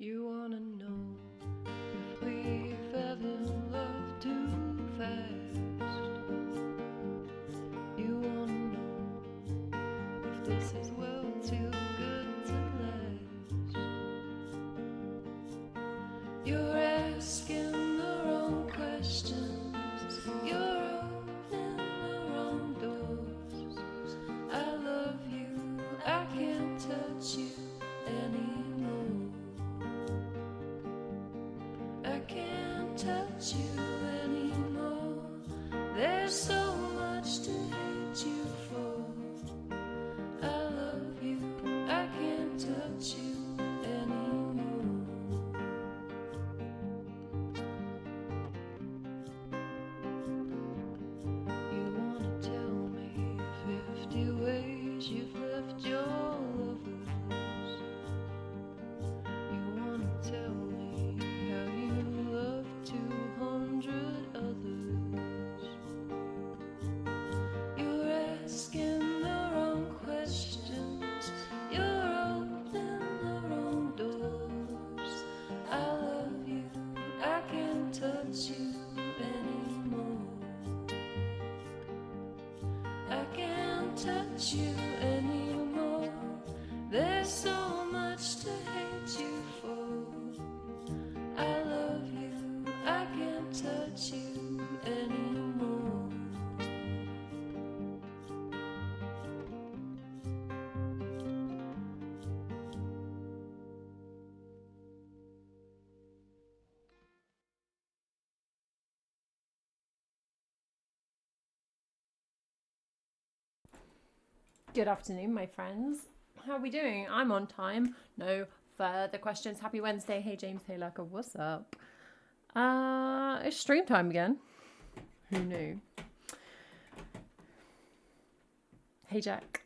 You wanna know if we've ever loved too fast. You wanna know if this is world too good to last. You're asking the wrong questions. You're opening the wrong doors. I love you, I can't touch you anymore. I can't touch you anymore. There's so much to hate you for. I love you, I can't touch you anymore. You wanna tell me 50 ways you've left your lovers. You wanna tell me how you love 200 others. You're asking the wrong questions. You're opening the wrong doors. I love you, I can't touch you anymore. I can't touch you anymore. There's so much to hate you for. I love you, I can't touch you anymore. Good afternoon, my friends. How are we doing? I'm on time. No further questions. Happy Wednesday. Hey, James. Hey, Lucker. What's up? It's stream time again. Who knew? Hey, Jack.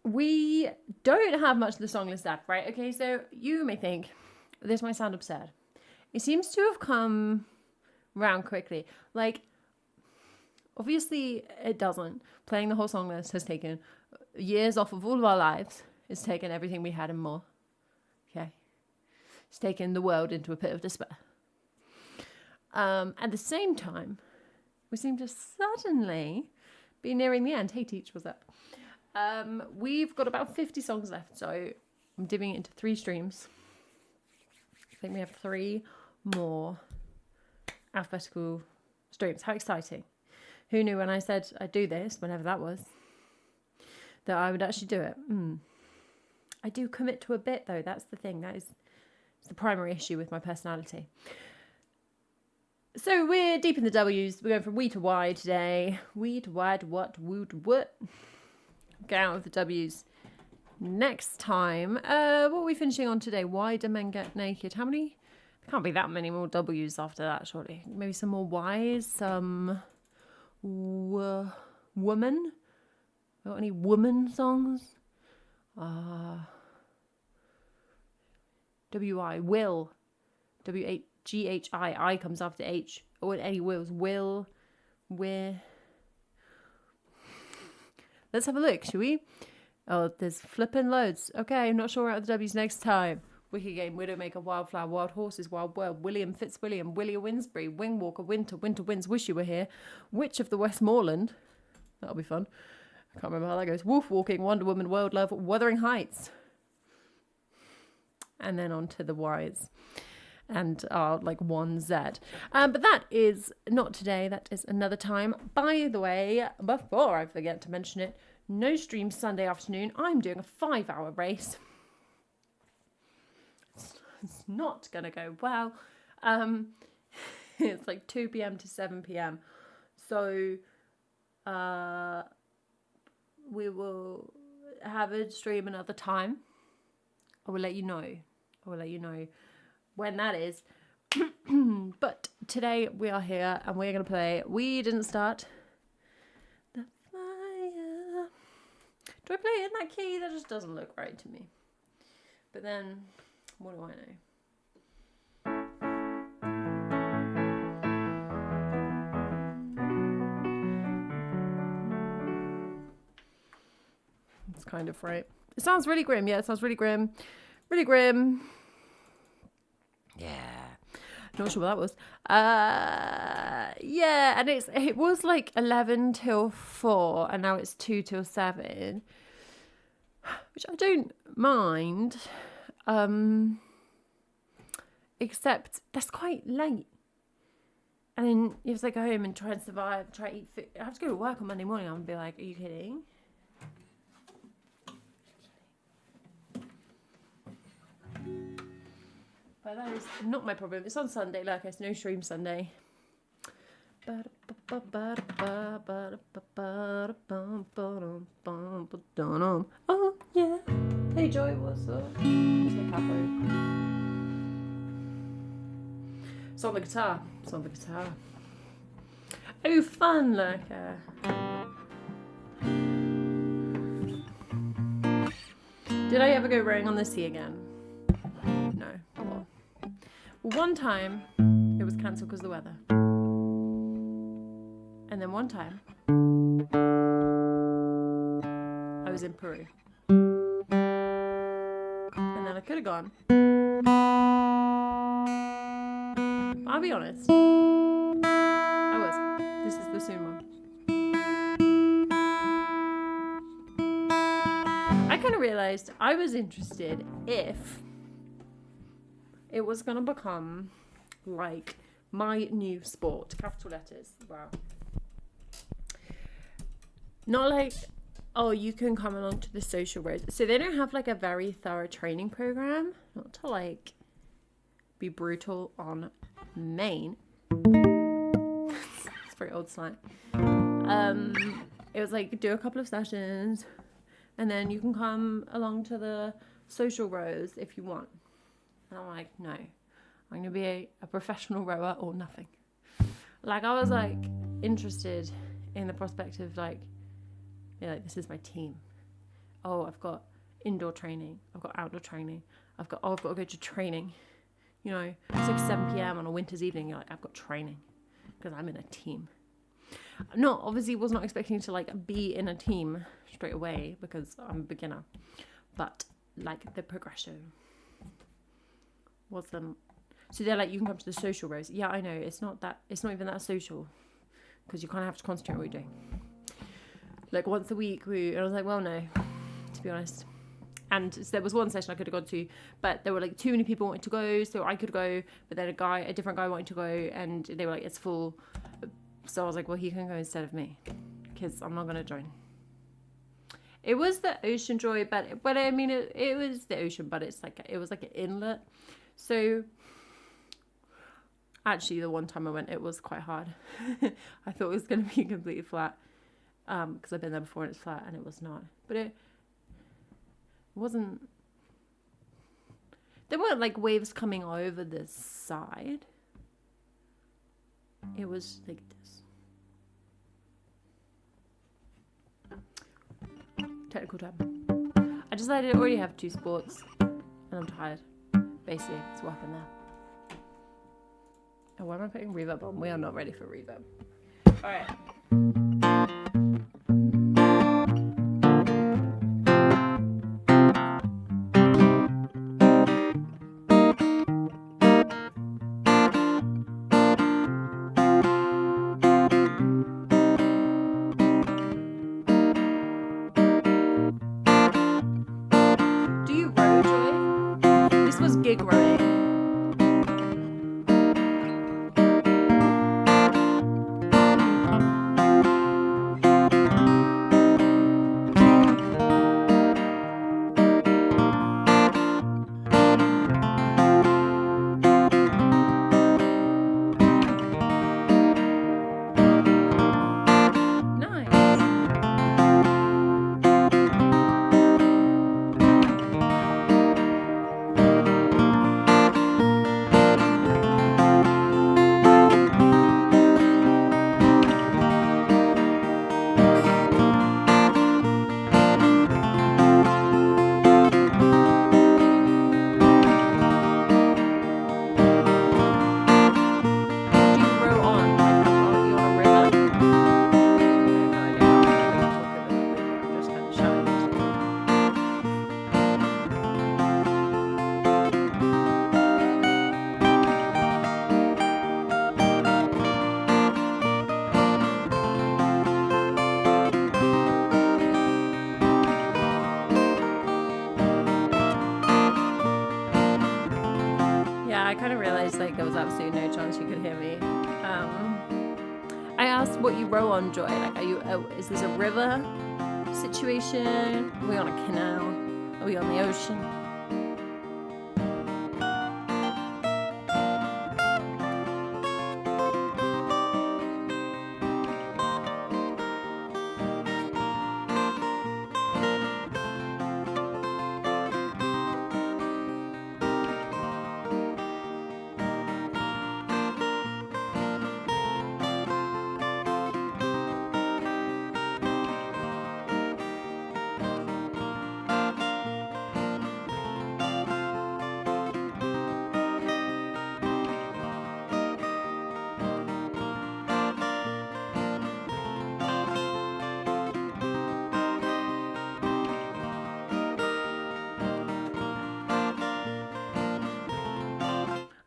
We don't have much of the song list left, right? Okay, so you may think this might sound absurd. It seems to have come round quickly. Like, obviously, it doesn't. Playing the whole song list has taken years off of all of our lives. It's taken everything we had and more. Okay? It's taken the world into a pit of despair. At the same time, we seem to suddenly be nearing the end. Hey, Teach, what's up? We've got about 50 songs left, so I'm dividing it into 3 streams. I think we have 3 more alphabetical streams. How exciting. Who knew when I said I'd do this, whenever that was, that I would actually do it? I do commit to a bit, though. That's the thing. That is the primary issue with my personality. So we're deep in the W's. We're going from we to Y today. We to Y to what, woo to what. Get out of the W's. Next time, what are we finishing on today? Why do men get naked? How many? There can't be that many more W's after that, surely. Maybe some more Y's, some... woman? Got any woman songs? W-I, will. W-H-G-H-I. I comes after H. Or any wills. Will. We're. Let's have a look, shall we? Oh, there's flipping loads. Okay, I'm not sure we're at the W's next time. Wicked Game, Widowmaker, Wildflower, Wild Horses, Wild World, William Fitzwilliam, Willie Winsbury, Wingwalker, Winter, Winter Winds, Wish You Were Here, Witch of the Westmoreland. That'll be fun. I can't remember how that goes. Wolf Walking, Wonder Woman, World Love, Wuthering Heights. And then on to the Y's. And like 1Z. But that is not today. That is another time. By the way, before I forget to mention it, no stream Sunday afternoon. I'm doing a 5-hour race. It's not going to go well. It's like 2 p.m. to 7 p.m. So we will have a stream another time. I will let you know. When that is. But today we are here and we're going to play We Didn't Start the Fire. Do I play it in that key? That just doesn't look right to me. But then, what do I know? It's kind of right. It sounds really grim. Yeah, it sounds really grim. Really grim. Yeah. Not sure what that was. Yeah, and it was like 11 till 4, and now it's 2 till 7, which I don't mind. Except that's quite late. And then you have to go home and try and survive, try to eat food. I have to go to work on Monday morning. I'm gonna be like, are you kidding? But that is not my problem. It's on Sunday, like it's no stream Sunday. Oh yeah. Hey Joy, what's up? What's my capo? It's on the guitar. It's on the guitar. Oh, fun, lurker. Did I ever go rowing on the sea again? No. Well, one time it was cancelled because of the weather. And then one time I was in Peru. And then I could have gone. But I'll be honest. I was. This is the soon one. I kind of realised I was interested if it was going to become like my new sport, capital letters. Wow. Not like, oh, you can come along to the social road. So they don't have like a very thorough training program, not to like be brutal on Maine. It's very old slang. It was like do a couple of sessions and then you can come along to the social rows if you want. And I'm like, no, I'm going to be a professional rower or nothing. Like I was like interested in the prospect of like, yeah, like this is my team. Oh, I've got indoor training. I've got outdoor training. I've got to go to training. You know, it's like 7 p.m. on a winter's evening. You're like, I've got training because I'm in a team. No, obviously was not expecting to like be in a team straight away because I'm a beginner. But like the progression was them. So they're like, you can come to the social rows. Yeah, I know. It's not even that social because you kind of have to concentrate on what you're doing. Like once a week, and I was like, well, no, to be honest. And so there was one session I could have gone to, but there were like too many people wanting to go, so I could go, but then a different guy wanted to go, and they were like, it's full. So I was like, well, he can go instead of me, because I'm not going to join. It was the Ocean Joy, but I mean, it was the ocean, but it was like an inlet. So actually, the one time I went, it was quite hard. I thought it was going to be completely flat. Because I've been there before and it's flat, and it was not. But it wasn't. There weren't like waves coming over the side. It was like this. Technical term. I decided I already have 2 sports, and I'm tired. Basically, that's what happened there. Oh, why am I putting reverb on? We are not ready for reverb. All right. Gig rowing. what you row on, Joy? Like, is this a river situation? Are we on a canal? Are we on the ocean?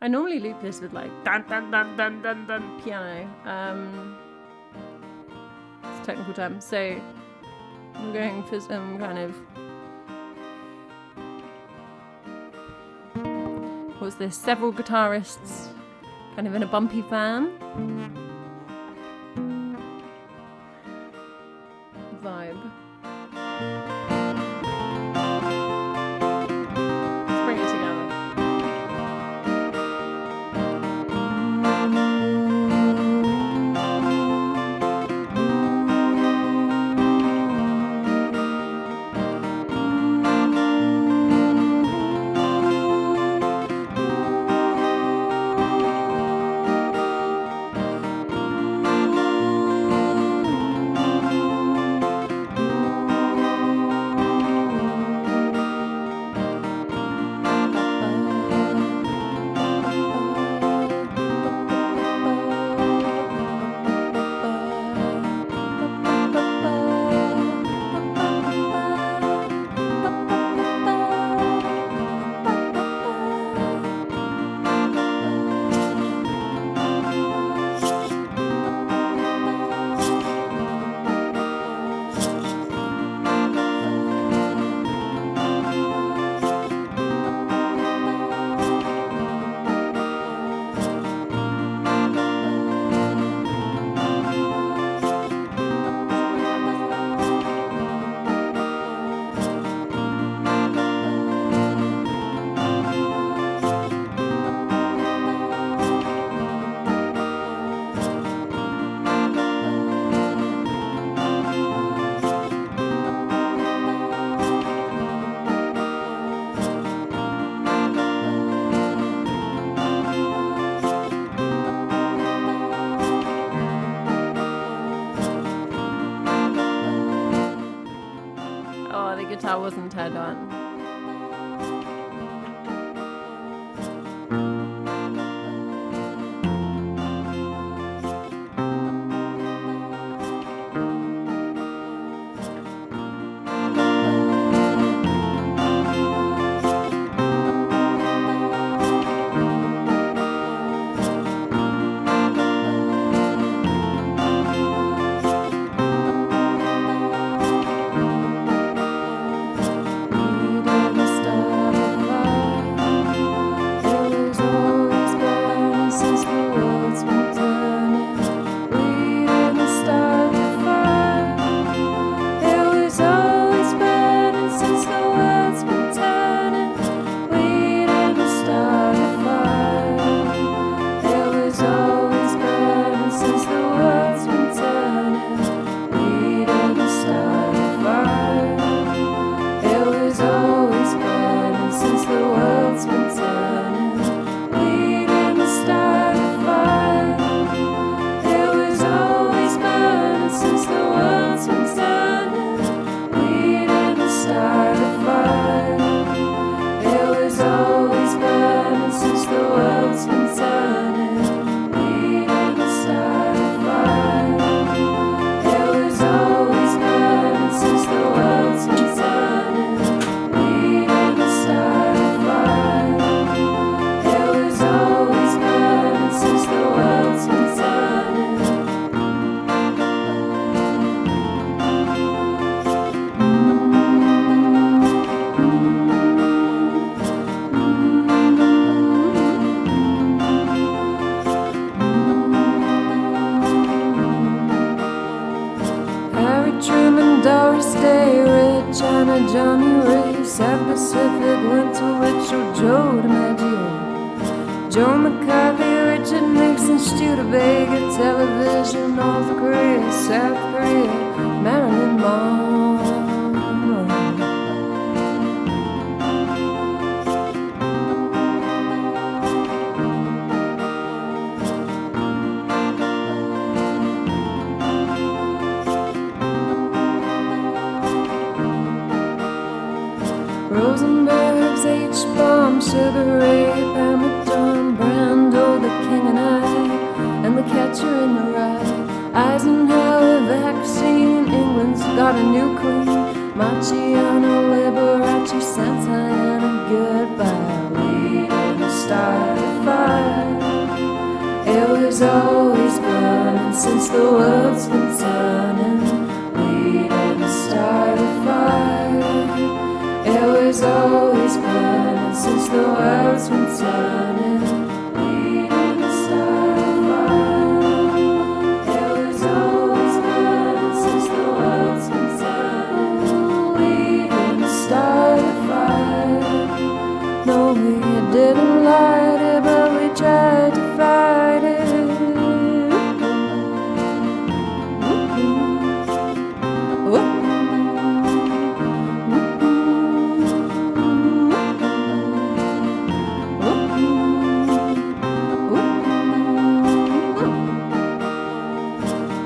I normally loop this with like dun dun dun dun dun dun piano. It's a technical term. So we're going for some kind of, what's this? Several guitarists kind of in a bumpy van vibe. Let's bring it together. Guitar wasn't turned on. stay rich, China, Johnny Ray, South Pacific, went to Richard, Joe DiMaggio, Joe McCarthy, Richard Nixon, Studebaker, television, North Korea, South Korea, Marilyn Monroe. Rosenberg's H-bomb, Sugar Ray, Hamilton, Brando, the King and I, and the Catcher in the Rye. Eisenhower vaccine, England's got a new queen. Marciano, Liberace, Santana, goodbye. We didn't start a fire. It was always burning since the world's been turning. We didn't start a fire. It was always burning since the world's been turning. We didn't start a fire. It was always burning since the world's been turning. We didn't start a fire. No, we didn't light it, but we tried to fight it.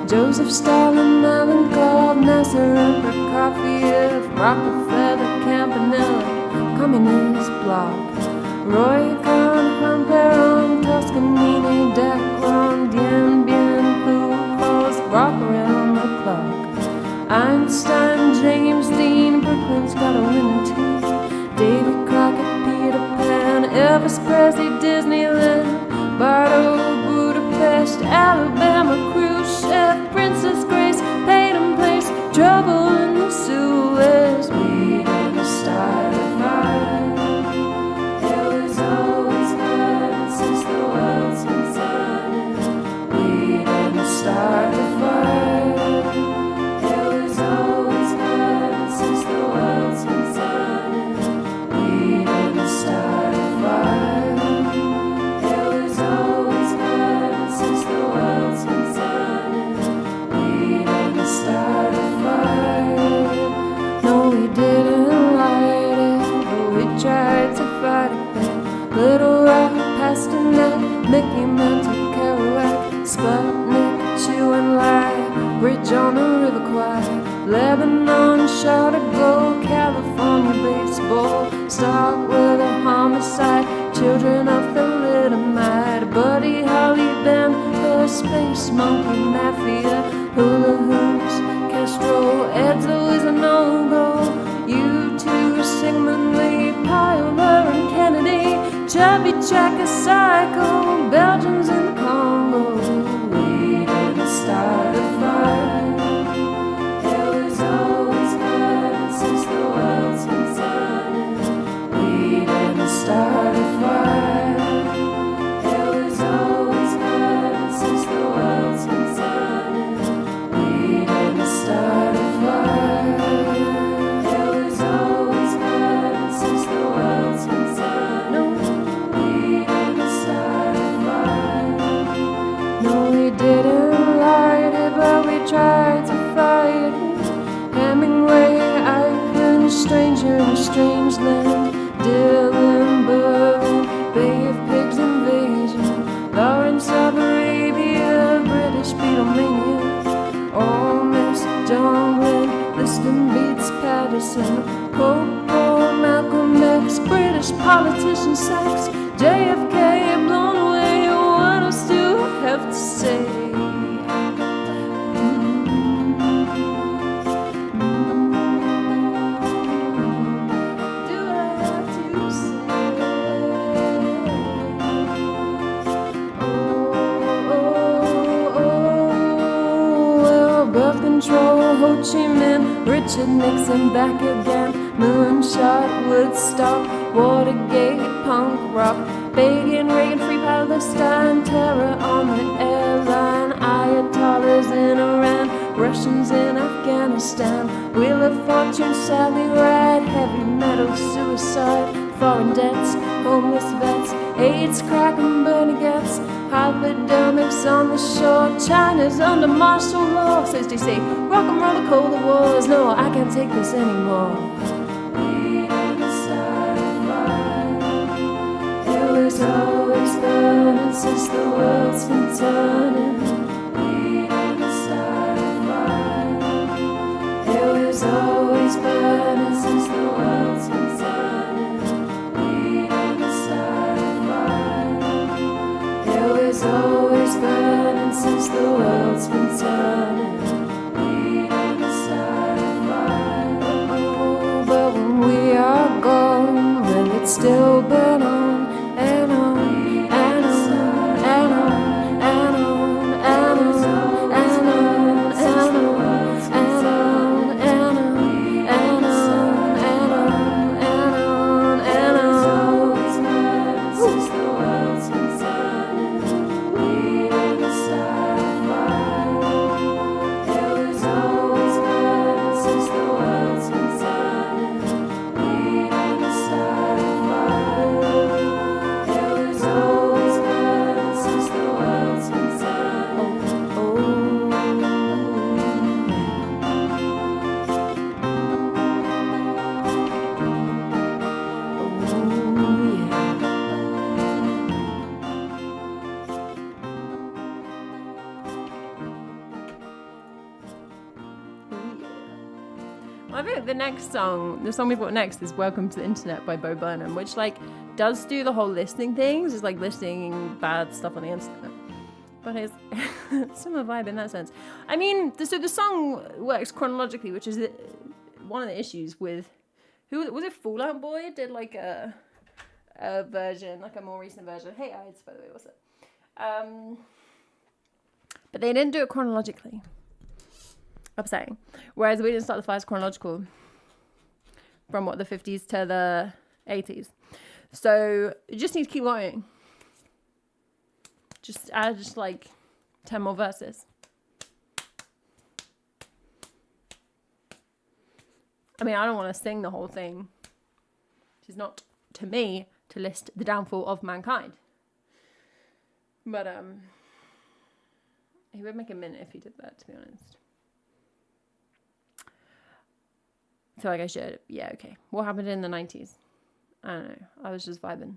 Joseph Stalin, Melon Gold, Nasser, Emperor, Prokofiev, Rockefeller, Campanella, Communist Bloc, Roy Kahn, Humperon, Toscanini, Dacron, Dien Bien Phu, Falls, Rock around the clock. Einstein, James Dean, Brooklyn's got a winning team. Davy Crockett, Peter Pan, Elvis Presley, Disneyland, Bardo, Budapest, Alabama, Cruise Chef, Princess Grace, Peyton Place, trouble in the Suez. We didn't start a fire. It was always burning since the world's been turning. We didn't start a fire. It was always burning since the world's been turning. We didn't start a fire. It was always burning since the world's been turning. We didn't start a fire. No, we didn't light it, but we tried to fight it back. Little Rock, Pasternak, Mickey Mantle, Kerouac, Sputnik, Chew and Lie, Bridge on the River Kwai, Lebanon, shot a goal, California baseball, stock with a homicide, children of the Thalidomide, Buddy Holly Band, the Space Monkey Mafia, hula hoops, Castro, Edzo is a no-go, U2, Sigmund Lee, Pioneer and Kennedy, Chubby Checker, Psycho, Belgians in the Congo. We didn't start a fire. It was always burning since the world's been turning. We didn't start a fire. It was always burning since the world's been turning. We didn't start a fire. It was always burning since the world's been turning. No, we didn't start a fire. No, we didn't light it, but we tried to fight it. Hemingway, Eichmann, stranger in a strange land. Dylan, Berlin, Bay of Pigs invasion. Lawrence of Arabia, British Beatlemania. Ole Miss, John Glenn, Liston beats Patterson. Popo, Malcolm X, British politician Sachs. JFK, blown away, what else do I have to say? Birth control, Ho Chi Minh, Richard Nixon back again, Moonshot, Woodstock, Watergate, punk rock, Begin, Reagan, Free Palestine, terror on the airline, Ayatollahs in Iran, Russians in Afghanistan, Wheel of Fortune, Sally Ride, heavy metal, suicide, foreign debts, homeless vets, AIDS, crack and burning gets, hypodermics on the shore, China's under martial law. Says DC, rock and roll, the cold wars, no, I can't take this anymore. It was always burning since the world's been turning. It was always burning since the world's been turning. We on the side of fire. It was always burning since the world's been turning. We on the side of fire. Oh, but when we are gone, will it still burn on? And on, and on, and on, and on, and on, and on, and on, and on, and on, and on, and on, and on. Since the world's been turning, we on the side of fire. It was always burning since the world's been turning. We on the side of fire. It was always burning since the world's been turning. Oh, oh. I think the next song, the song we've got next is Welcome to the Internet by Bo Burnham, which like does do the whole listening things. It's like listening bad stuff on the internet. But it's similar vibe in that sense. I mean, so the song works chronologically, which is one of the issues with, who was it, Fallout Boy did like a version, like a more recent version. Hey, Ides, by the way, what's it? But they didn't do it chronologically. Upsetting. Whereas we didn't start the Fires chronological from what, the 50s to the 80s. So you just need to keep going. Just add like 10 more verses. I mean, I don't want to sing the whole thing. It's not to me to list the downfall of mankind. But he would make a minute if he did that, to be honest. I feel like I should. Yeah, okay. What happened in the 90s? I don't know. I was just vibing.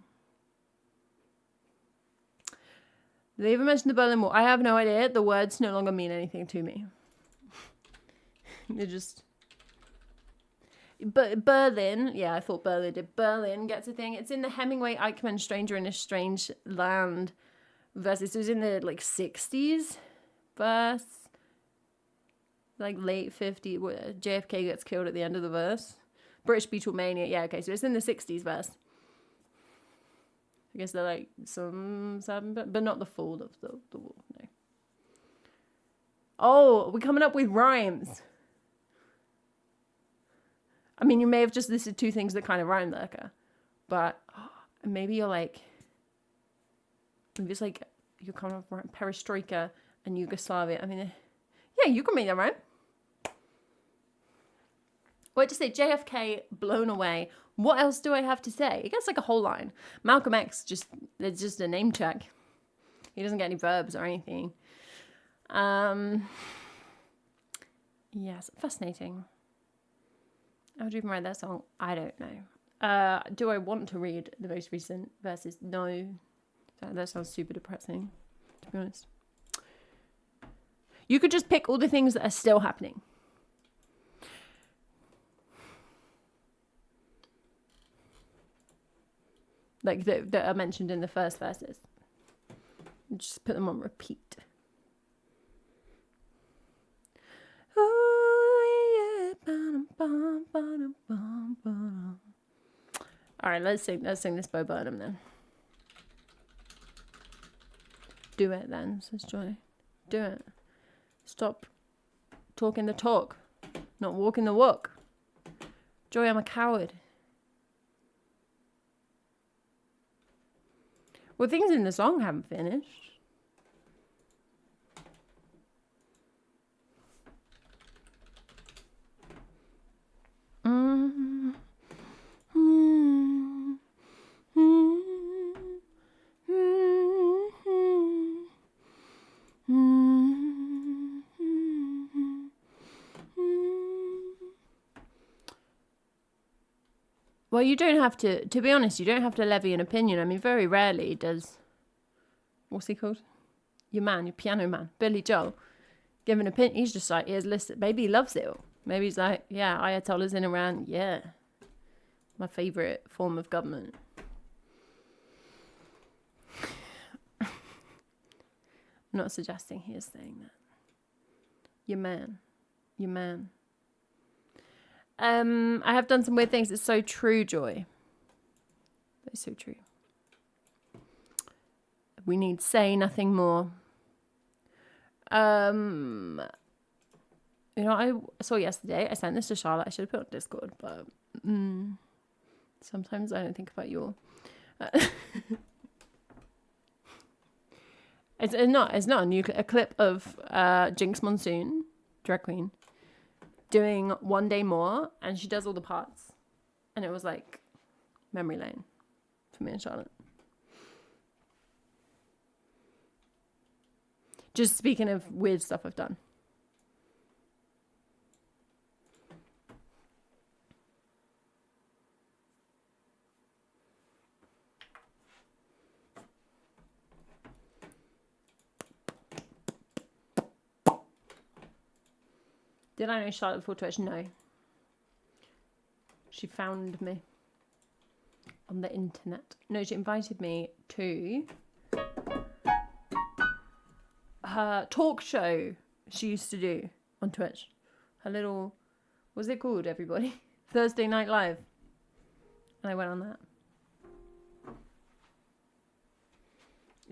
Did they even mention the Berlin Wall? I have no idea. The words no longer mean anything to me. They're just... But Berlin, yeah, I thought Berlin did. Berlin gets a thing. It's in the Hemingway Eichmann Stranger in a Strange Land verse. It was in the like 60s verse. Like late 50s, JFK gets killed at the end of the verse. British Beatlemania, yeah, okay, so it's in the 60s verse. I guess they're like some, but not the fall of the wall, no. Oh, we're coming up with rhymes. I mean, you may have just listed two things that kind of rhyme, Lurker. But maybe you're like, maybe it's like, you're kind of perestroika and Yugoslavia. I mean, yeah, you can make that rhyme. Or just say JFK blown away. What else do I have to say? It gets like a whole line. Malcolm X, it's just a name check. He doesn't get any verbs or anything. Yes, fascinating. How would you even write that song? I don't know. Do I want to read the most recent verses? No. That sounds super depressing, to be honest. You could just pick all the things that are still happening. Like that are mentioned in the first verses. And just put them on repeat. Alright, let's sing this Bo Burnham then. Do it then, says Joy. Do it. Stop talking the talk, not walking the walk. Joy, I'm a coward. Well, things in the song haven't finished. Well, you don't have to be honest, you don't have to levy an opinion. I mean, very rarely does, what's he called? Your piano man, Billy Joel, give an opinion. He's just like, here's listed. Maybe he loves it all. Maybe he's like, yeah, Ayatollahs in Iran, yeah. My favourite form of government. I'm not suggesting he is saying that. Your man. I have done some weird things. It's so true, Joy. It's so true. We need say nothing more. I saw yesterday, I sent this to Charlotte. I should have put it on Discord, but sometimes I don't think about you all. It's not a clip of Jinx Monsoon, drag queen, doing One Day More, and she does all the parts, and it was like memory lane for me and Charlotte. Just speaking of weird stuff I've done. Did I know Charlotte before Twitch? No. She found me on the internet. No, she invited me to her talk show she used to do on Twitch. Her little, what's it called, everybody? Thursday Night Live. And I went on that.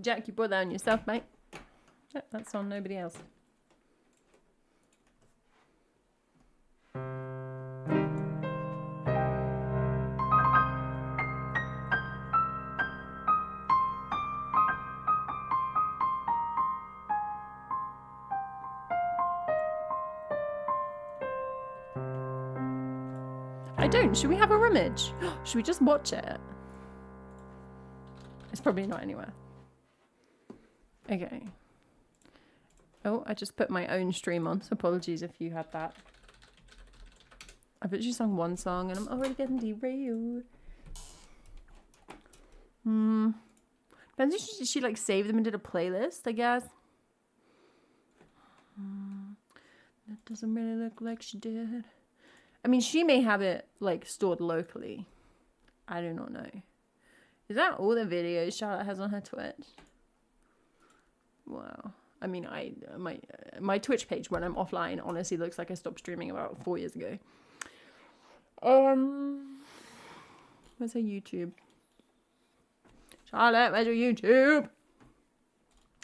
Jack, you brought that on yourself, mate. Yep, that's on nobody else. I don't. Should we have a rummage? Should we just watch it? It's probably not anywhere. Okay. Oh, I just put my own stream on, so apologies if you had that. I've literally sung one song and I'm already getting derailed. Depends if she like saved them and did a playlist, I guess. That doesn't really look like she did. I mean, she may have it like stored locally. I do not know. Is that all the videos Charlotte has on her Twitch? Wow. I mean, my Twitch page when I'm offline honestly looks like I stopped streaming about 4 years ago. Where's her YouTube? Charlotte, where's your YouTube?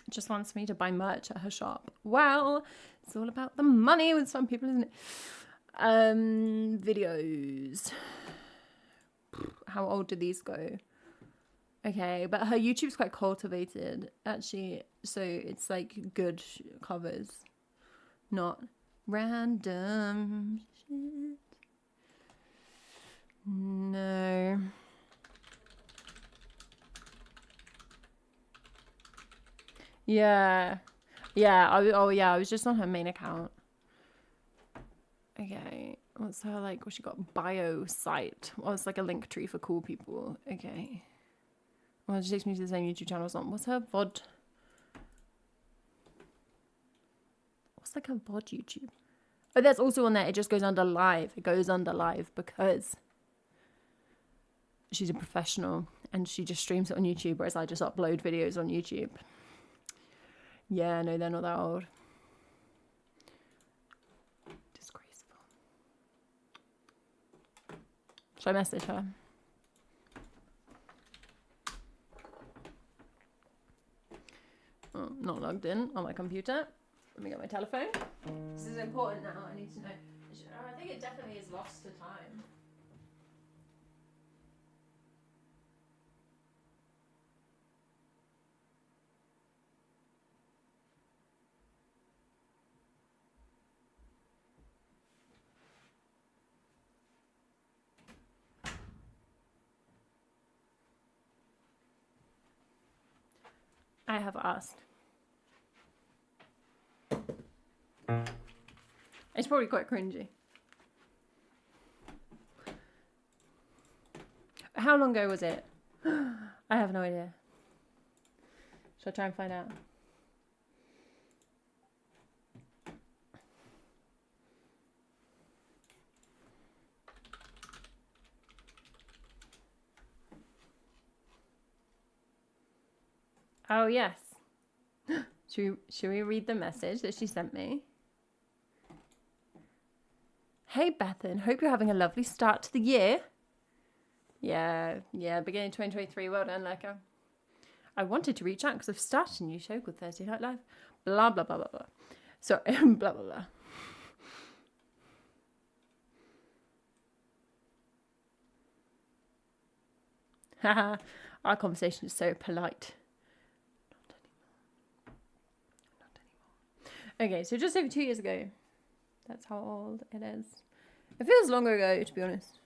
Just wants me to buy merch at her shop. Well, it's all about the money with some people, isn't it? Videos. How old do these go? Okay, but her YouTube's quite cultivated, actually. So it's like good covers, not random shit. No. Yeah. I was just on her main account. Okay, what's her like? What she got? Bio site. Well, it's like a link tree for cool people. Okay. Well, she takes me to the same YouTube channel as on. What's her VOD? What's like her VOD YouTube? Oh, that's also on there. It just goes under live. It goes under live because she's a professional and she just streams it on YouTube, whereas I just upload videos on YouTube. Yeah, no, they're not that old. Disgraceful. Should I message her? Oh, not logged in on my computer. Let me get my telephone. This is important now. I need to know. I think it definitely is lost to time. I have asked. It's probably quite cringy. how long ago was it? I have no idea. Shall I try and find out? Oh, yes. Should we read the message that she sent me? Hey, Bethan. Hope you're having a lovely start to the year. Yeah, beginning 2023. Well done, Lecca. I wanted to reach out because I've started a new show called Thursday Night Live. Blah, blah, blah, blah, blah. Sorry, blah, blah, blah. Haha, our conversation is so polite. Not anymore. Okay, so just over 2 years ago. That's how old it is. It feels longer ago, to be honest.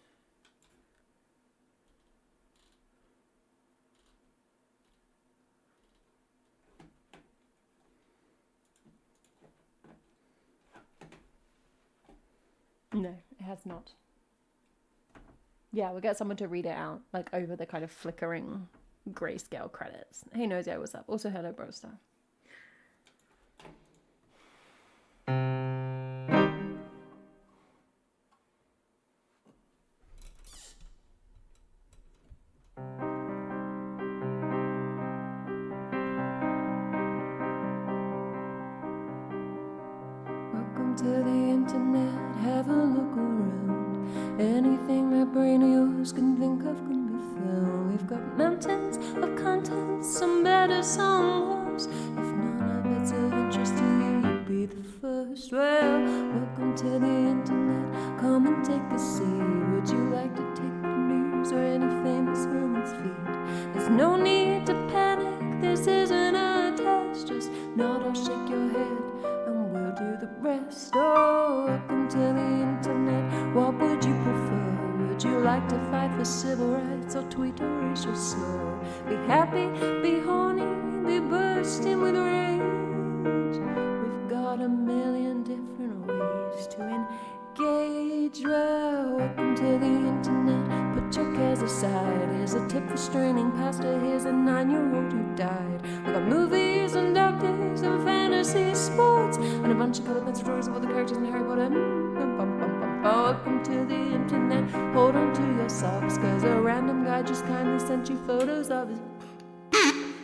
No, it has not. Yeah, we'll get someone to read it out, like over the kind of flickering grayscale credits. Hey, Nosy, what's up? Also, hello, Brostar. Welcome to the internet, have a look around. Anything that brain of yours can think of can be found. We've got mountains of content, some better, some worse. If none of it's of interest to you, you'd be the first. Well, welcome to the internet, come and take a seat. Would you like to take the news or any famous woman's feet? There's no need to panic, this isn't a test. Just nod or shake your head and we'll do the rest. Oh, welcome to the internet, what would you prefer? Would you like to fight for civil rights or tweet a racial slur? Be happy, be horny, be bursting with rage. We've got a million different ways to engage. Well, welcome to the internet, put your cares aside. Here's a tip for straining pasta, here's a 9-year-old who died. We got movies and doctors and fantasy sports and a bunch of colored stories of all the characters in Harry Potter. Welcome to the internet, hold on to your socks, cause a random guy just kindly sent you photos of his.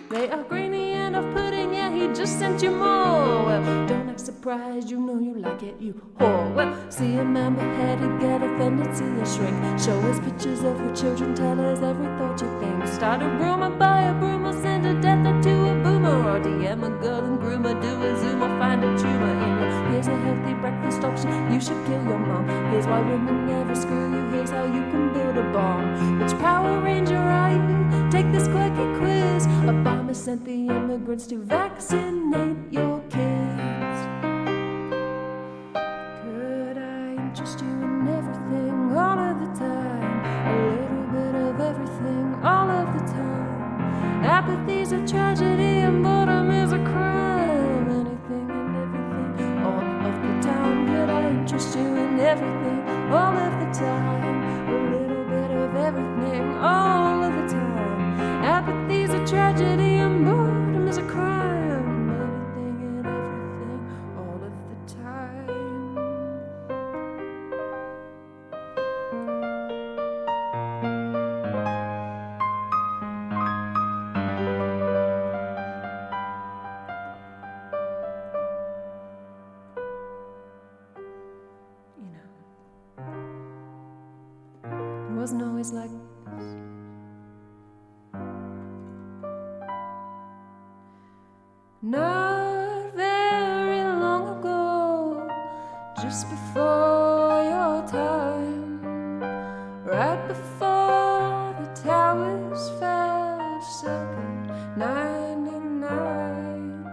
They are grainy and off-putting, yeah, he just sent you more. Well, don't act surprised, you know you like it, you whore. Well, see a man beheaded, get offended, see a shrink. Show us pictures of your children, tell us every thought you think. Start a rumor, buy a broom, or send a death to a boomer. Or DM a girl and groom her, do a zoom, or find a tumor in her. Here's a healthy breakfast option, you should kill your mom. Here's why women never screw you, here's how you can build a bomb. Which Power Ranger are you? Take this quirky quiz. Obama sent the immigrants to vaccinate your kids. Could I interest you in everything all of the time? A little bit of everything all of the time. Apathy's a tragedy and boredom is a crime. Anything and everything all of the time. Could I interest you in everything all of the time? A little bit of everything all of the time. Apathy's a tragedy and boredom is a crime. Anything and everything all of the time. You know, it wasn't always like this. Not very long ago, just before your time, right before the towers fell, circa 99.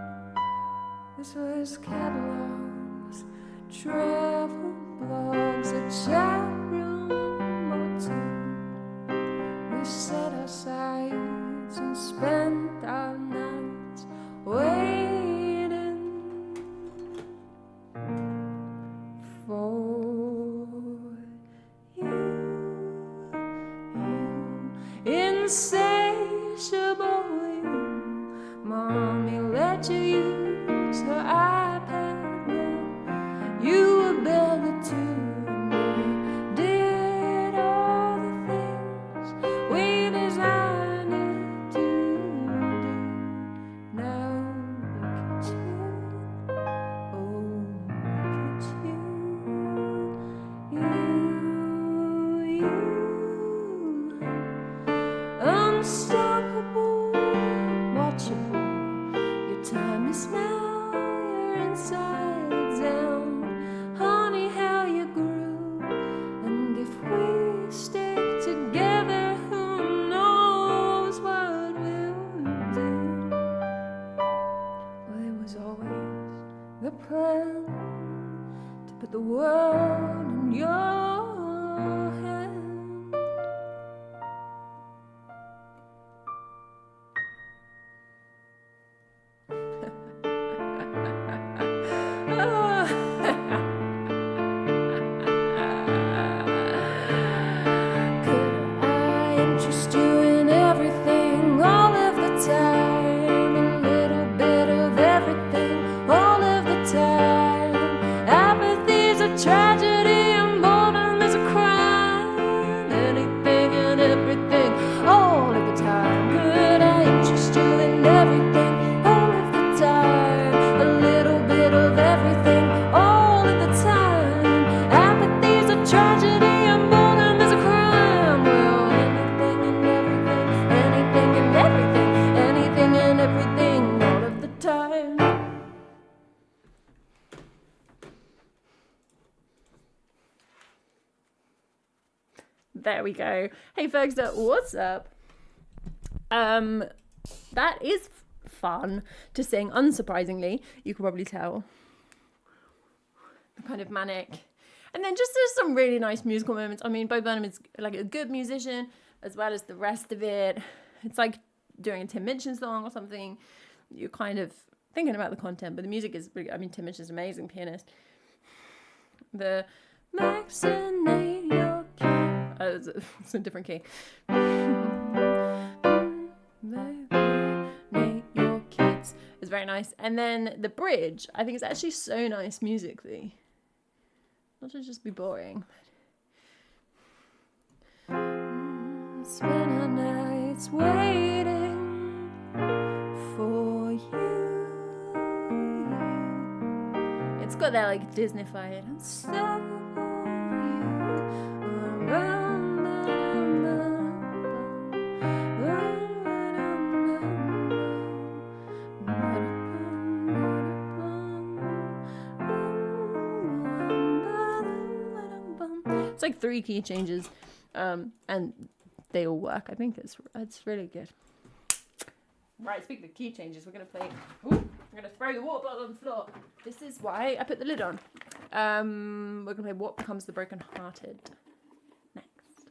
This was catalogs, travel blogs, a chat room or two. insatiable will. Mommy let you use her iPad. Well, you were Bella too, and we did all the things we designed it to do. Now look at you, oh look at you, unstoppable, watchable. Your time is now, you're insides out. Honey, how you grew. And if we stick together, who knows what we'll do. Well, it was always the plan to put the world in your hand. Could I interest you in everything all of the time? A little bit of everything all of the time. Apathy's a tragedy and boredom is a crime. Anything and everything all of the time. Could I interest you in everything all of the time? A little bit of everything all of the time. Apathy's a tragedy and boredom is a crime. Well, anything and everything, anything and everything all of the time. There we go. Hey folks, what's up? That is fun to sing, unsurprisingly. You can probably tell. The kind of manic. And then just there's some really nice musical moments. I mean, Bo Burnham is like a good musician as well as the rest of it. It's like doing a Tim Minchin song or something. You're kind of thinking about the content, but the music is really, I mean, Tim Minchin's an amazing pianist. The vaccinate your kid. It's a different key. Vaccinate your kids is very nice. And then the bridge, I think it's actually so nice musically. Not to just be boring. Spend our nights waiting for you. It's got that like Disney-fied. It's like 3 key changes, and they all work. I think it's really good. Right, speaking of key changes, we're gonna play. Ooh, I'm gonna throw the water bottle on the floor. This is why I put the lid on. We're gonna play "What Becomes the Broken Hearted" next.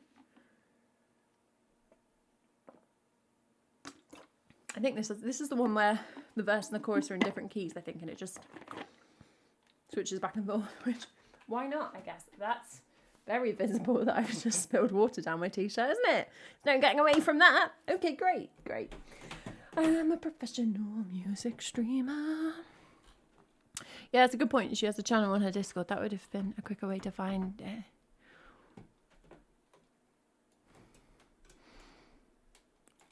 I think this is the one where the verse and the chorus are in different keys. I think, and it just switches back and forth. Which, why not? I guess that's very visible that I've just spilled water down my t-shirt, isn't it? No getting away from that. Okay, great. I am a professional music streamer. Yeah, that's a good point. She has a channel on her Discord. That would have been a quicker way to find it.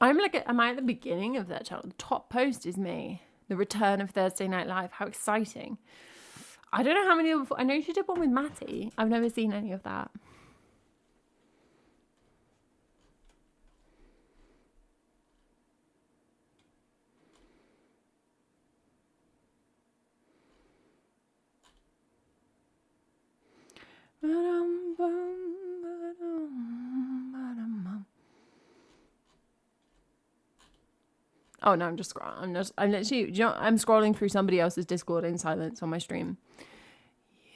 Am I at the beginning of that channel? The top post is me. The return of Thursday Night Live. How exciting. I don't know how many. I know she did one with Matty. I've never seen any of that. Oh no, I'm just scrolling. I'm literally, I'm scrolling through somebody else's Discord in silence on my stream.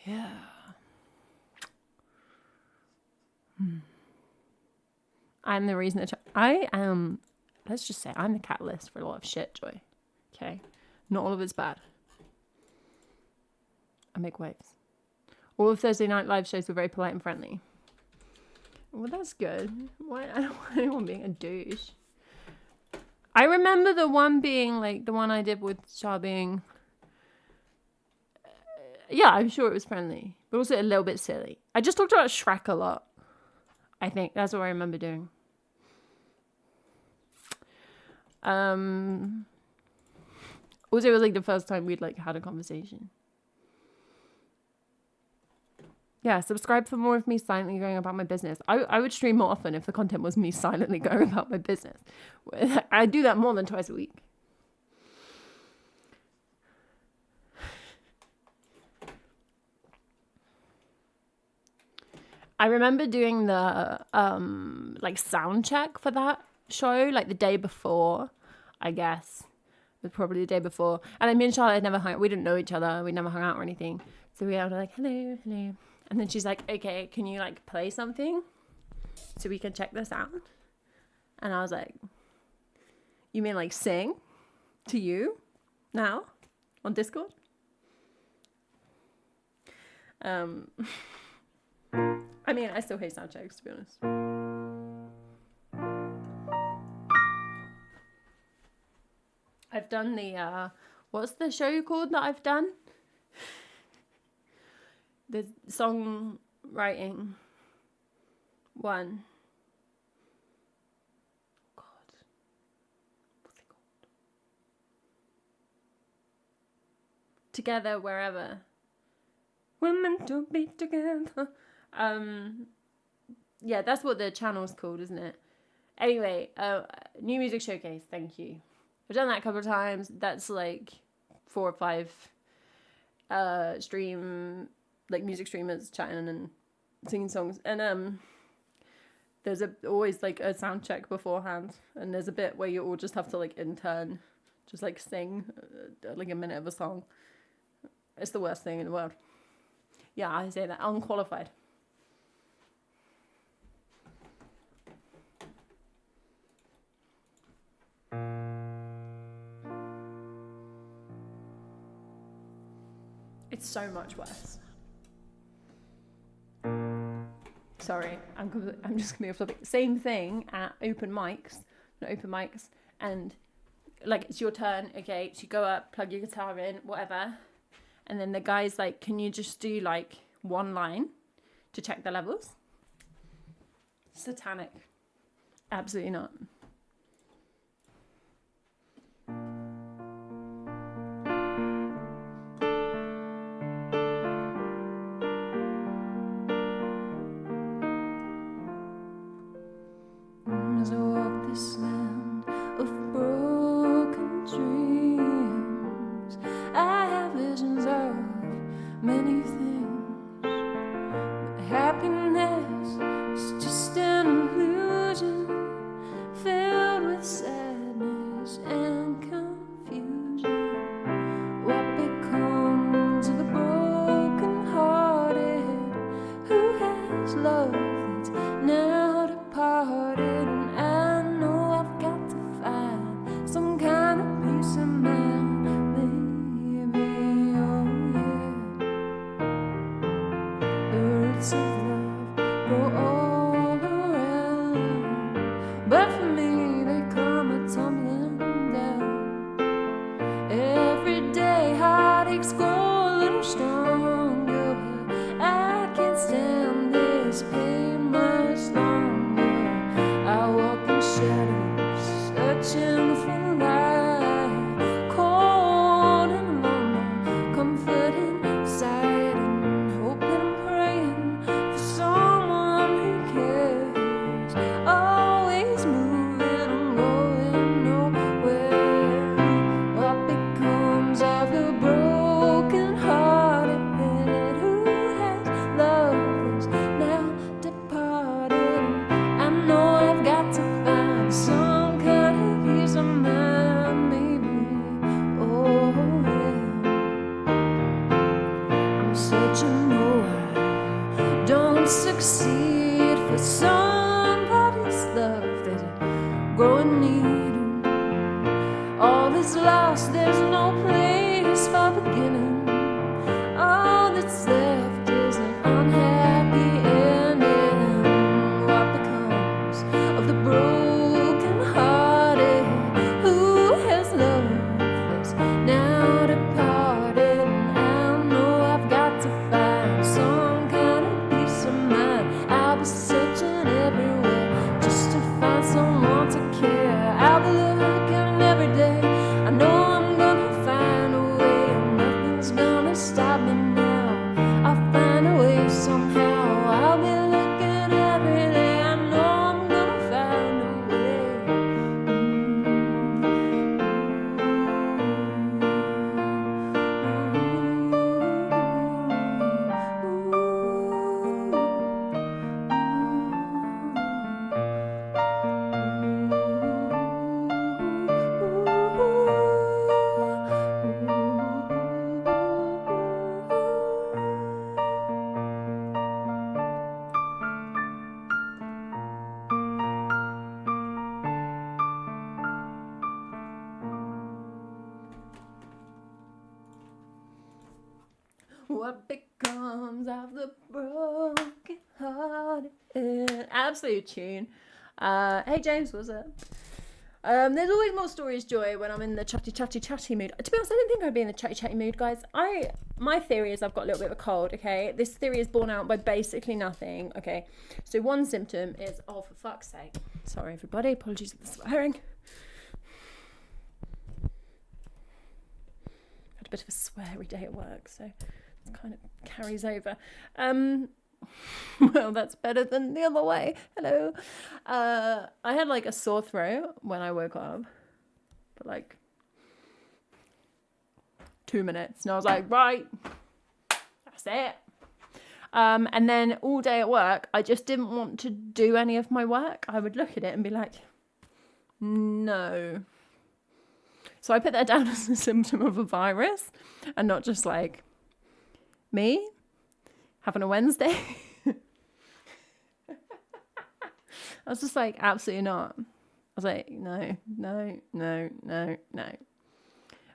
Yeah. I'm the reason that I am. Let's just say I'm the catalyst for a lot of shit, Joy. Okay, not all of it's bad. I make waves. All of Thursday Night Live shows were very polite and friendly. Well, that's good. Why? I don't want anyone being a douche. I remember the one being like the one I did with Shah being. Yeah, I'm sure it was friendly, but also a little bit silly. I just talked about Shrek a lot. I think that's what I remember doing. Also, it was like the first time we'd like had a conversation. Yeah, subscribe for more of me silently going about my business. I would stream more often if the content was me silently going about my business. I do that more than twice a week. I remember doing the like sound check for that show like the day before, I guess. It was probably the day before. And me and Charlotte had never hung out. We didn't know each other. We never hung out or anything. So we were like, hello, hello. And then she's like, okay, can you like play something so we can check the sound? And I was like, you mean like sing to you now on Discord? I mean, I still hate sound checks, to be honest. I've done the, what's the show called that I've done? The songwriting one. God. What's it called? Together, Wherever. We're meant to be together. Yeah, that's what the channel's called, isn't it? Anyway, New Music Showcase, thank you. I've done that a couple of times. That's like 4 or 5 music streamers chatting and singing songs. And there's always like a sound check beforehand, and there's a bit where you all just have to like in turn just like sing like a minute of a song. It's the worst thing in the world. Yeah, I say that. Unqualified. It's so much worse. Sorry, I'm just gonna be off topic. Same thing at open mics, and like it's your turn. Okay, so you go up, plug your guitar in, whatever, and then the guy's like, "Can you just do like one line to check the levels?" Satanic. Absolutely not. As I walk this land of broken dreams, I have visions of many things. But happiness is just an illusion filled with sadness and confusion. What becomes of the broken hearted who has love that's now departed? of the broken hearted. Who has loved us now departed? I know I've got to find some kind of peace of mind. I'll be searching everywhere just to find someone to care. I'll be looking every day. I know I'm gonna find a way. Nothing's gonna stop me now. I'll find a way somehow. I'll be looking every day. I know I'm gonna find a what becomes of the broken hearted. Absolute tune. Hey James, what's up? There's always more stories, Joy, when I'm in the chatty mood. To be honest, I didn't think I'd be in the chatty mood, guys. My theory is I've got a little bit of a cold, okay? This theory is borne out by basically nothing, okay? So one symptom is, oh, for fuck's sake. Sorry, everybody. Apologies for the swearing. Had a bit of a sweary day at work, so it kind of carries over. Well, that's better than the other way. Hello. I had like a sore throat when I woke up for like 2 minutes, and I was like, right, that's it. And then all day at work, I just didn't want to do any of my work. I would look at it and be like, no. So I put that down as a symptom of a virus, and not just like me having a Wednesday. I was just like, absolutely not. I was like, no.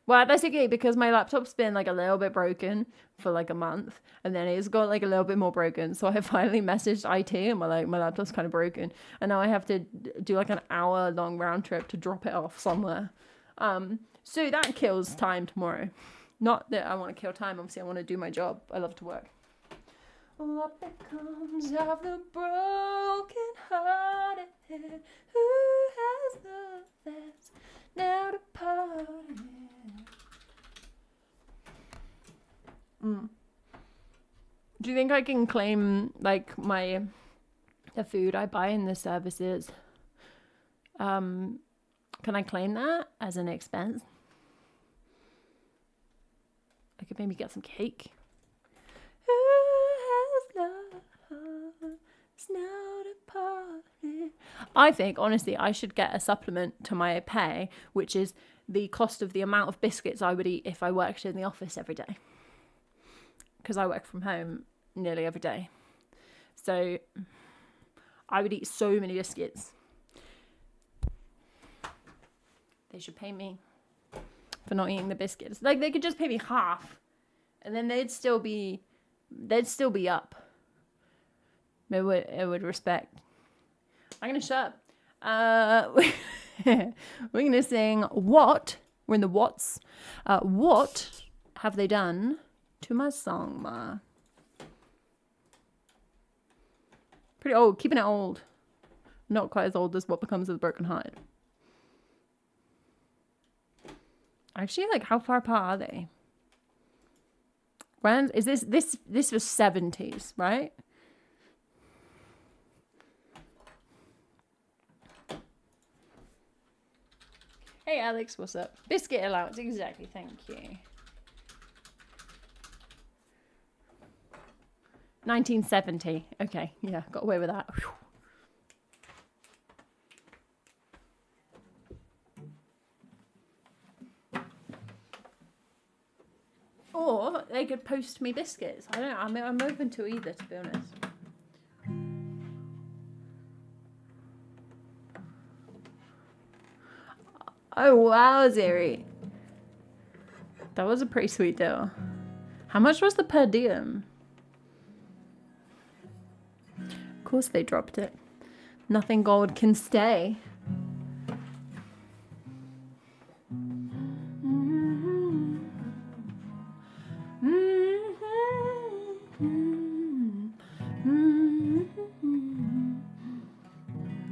Well, basically, because my laptop's been like a little bit broken for like a month, and then it's got like a little bit more broken. So I finally messaged IT and my laptop's kind of broken, and now I have to do like an hour-long round trip to drop it off somewhere. So that kills time tomorrow. Not that I want to kill time. Obviously, I want to do my job. I love to work. What becomes of the broken hearted? Who has loved us now departed? Do you think I can claim like the food I buy in the services? Can I claim that as an expense? I could maybe get some cake. Who has loved us now departed? I think, honestly, I should get a supplement to my pay, which is the cost of the amount of biscuits I would eat if I worked in the office every day. Because I work from home nearly every day. So I would eat so many biscuits. They should pay me for not eating the biscuits. Like, they could just pay me half, and then they'd still be up. It would respect. I'm gonna shut up. We're gonna sing What. We're in the whats. What have they done to my song, ma? Pretty old, keeping it old. Not quite as old as What Becomes of the Broken Hearted. Actually, like, how far apart are they? When is this was 70s, right? Hey Alex, what's up? Biscuit allowance, exactly, thank you. 1970. Okay, yeah, got away with that. Whew. Or they could post me biscuits. I don't know. I mean, I'm open to either, to be honest. Oh, wow, Zeri. That was a pretty sweet deal. How much was the per diem? Of course they dropped it. Nothing gold can stay.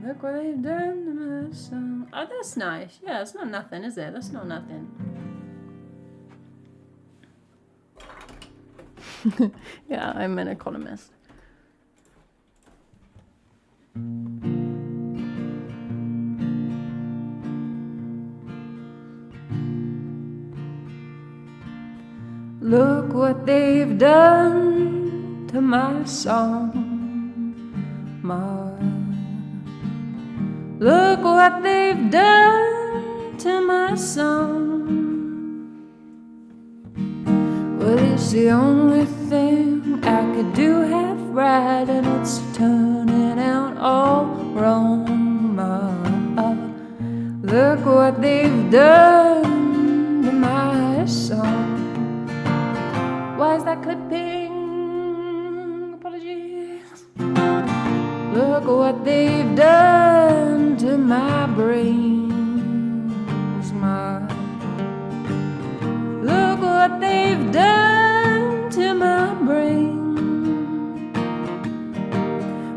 Look what they've done to my song. Oh, that's nice. Yeah, it's not nothing, is it? That's not nothing. Yeah, I'm an economist. Look what they've done to my song, Look what they've done to my song. Well, it's the only thing I could do half right, and it's turning out all wrong. Look what they've done to my song. Why is that clipping? Apologies. Look what they've done to my brains, Look what they've done to my brain.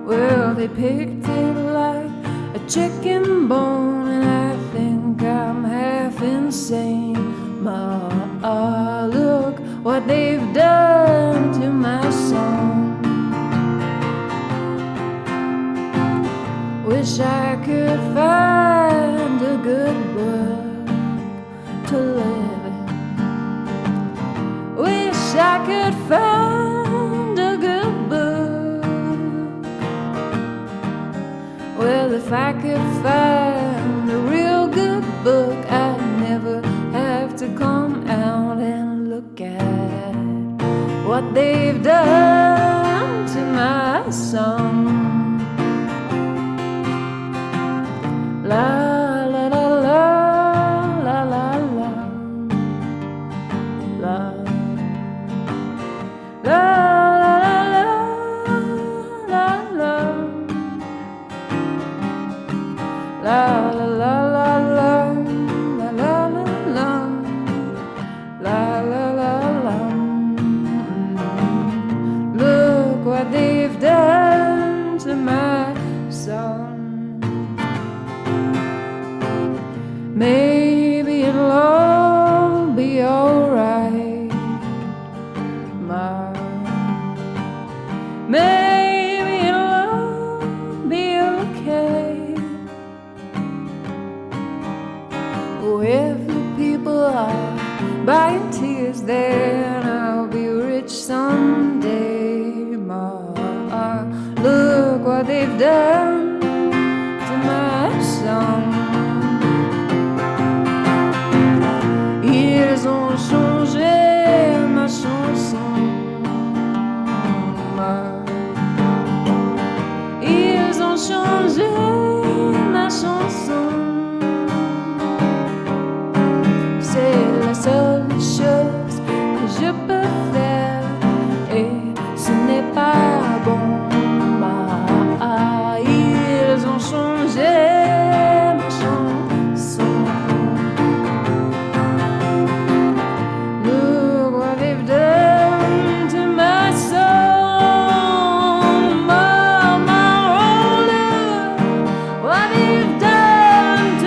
Well, they picked it like a chicken bone, and I think I'm half insane, Look what they've done to my song. Wish I could find a good book to live in. Wish I could find a good book. Well, if I could find a real good book, I'd never have to come out and look at what they've done to my song. La la la la la la la la la la la la la la Look what they've done to my song. Maybe it'll all be alright, Maybe it'll all be okay. Oh, if the people are buying tears, then I'll be rich someday, Look what they've done to my song. Ils ont changé ma chanson, Ils ont changé ma chanson. C'est la seule chose que je peux faire, et ce n'est pas bon, Ils ont changé ma chanson. Look what they've done to my soul, my look what they've done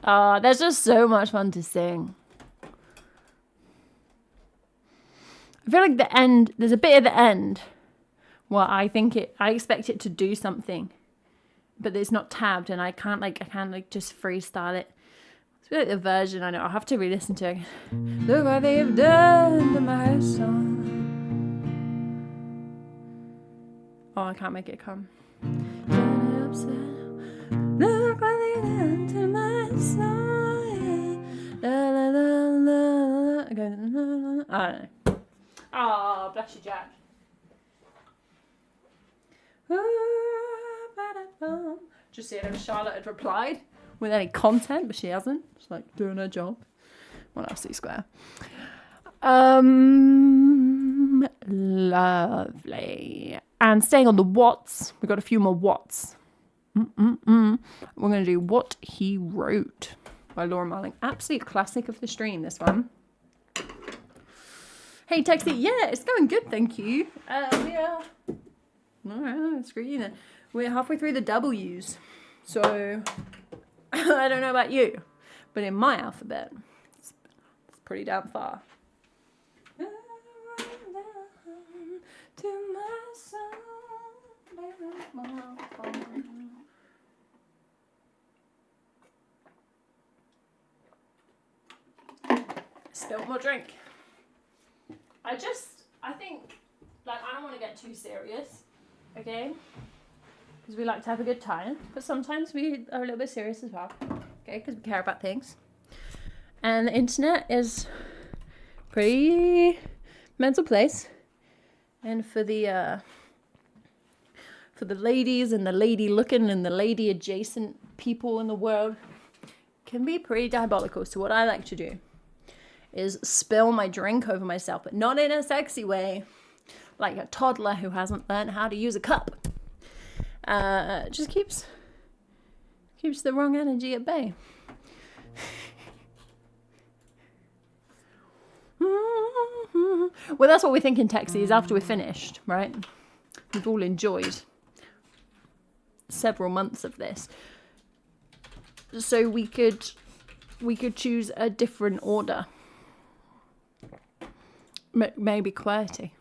There's just so much fun to sing. I feel like there's a bit at the end where I expect it to do something, but it's not tabbed, and I can't just freestyle it. It's like the version I know. I'll have to re-listen to it. Look what they've done to my song. Oh, I can't make it come. Turn it upside. Look what they've done to my song. La la la la. I don't know. Oh, bless you, Jack. Just seeing if Charlotte had replied with any content, but she hasn't. She's like doing her job. What else? C-square. Lovely. And staying on the what's, we've got a few more what's. We're going to do What He Wrote by Laura Marling. Absolute classic of the stream, this one. Hey, Texie. Yeah, it's going good, thank you. Yeah. Alright, screw you then. We're halfway through the W's. So, I don't know about you, but in my alphabet, it's pretty damn far. Spilled my drink. I think, like, I don't want to get too serious, okay? Because we like to have a good time, but sometimes we are a little bit serious as well, okay? Because we care about things. And the internet is pretty mental place. And for the ladies and the lady looking and the lady adjacent people in the world, can be pretty diabolical. So what I like to do is spill my drink over myself, but not in a sexy way, like a toddler who hasn't learned how to use a cup. Just keeps the wrong energy at bay. Well, that's what we're thinking, Texies, after we're finished, right? We've all enjoyed several months of this. So we could choose a different order. Maybe QWERTY.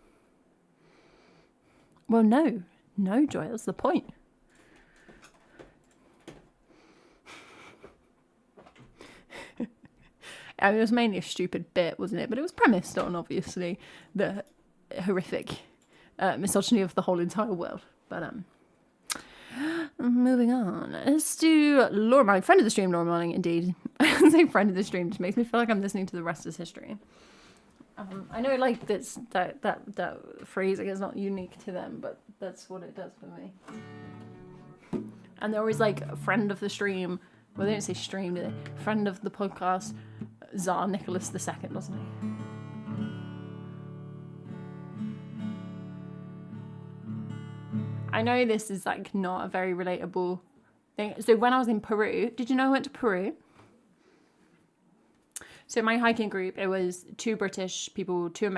Well, no, Joy, that's the point. I mean, it was mainly a stupid bit, wasn't it? But it was premised on, obviously, the horrific misogyny of the whole entire world. But moving on. Let's do Laura Marling, friend of the stream, Laura Marling, indeed. I say friend of the stream, just makes me feel like I'm listening to the rest of history. I know, like, that phrasing is not unique to them, but that's what it does for me. And they're always like, a friend of the stream. Well, they don't say stream, do they? Friend of the podcast, Tsar Nicholas II, doesn't he? I know this is, like, not a very relatable thing. So when I was in Peru, did you know I went to Peru? So my hiking group, it was 2 British people, 2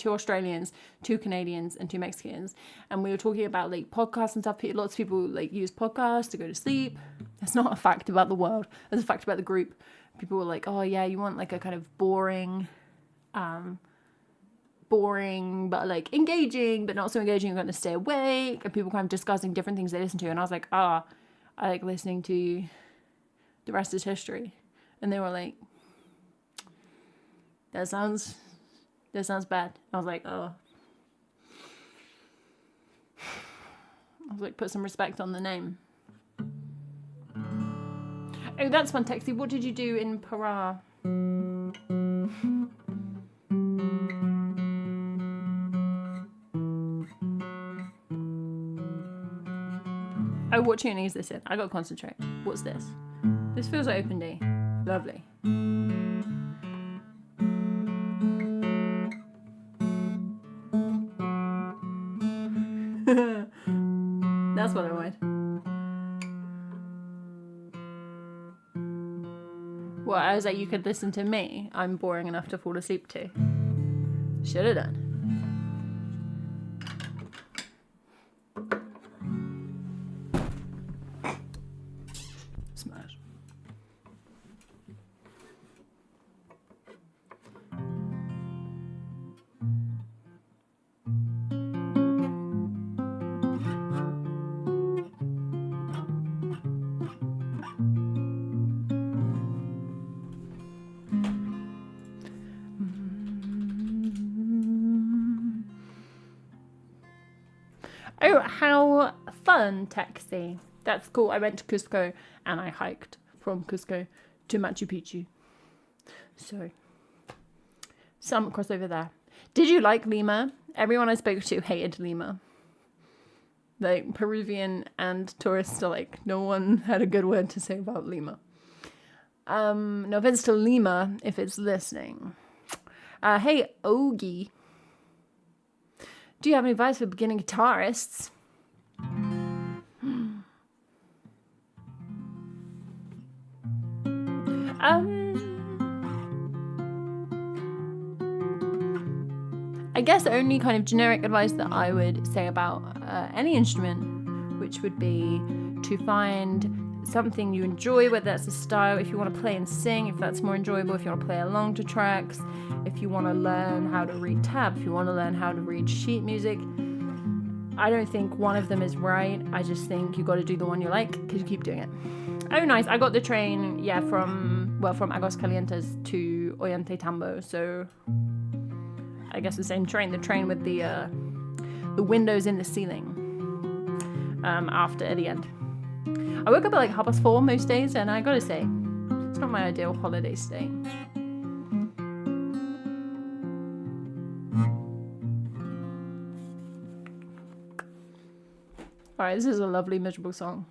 Australians, 2 Canadians, and 2 Mexicans. And we were talking about, like, podcasts and stuff. Lots of people, like, use podcasts to go to sleep. That's not a fact about the world. That's a fact about the group. People were like, oh, yeah, you want, like, a kind of boring, but, like, engaging, but not so engaging. You're going to stay awake. And people kind of discussing different things they listen to. And I was like, I like listening to The Rest is History. And they were like, that sounds bad. I was like, oh. I was like, put some respect on the name. Oh, that's fun, Texie. What did you do in Para? Oh, what tuning is this in? I gotta concentrate. What's this? This feels like Open D. Lovely. That's what I wanted. Well, I was like, you could listen to me. I'm boring enough to fall asleep to. Should have done. Smash. Oh, how fun, Taxi. That's cool. I went to Cusco and I hiked from Cusco to Machu Picchu. So, some crossover there. Did you like Lima? Everyone I spoke to hated Lima. Like, Peruvian and tourists are like, no one had a good word to say about Lima. No offense to Lima if it's listening. Hey, Ogie. Do you have any advice for beginning guitarists? I guess the only kind of generic advice that I would say about any instrument, which would be to find something you enjoy, whether that's a style, if you want to play and sing, if that's more enjoyable, if you want to play along to tracks, if you want to learn how to read tab, if you want to learn how to read sheet music. I don't think one of them is right. I just think you got to do the one you like because you keep doing it. Oh, nice. I got the train, from Aguascalientes to Ollantaytambo, so I guess the same train, the train with the windows in the ceiling after the end. I woke up at like 4:30 most days, and I gotta say, it's not my ideal holiday stay. Alright, this is a lovely, miserable song.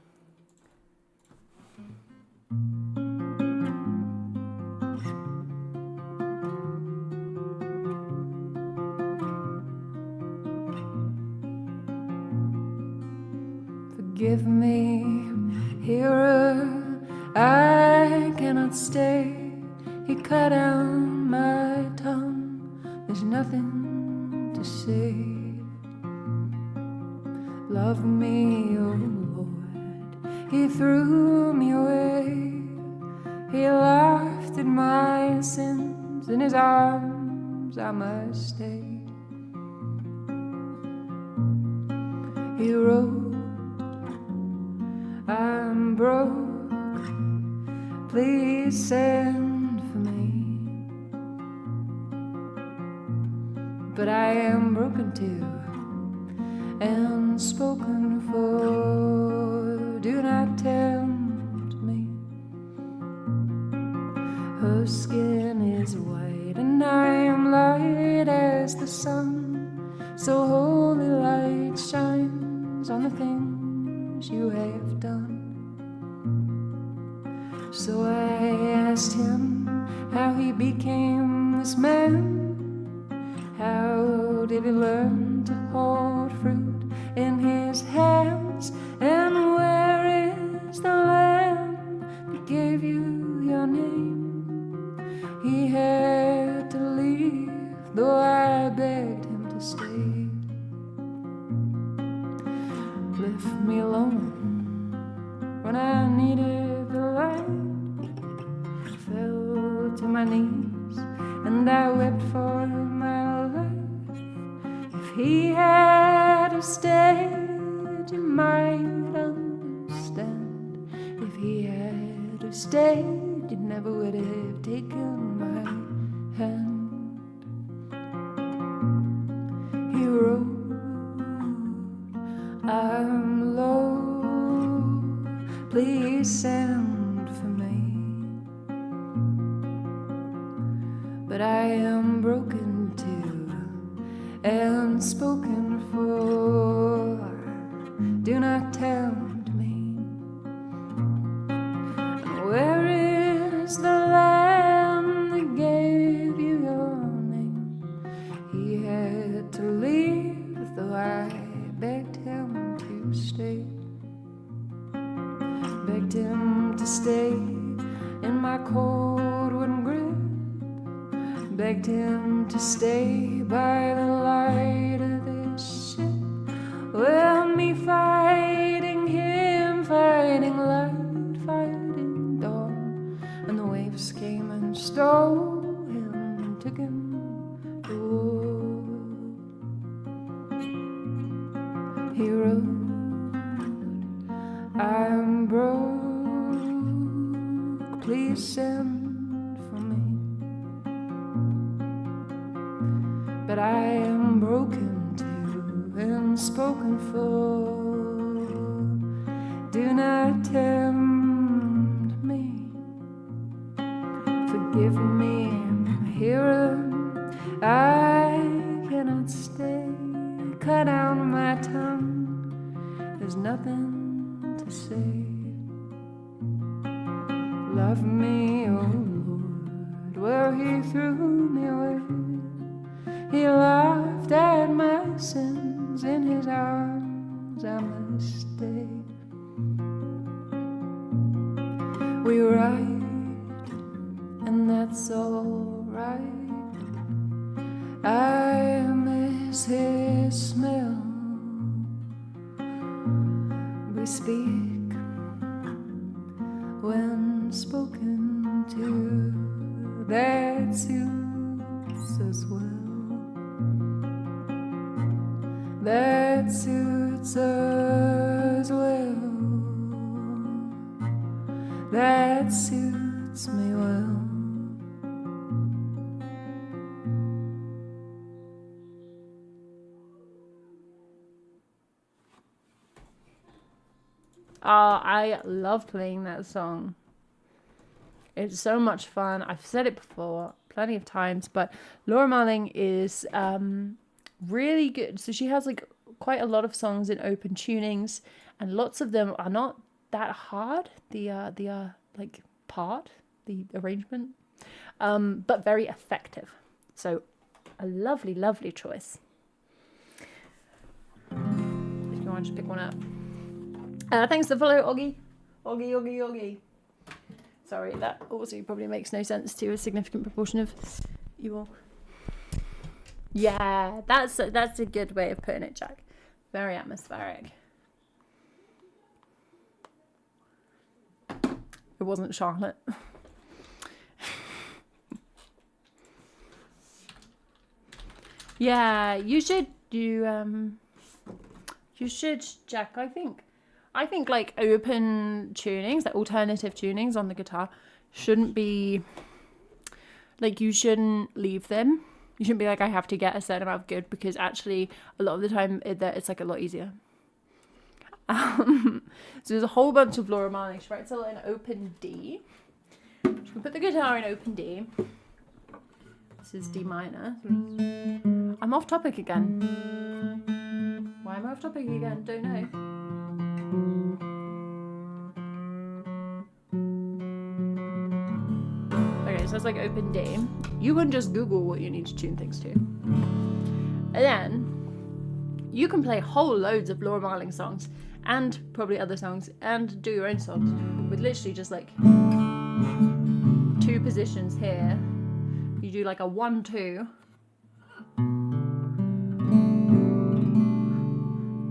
Forgive me, hearer, I cannot stay. He cut out my tongue, there's nothing to say. Love me, oh Lord, he threw me away. He laughed at my sins, in his arms I must stay. He wrote, I'm broke, please send for me. But I am broken too, and spoken for, do not tempt me. Her skin is white and I am light as the sun, so holy light shines on the things you have done. So I asked him how he became this man. How did he learn to hold fruit in his hands? And where is the lamb that gave you your name? He had to leave, though I begged him to stay. Left me alone when I needed the light. Fell to my knees and I wept for my life. If he had have stayed, you might understand. If he had have stayed, you never would have taken my hand. He wrote, I'm low, please send for me. But I am broken too, and spoken for, do not tempt me. And where is the lamb that gave you your name? He had to leave, though I begged him to stay. Begged him to stay in my cold wooden grip. Begged him to stay by the light of this ship. Well, me fighting him, fighting light, fighting dawn. And the waves came and stole him and took him to war. He wrote, I'm broke, please send for me. But I am broken too, and unspoken for. Do not tempt me. Forgive me, hero. I cannot stay. Cut out my tongue. There's nothing to say. Love me, oh Lord. Well, he threw me away. He laughed at my sins. In his arms I must stay. We ride, and that's all right. I miss his smell. We speak when spoken to. That suits us well. That suits us well. That suits me well. I love playing that song. It's so much fun. I've said it before plenty of times, but Laura Marling is really good. So she has like quite a lot of songs in open tunings, and lots of them are not that hard. The arrangement, but very effective. So a lovely, lovely choice. If you want to pick one up. Thanks for the follow, Oggy. Sorry, that also probably makes no sense to a significant proportion of you all. Yeah, that's a good way of putting it, Jack. Very atmospheric. It wasn't Charlotte. Yeah, you should do. You should, Jack. I think like open tunings, like alternative tunings on the guitar, shouldn't be like, you shouldn't leave them. You shouldn't be like, I have to get a certain amount of good, because actually a lot of the time it's like a lot easier. So there's a whole bunch of Laura Marling. She writes a lot in open D. She can put the guitar in open D. This is D minor. I'm off topic again. Why am I off topic again? Don't know. Okay, so it's like open D. You can just Google what you need to tune things to. And then you can play whole loads of Laura Marling songs, and probably other songs, and do your own songs with literally just like 2 positions here. You do like a 1-2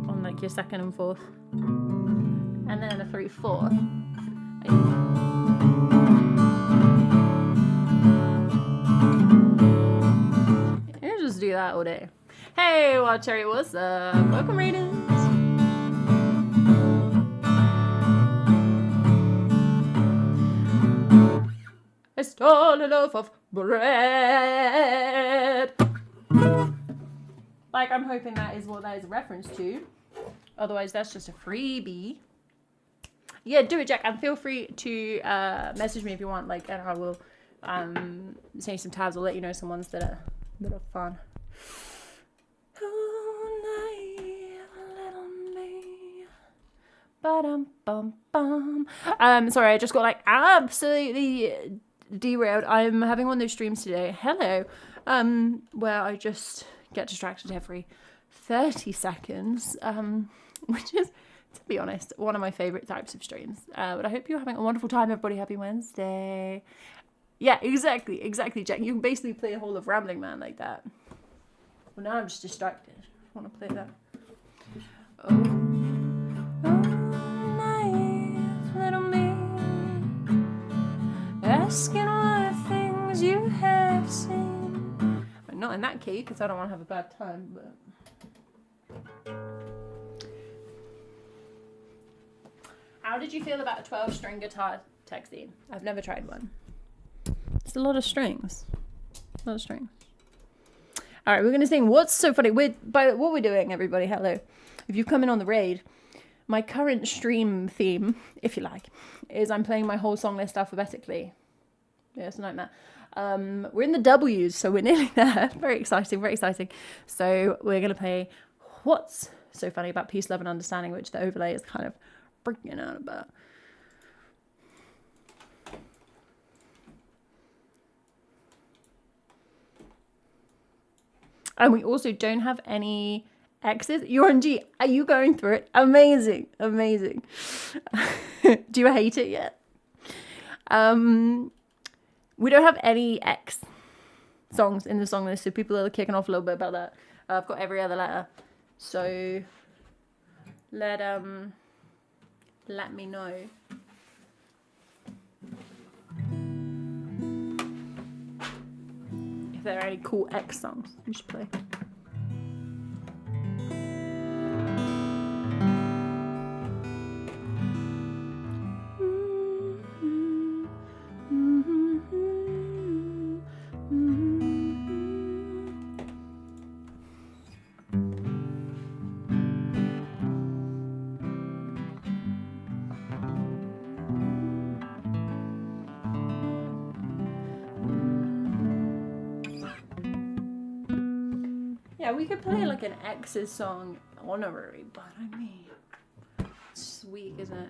on like your second and fourth, and then a 3-4. You just do that all day. Hey, Wild Cherry, what's up? Welcome, Raiders. I stole a loaf of bread. Like, I'm hoping that is what that is a reference to. Otherwise, that's just a freebie. Yeah, do it, Jack. And feel free to message me if you want. Like, and I will change some tabs. I'll let you know some ones that are fun. Sorry, I just got like absolutely derailed. I'm having one of those streams today. Hello. Where I just get distracted every 30 seconds. Which is, to be honest, one of my favourite types of streams. But I hope you're having a wonderful time, everybody. Happy Wednesday. Yeah, exactly, Jack. You can basically play a whole of Rambling Man like that. Well, now I'm just distracted. I want to play that. Oh, naive little me, asking what things you have seen. Well, not in that key, because I don't want to have a bad time, but... How did you feel about a 12-string guitar, Texine? I've never tried one. It's a lot of strings. All right, we're going to sing What's So Funny. What we're doing, everybody, hello. If you've come in on the raid, my current stream theme, if you like, is I'm playing my whole song list alphabetically. Yeah, it's a nightmare. We're in the W's, so we're nearly there. Very exciting, very exciting. So we're going to play What's So Funny About Peace, Love and Understanding, which the overlay is kind of freaking out about. And we also don't have any X's. You're on G. Are you going through it? Amazing. Amazing. Do you hate it yet? We don't have any X songs in the song list, so people are kicking off a little bit about that. I've got every other letter. So let me know. If there are any cool X songs we should play. Yeah, we could play like an X's song honorary, but I mean, it's weak, isn't it?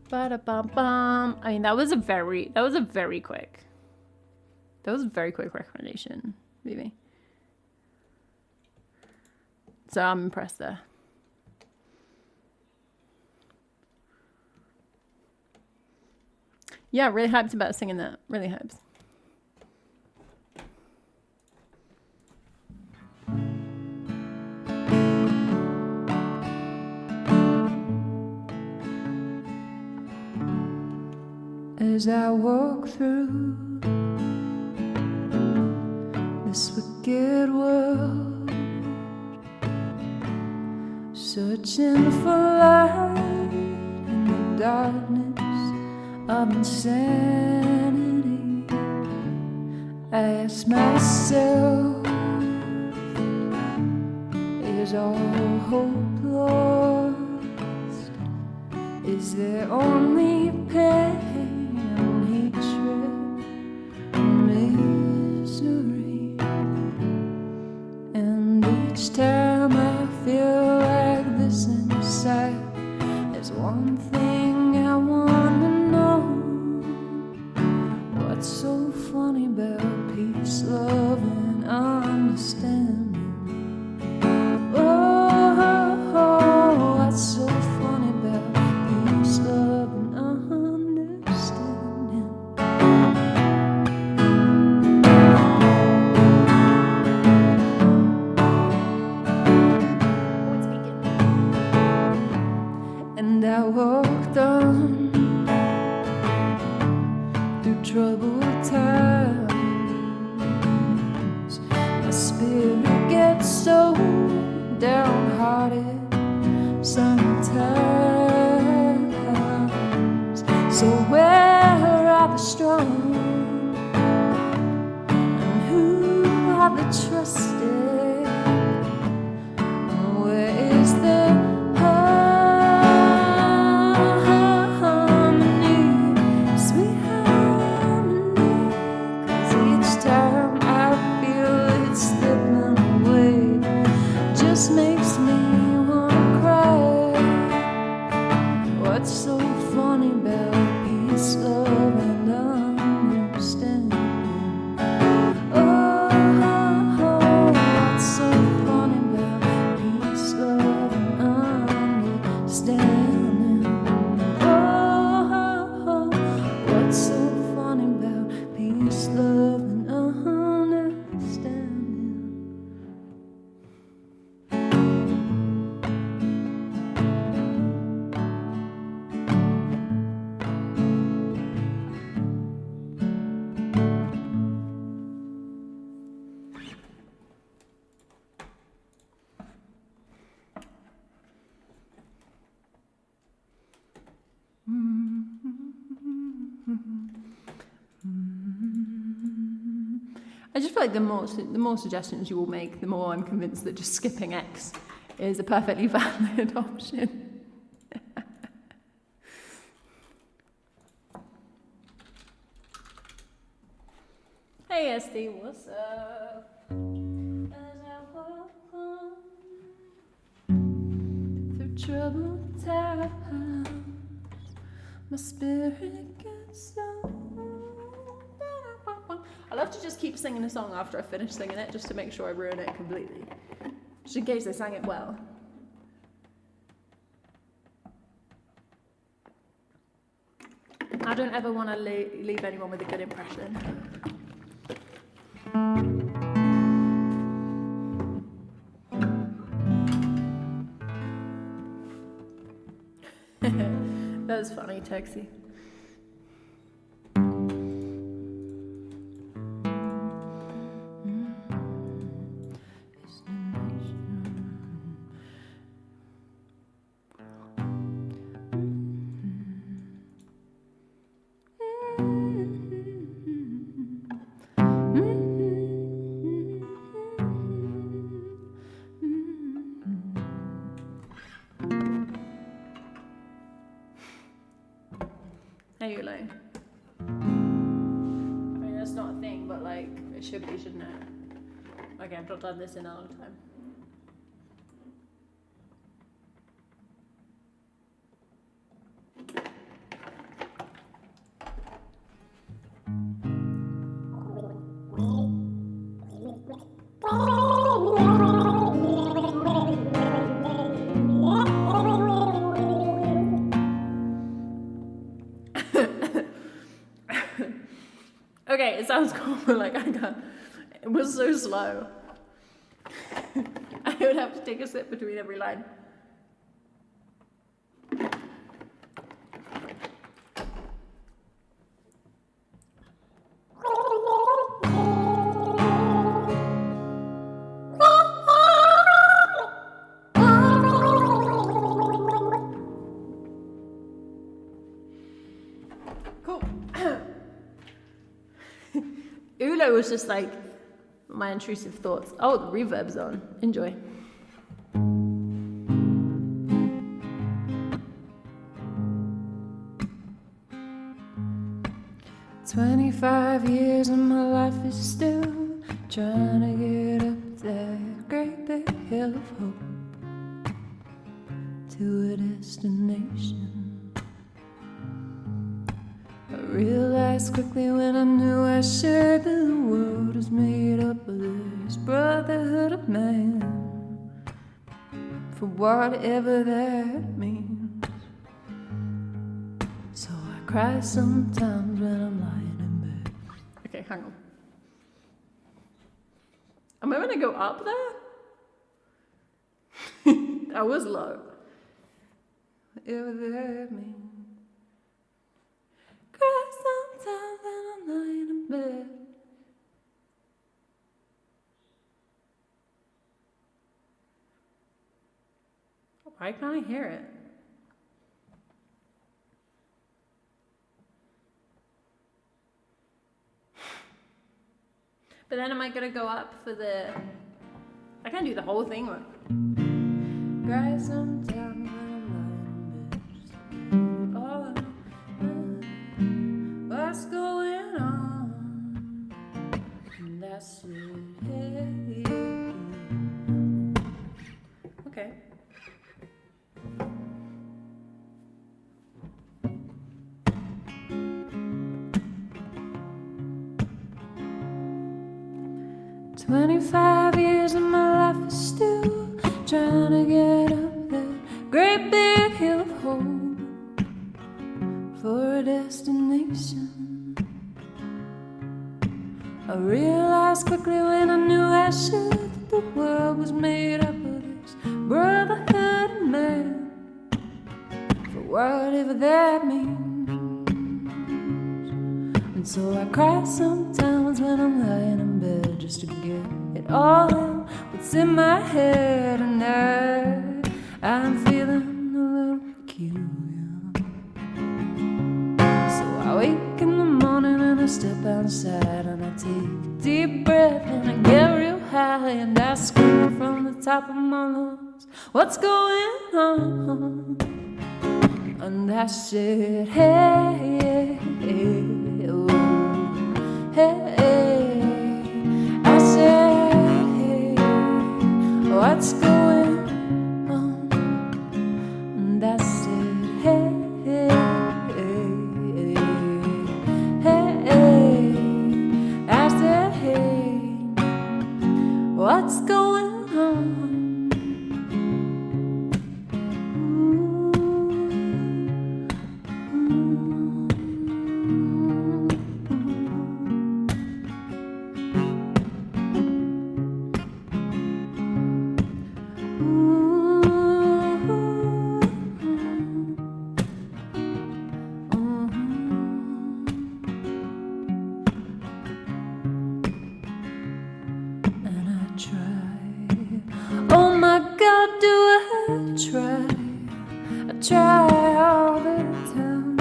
Ba-da-bum-bum. I mean, that was a very quick recommendation, maybe. So I'm impressed there. Yeah, really hyped about singing that. Really hyped. As I walk through this wicked world, searching for light in the darkness of insanity, I ask myself, is all hope lost? Is there only pain, hatred, misery? And each time I feel like this inside, there's one thing I want to know. What's so funny about peace, love, and understanding? Oh, what's so funny about peace, love, and understanding? Oh, it's speaking. And I walked on through troubled times. My spirit gets so downhearted sometimes. So where are the strong? And who are the trusted? And where is the harmony, sweet harmony? 'Cause each time I feel it slipping away, just makes me wanna cry. What's so funny about peace, love, and understanding? Oh, what's so funny about peace, love, and understanding? Oh, what's so funny about peace, love, and understanding? I just feel like the more suggestions you will make, the more I'm convinced that just skipping X is a perfectly valid option. Hey SD, what's up? As I walk on through troubled times, my spirit gets so. I love to just keep singing a song after I finish singing it, just to make sure I ruin it completely, just in case I sang it well. I don't ever want to leave anyone with a good impression. That was funny, Texie. Hey, you like? I mean, that's not a thing, but like, it should be, shouldn't it? Okay, I've not done this in a long time. Okay, it sounds cool, but like it was so slow. I would have to take a sip between every line. Cool. Ulo was just like my intrusive thoughts. Oh, the reverb's on. Enjoy. "25 years and my life is still trying to get up that great big hill of hope to a destination. I realized quickly when I knew I should that the world is made up of this brotherhood of man, for whatever that means. So I cry sometimes when I'm lying in bed." Okay, hang on. Am I gonna go up there? That was low. Whatever that means. Cry sometimes when I'm lying in bed. Why can't I hear it? But then am I gonna go up for the... I can't do the whole thing. Cry sometimes when I'm lying in bed. Oh, what's going on? And that's it. Okay. "25 years and my life is still trying to get up that great big hill of hope for a destination. I realized quickly when I knew I should that the world was made up of this brotherhood of man, for whatever that means. And so I cry sometimes when I'm lying in bed just to get it all out what's in my head. And I'm feeling a little peculiar. So I wake in the morning and I step outside and I take a deep breath and I get real high and I scream from the top of my lungs, what's going on? And I said, hey, hey, oh, hey. I said, hey, what's going on? And I said, hey, hey, hey. I said, hey, what's going on? Oh my God, do I try? I try all the time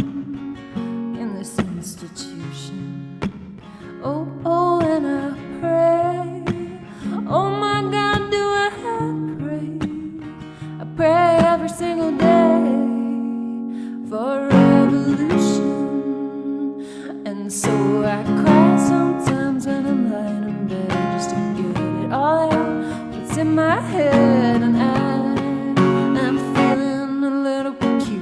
in this institution. Oh, oh, and I pray. Oh my God, do I pray? I pray every single day for a revolution. And so I cry sometimes when I'm lying in bed just to get it all out. What's in my head, and I'm feeling a little peculiar.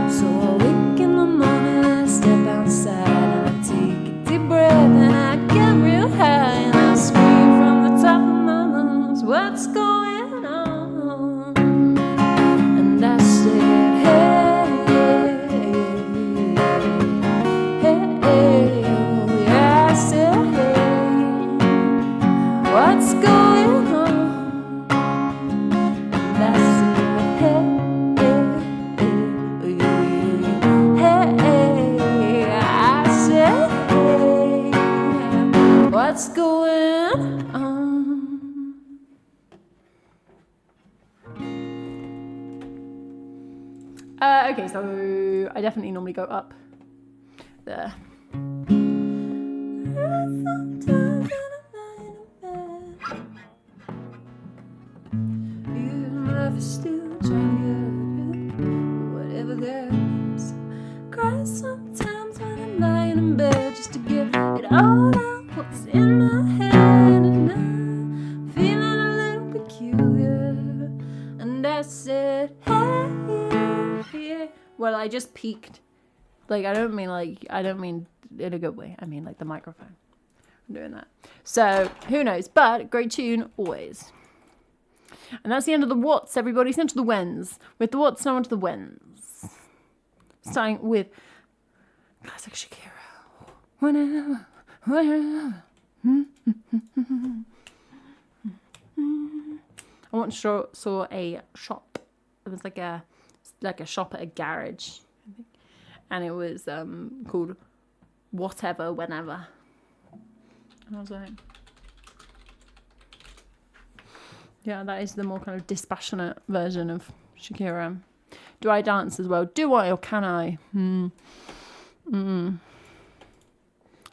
So I wake in the morning and I step outside and I take a deep breath and I get real high and I scream from the top of my lungs, what's going on? And I said, hey, hey, hey, oh yeah, I said, hey, what's going on? And I said, hey, hey, I said, hey, what's going on? Okay, so I definitely normally go up there. Sometimes when I'm lying in bed, even life is still trying to get whatever that means. Cry sometimes when I'm lying in bed just to get it all out. What's in my head, and I'm feeling a little peculiar. And I said, hey, yeah. Well, I just peaked. Like, I don't mean in a good way. I mean like the microphone. I'm doing that. So, who knows? But great tune always. And that's the end of the what's, everybody. It's into the whens. With the what's, now onto the whens. Starting with classic Shakira. Whenever. I once saw a shop. It was like a shop at a garage, I think. And it was called Whatever Whenever. And I was like, yeah, that is the more kind of dispassionate version of Shakira. Do I dance as well? Do I or can I?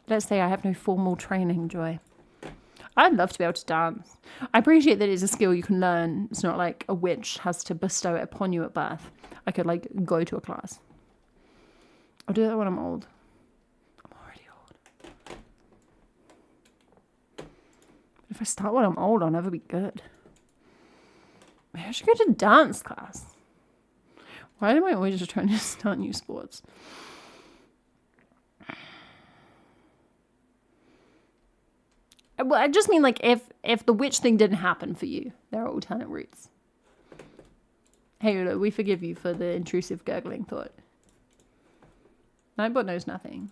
Let's say I have no formal training, Joy. I'd love to be able to dance. I appreciate that it's a skill you can learn. It's not like a witch has to bestow it upon you at birth. I could like go to a class. I'll do that when I'm old. I'm already old. But if I start when I'm old, I'll never be good. Maybe I should go to dance class. Why am I always just trying to start new sports? Well, I just mean like if the witch thing didn't happen for you, there are alternate routes. Hey, look, we forgive you for the intrusive gurgling thought. Nightbot knows nothing.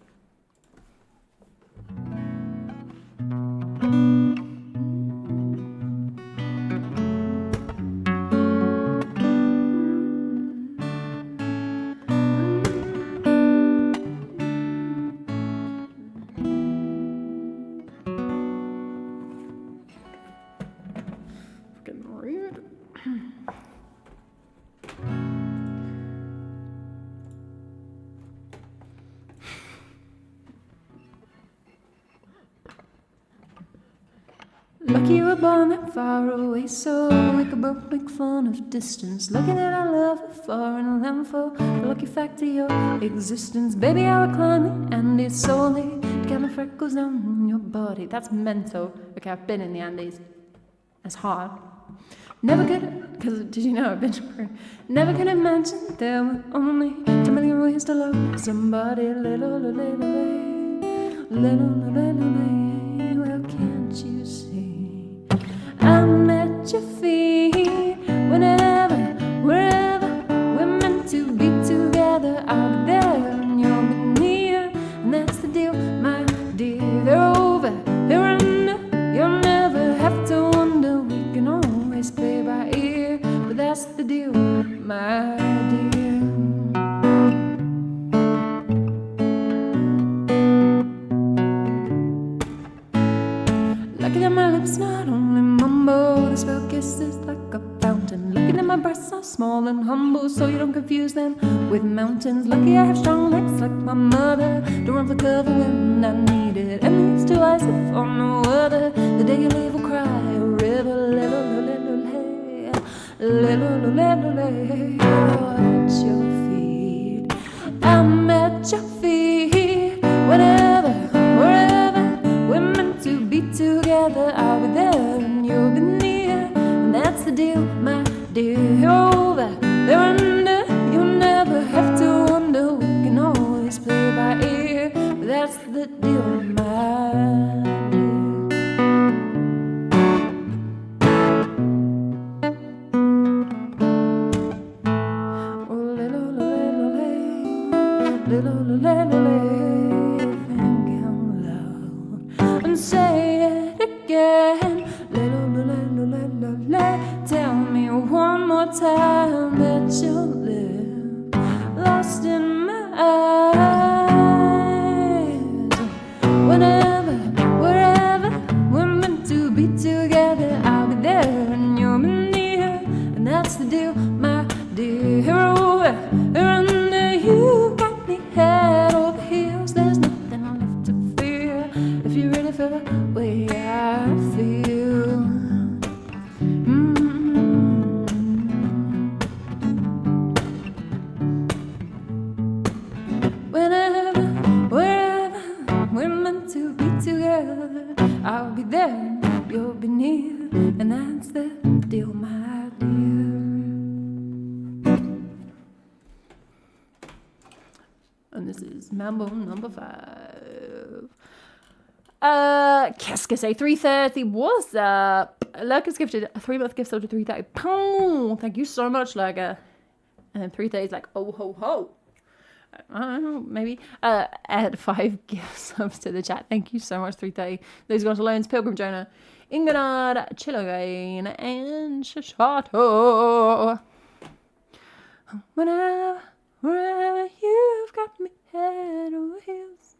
Fucking rude. Lucky you were born that far away, so we could both make fun of distance. Lucky that I love afar and land for the lucky fact of your existence. Baby, I would climb the Andes solely to get my freckles down your body. That's mental. Okay, I've been in the Andes. It's hard. Never could, because did you know I've been to Peru? Never could imagine there were only 2 million ways to love somebody. Little, well, can't you see? I'm at your feet whenever, wherever we're meant to be together. I'll be there and you'll be near, and that's the deal, my dear. They're over, they're under. You'll never have to wonder. We can always play by ear, but that's the deal, my dear. Lucky that my lips not only mumble, they spell kisses like a fountain. Lucky that my breasts are small and humble, so you don't confuse them with mountains. Lucky I have strong legs like my mother, to run for cover when I need it. And these two eyes that fall no other, the day you leave will cry a river. At your feet, I'm at your feet, whatever, wherever we're meant to be together. I'll be there and you'll be near, and that's the deal, my dear. You're over, they're under. You'll never have to wonder. We can always play by ear, but that's the deal, my dear. Think out loud and say it again. Tell me one more time that you'll live lost in my eyes. Whenever, wherever we're meant to be together, I'll be there and you'll be near, and that's the deal, my dear. Over, under, you got me head over heels. There's nothing left to fear if you really feel the way I feel. Whenever, wherever we're meant to be together, I'll be there and you'll be near, and that's the deal, my dear. And this is Mambo number 5. Qu'est-ce que c'est? 330. What's up? Lurker's gifted a 3-month gift sold to 330. Oh, thank you so much, Lurker. And 330 is like, oh ho ho. I don't know, maybe. Add 5 gift subs to the chat. Thank you so much, 330. Those got loans, Pilgrim Jonah, Inganard, Chillagain, and Shishato. Whenever, wherever you've got me head over heels,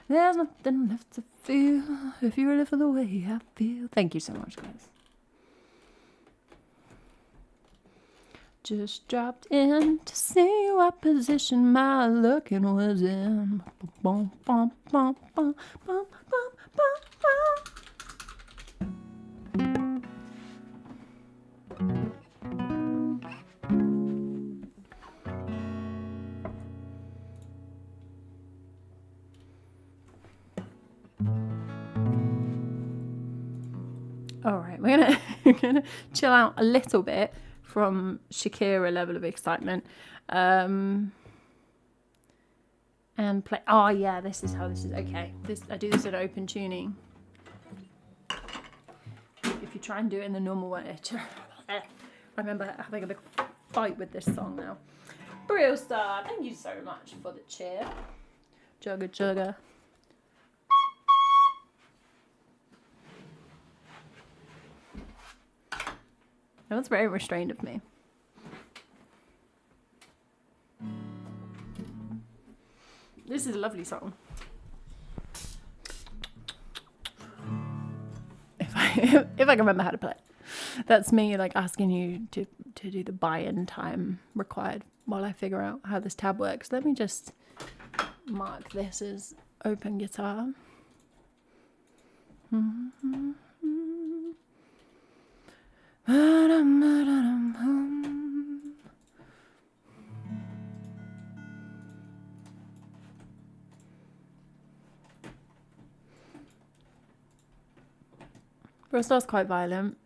there's nothing left to feel if you really feel the way I feel. Thank you so much, guys. Just dropped in to see what position my looking was in. Bum, bum, bum, bum, bum, bum, bum, All right, we're gonna chill out a little bit from Shakira level of excitement, and play. Oh yeah, this is how this is. Okay, I do this in open tuning. If you try and do it in the normal way, I remember having a big fight with this song now. Brill Star, thank you so much for the cheer. Jugga jugga. That was very restrained of me. This is a lovely song. If I can remember how to play it. That's me like asking you to do the buy-in time required while I figure out how this tab works. Let me just mark this as open guitar. For a star's quite violent.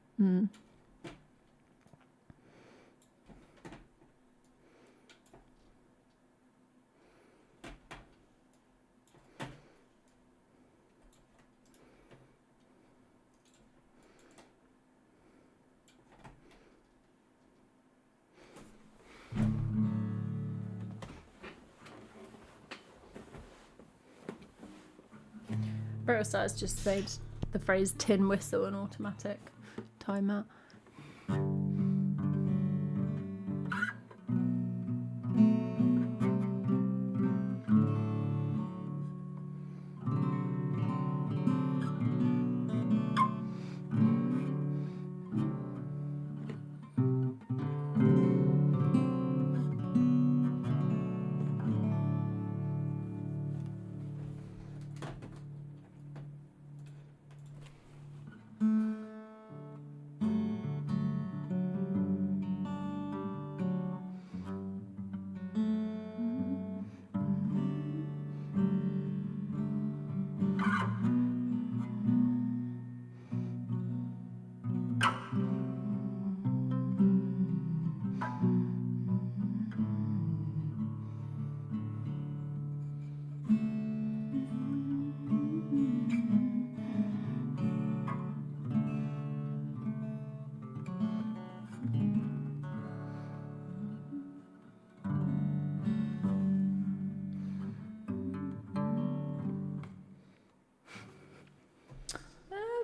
Star's just made the phrase tin whistle an automatic timeout.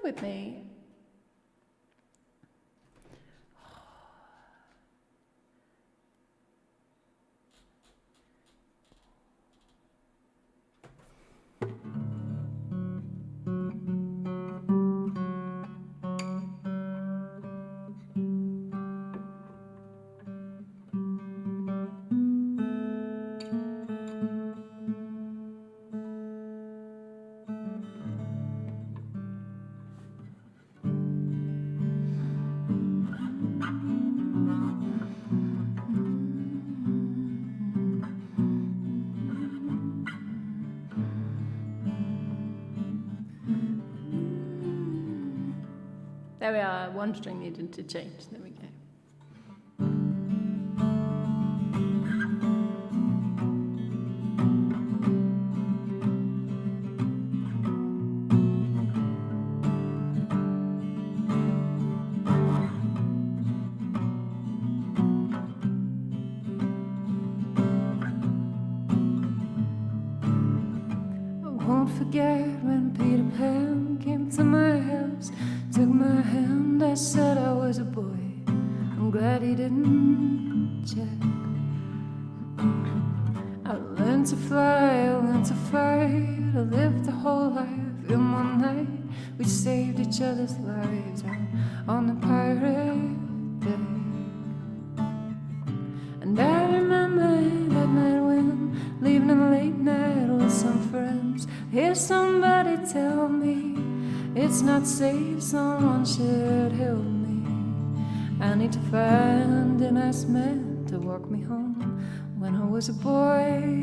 With me. There we are, one string needed to change. There we go. I won't forget when Peter Pan came to my house. Took my hand, I said I was a boy. I'm glad he didn't check. I learned to fly, I learned to fight. I lived a whole life in one night. We saved each other's lives on the pirate deck. And I remember that night when leaving a late night with some friends. Hear somebody tell me it's not safe, someone should help me. I need to find a nice man to walk me home. When I was a boy,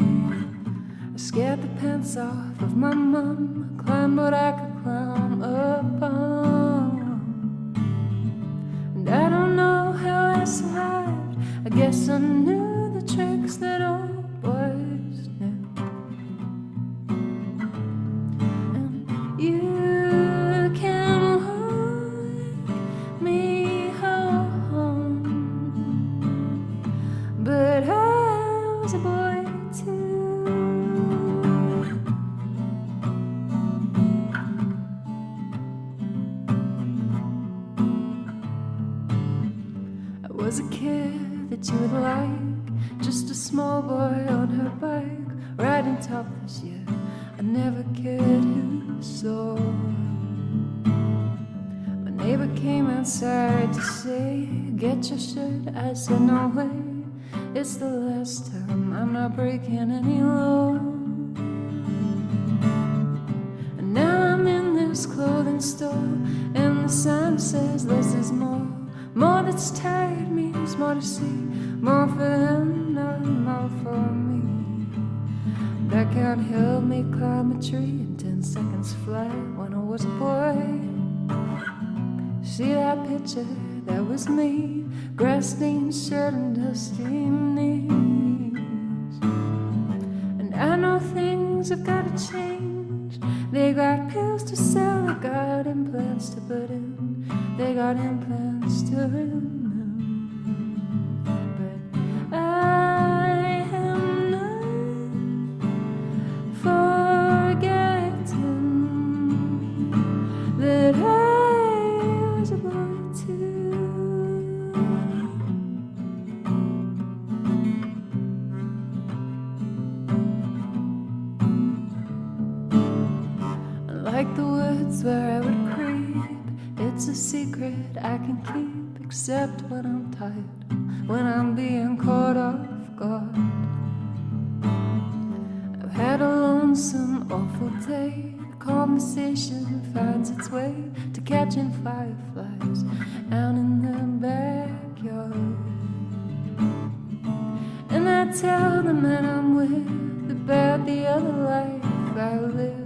I scared the pants off of my mom. I climbed what I could climb up on. And I don't know how I survived. I guess I knew the tricks that old boys knew. And you was a kid that you would like, just a small boy on her bike, riding topless, yeah, I never cared who saw. My neighbor came outside to say, get your shirt, I said no way, it's the last time, I'm not breaking any law. And now I'm in this clothing store, and the sign says less is more. More that's tired means more to see. More for them, not more for me. That can't help me climb a tree in 10 seconds flat when I was a boy. See that picture? That was me, grasping shirt and dusty knees. And I know things have got to change. They got pills to sell, they got implants to put in, they got implants to remove. But I am not forgetting that I was a boy too. Like the woods where I would creep, it's a secret I can keep, except when I'm tired, when I'm being caught off guard. I've had a lonesome, awful day. The conversation finds its way to catching fireflies out in the backyard. And I tell the man I'm with about the other life I lived.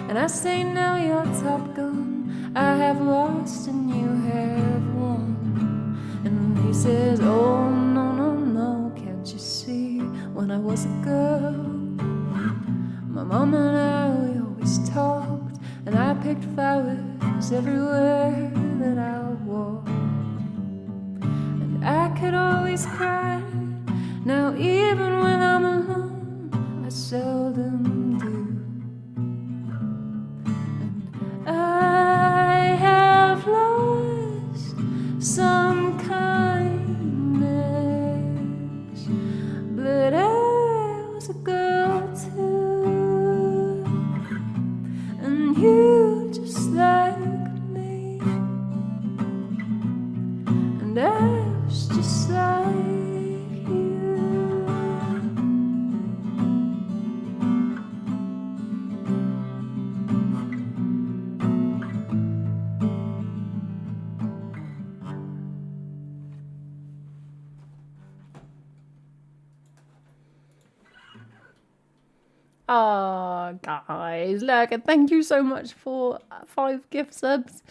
And I say, now you're Top Gun, I have lost and you have won. And he says, oh no, no, no, can't you see? When I was a girl, my mom and I, we always talked. And I picked flowers everywhere that I walked. And I could always cry. Now even when I'm alone, I seldom do. I have lost some kindness, but I was a girl too, and you just like me, and I was just like you. Oh, guys, look, and thank you so much for 5 gift subs.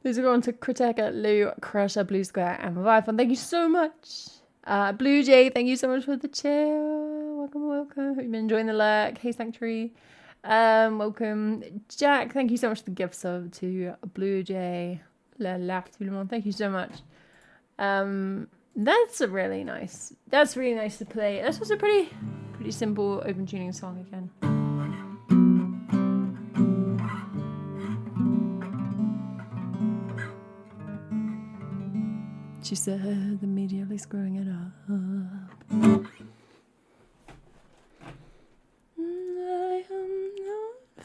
These are going to Kriteka, Lou, Crusher, Blue Square, and Viphon. Thank you so much. Blue Jay, thank you so much for the chill. Welcome, welcome. Hope you've been enjoying the lurk. Hey, Sanctuary. Welcome. Jack, thank you so much for the gift sub to Blue Jay. Thank you so much. That's really nice to play. This was a pretty simple open tuning song again. She said immediately screwing it up. I am not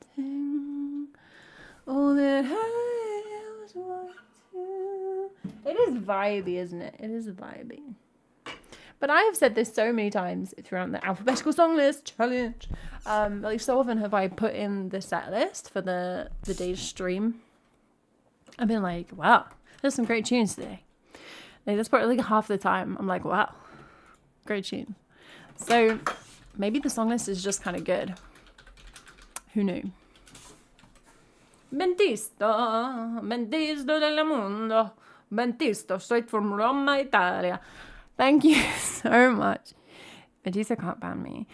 forgetting all that I was want to. It is vibey, isn't it? It is vibey. But I have said this so many times throughout the alphabetical song list challenge. Like so often have I put in the set list for the day's stream. I've been like, wow, there's some great tunes today. Like that's probably like half the time I'm like, wow, great tune. So maybe the song list is just kind of good. Who knew? Bentisto del mundo. Bentisto, straight from Roma, Italia. Thank you so much. Batista can't ban me.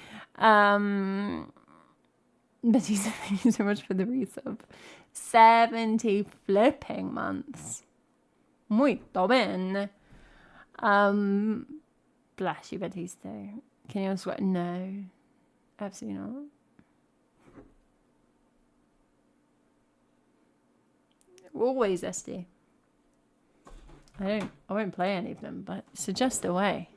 Batista, thank you so much for the resub. 70 flipping months. Muito bene. Bless you, Batista. Can you sweat? No. Absolutely not. Always SD. I won't play any of them, but suggest a way.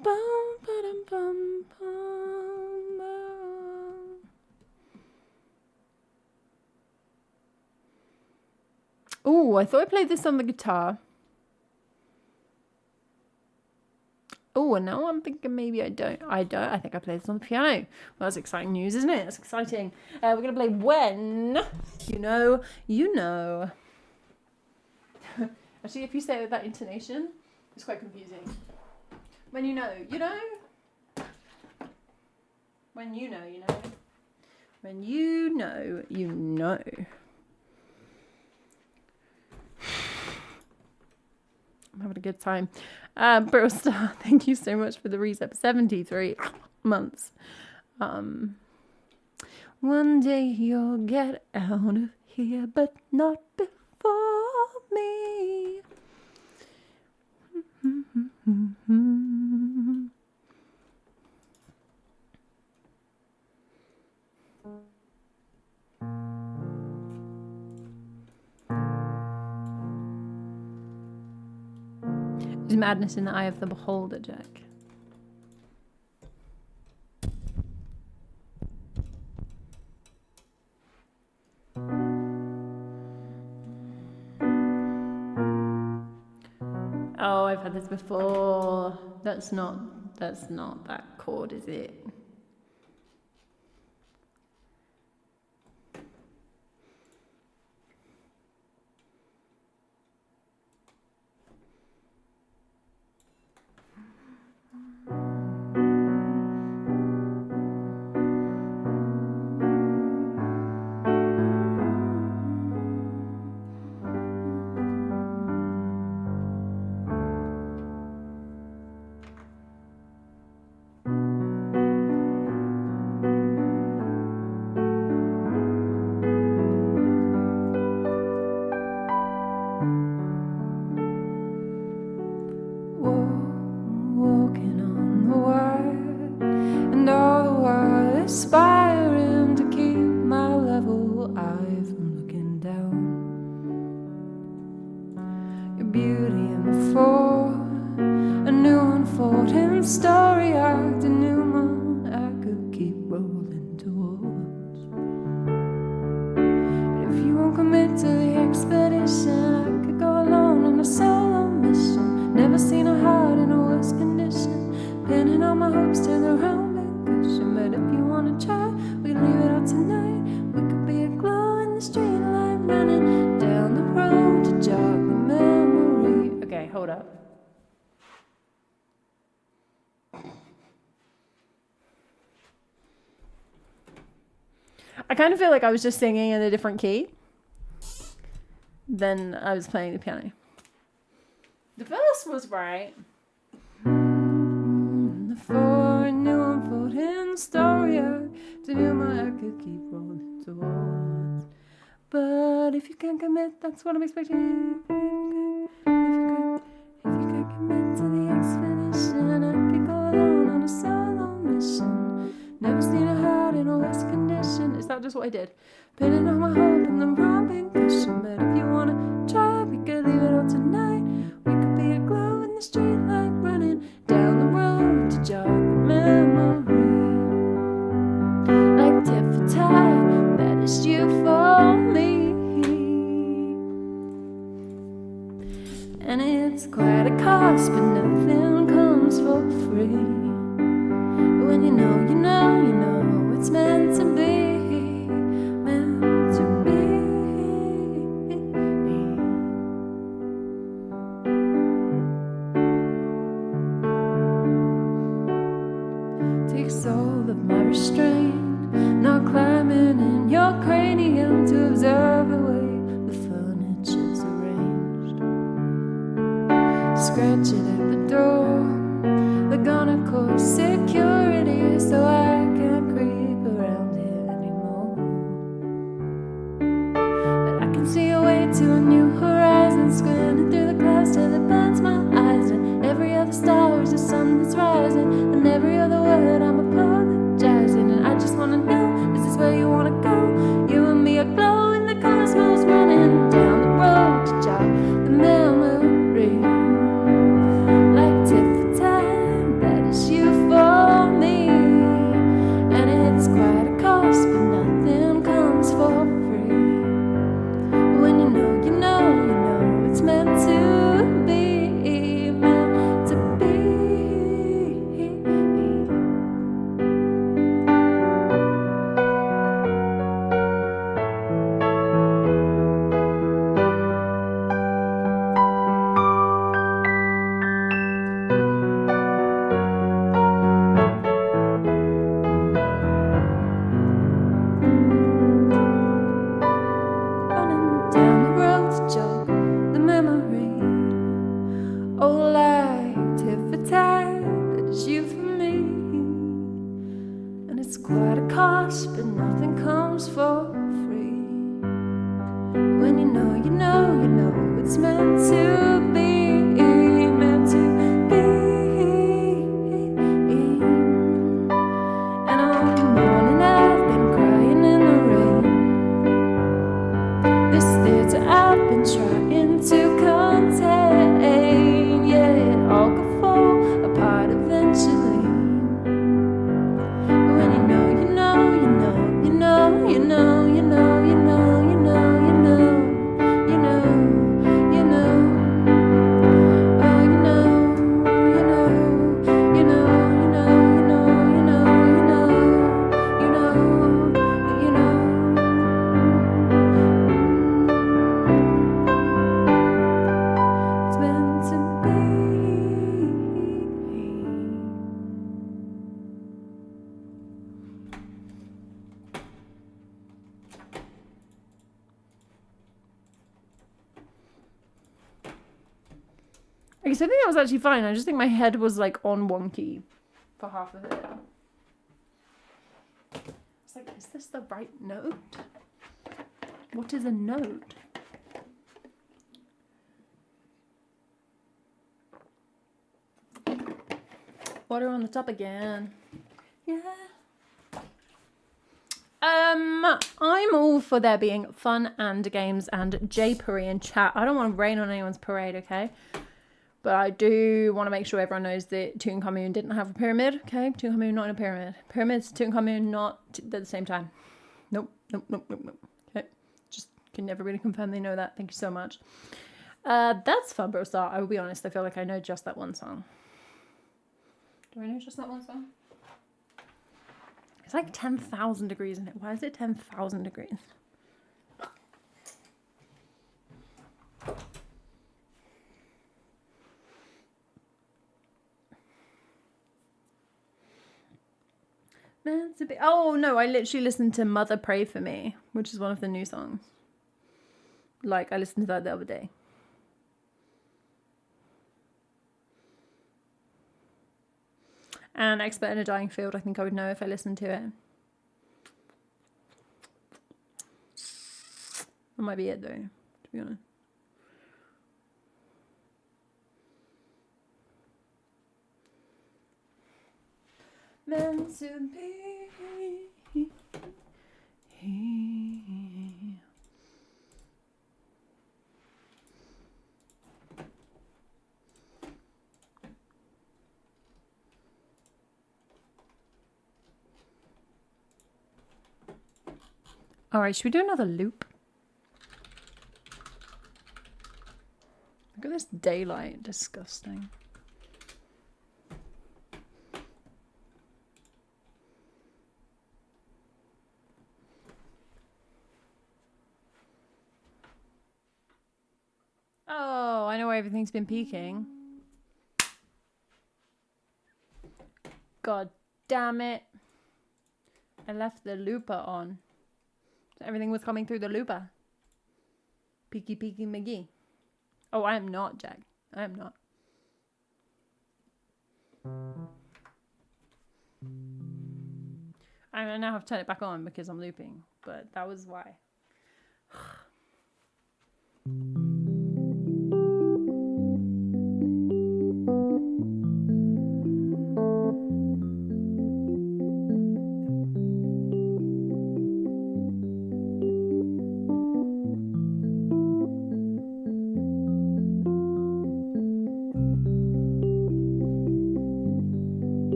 Bum, ba-dum, bum, bum, bum. Oh, I thought I played this on the guitar. Oh, Oh, and now I'm thinking maybe I don't. I think I play this on the piano. Well, that's exciting news, isn't it? That's exciting. We're going to play When You Know, You Know. Actually, if you say it with that intonation, it's quite confusing. When you know, you know? When you know, you know? When you know, you know. I'm having a good time. Pearl Star, thank you so much for the reset. 73 months. One day you'll get out of here, but not before me. There's madness in the eye of the beholder, Jack. Oh, I've had this before. That's not that chord, is it? Walking on the wire, and all the while aspiring to keep my level eye from looking down. Your beauty in the floor, a new unfolding story arc, the new one I could keep rolling towards. And if you won't commit to the expedition, I could go alone on a solo mission. Never seen a heart in a worse condition, pinning all my hopes to the round big cushion. But if you wanna try, we can leave it out tonight. We could be a glow in the street light, running down the road to jog the memory. Okay, hold up. I kind of feel like I was just singing in a different key than I was playing the piano. The verse was right. For a new unfolding story, to do my I could keep rolling towards. But if you can't commit, that's what I'm expecting. If you can't commit to the expedition, I could go alone on a solo mission. Never seen a heart in a worse condition. Is that just what I did? Pinning on my hope in the romping cushion. But if you wanna try, we could leave it all tonight. We could be a glow in the street light, running down the road to jog the memory. Like tit for tat, that is you for me. And it's quite a cost, but nothing comes for free. When you know, you know, you know it's meant to be. Meant to be. Takes all of my restraint, not climbing in your cranium to observe the way the furniture's arranged. Scratching at the door, they're gonna call security, so I can't creep around here anymore. But I can see a way to a new horizon, squinting through the clouds till it burns my eyes. And every other star is a sun that's rising, and every other word I'm apologizing. And I just wanna know, is this where you wanna go? You and me are glow in the cosmos, running down the road to jog the memory. cost, but nothing comes for free. When you know, you know, you know it's meant to be, meant to be. And all morning I've been crying in the rain. This theatre I've been trying to contain, yeah, it all could fall apart eventually. When you know, you know, you know, you know, you know, you know, you know, you know, you know, you know, you know, oh, you know, you know, you know, you know, you know, you know, you know, you know, it's meant to be. Okay, so I think that was actually fine. I just think my head was like on wonky for half of it. It's like, is this the right note? What is a note? Water on the top again. Yeah. I'm all for there being fun and games and japery and chat. I don't want to rain on anyone's parade, okay? But I do want to make sure everyone knows that Tutankhamun didn't have a pyramid, okay? Tutankhamun not in a pyramid. Pyramids, Tutankhamun not at the same time. Nope, nope, nope, nope, nope. Okay, just can never really confirm they know that. Thank you so much. That's fun, bro. So I will be honest, I feel like I know just that one song. Do I know just that one song? It's like 10,000 degrees in it. Why is it 10,000 degrees? Meant to be. Oh no, I literally listened to Mother Pray For Me, which is one of the new songs. Like, I listened to that the other day. And Expert in a Dying Field, I think I would know if I listened to it. That might be it though, to be honest. Meant to be. Alright, should we do another loop? Look at this daylight, disgusting. Oh, I know where everything's been peaking. God damn it. I left the looper on. Everything was coming through the looper. Peaky peaky McGee. Oh, I am not, Jack. I am not. I now have to turn it back on because I'm looping, but that was why.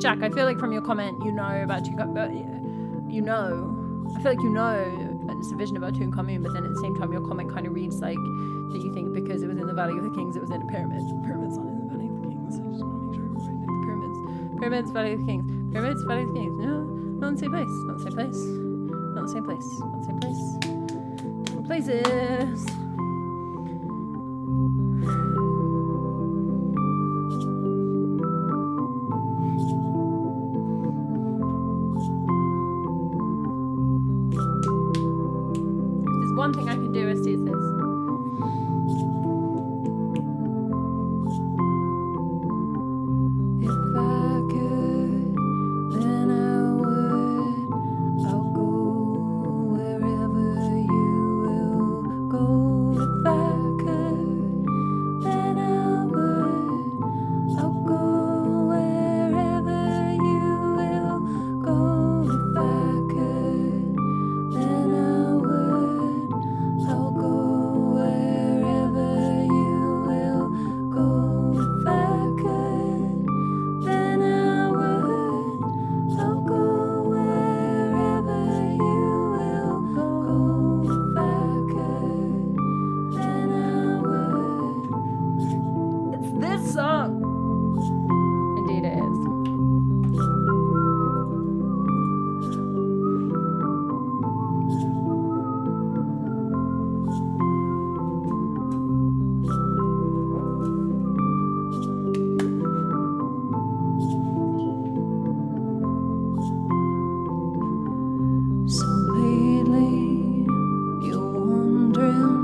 Jack, I feel like from your comment, you know about you know. I feel like you know it's a vision about Tutankhamun, but then at the same time, your comment kind of reads like that you think because it was in the Valley of the Kings, it was in a pyramid. Pyramids aren't in the Valley of the Kings. I just want to make sure everybody knows the pyramids. Pyramids, Valley of the Kings. Pyramids, Valley of the Kings. No, not in the same place. Not the same place. Not the same place. Not the same place. Different places. One thing I can do is this. If I could, then I would. I'll go wherever you will go. If I could, then I would. I'll go wherever you will go. If I could, then I would. I'll go wherever you will go. If I could, then I would. I'll go wherever you will go. If I could, then I would. It's this song. Indeed it is. So lately, you're wondering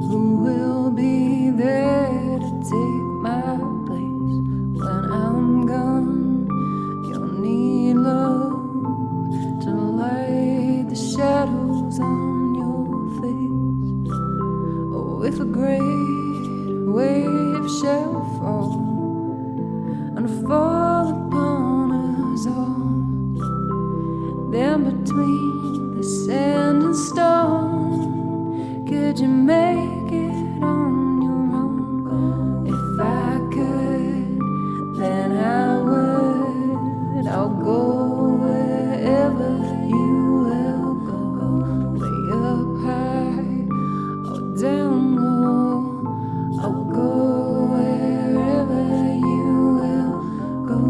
who will be there to take my place when I'm gone. You'll need love to light the shadows on your face. Oh, if a great wave shall fall and fall upon us all, then between the sand and stone, could you make it on your own? If I could, then I would. I'll go wherever you will go. Way up high or down low, I'll go wherever you will go.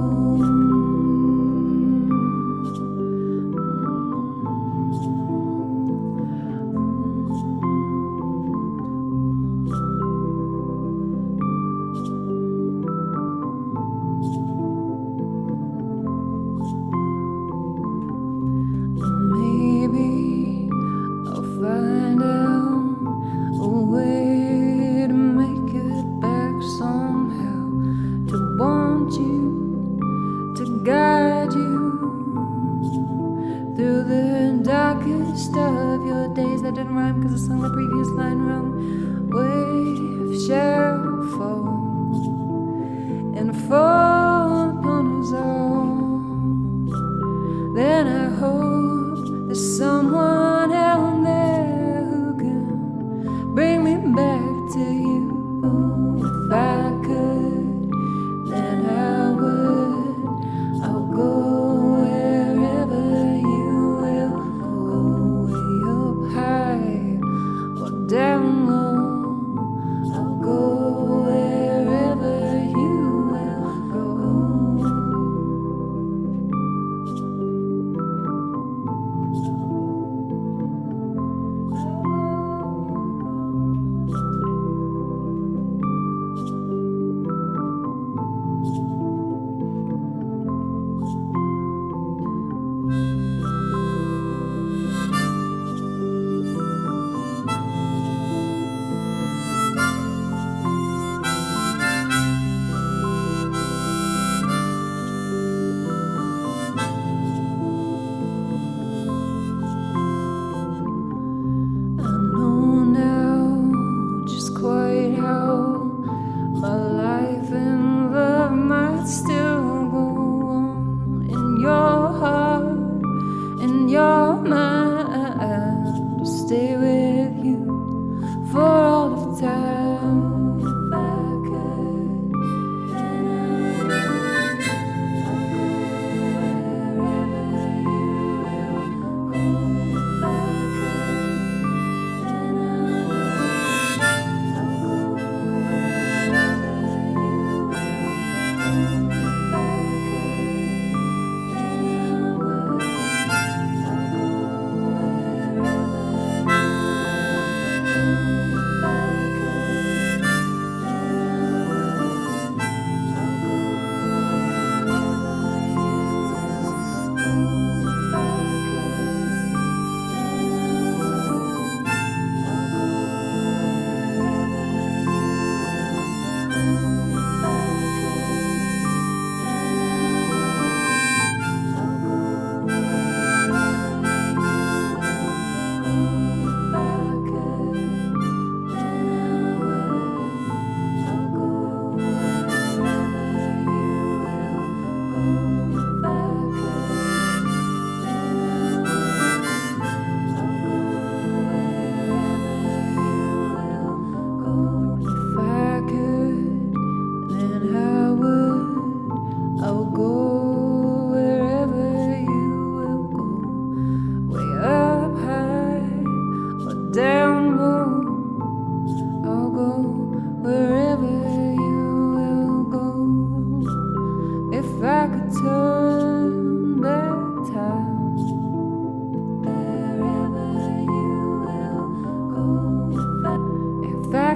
Maybe I'll find out a way to make it back somehow, to want you, to guide you through the darkest of your days. That didn't rhyme because I sung the previous line wrong. Wave shall fall and fall upon us all. Then I hope there's someone out there who can bring me back to you. Oh, if I could, then I would. I'll go wherever you will go. Way up high or down low, I'll go wherever you will go.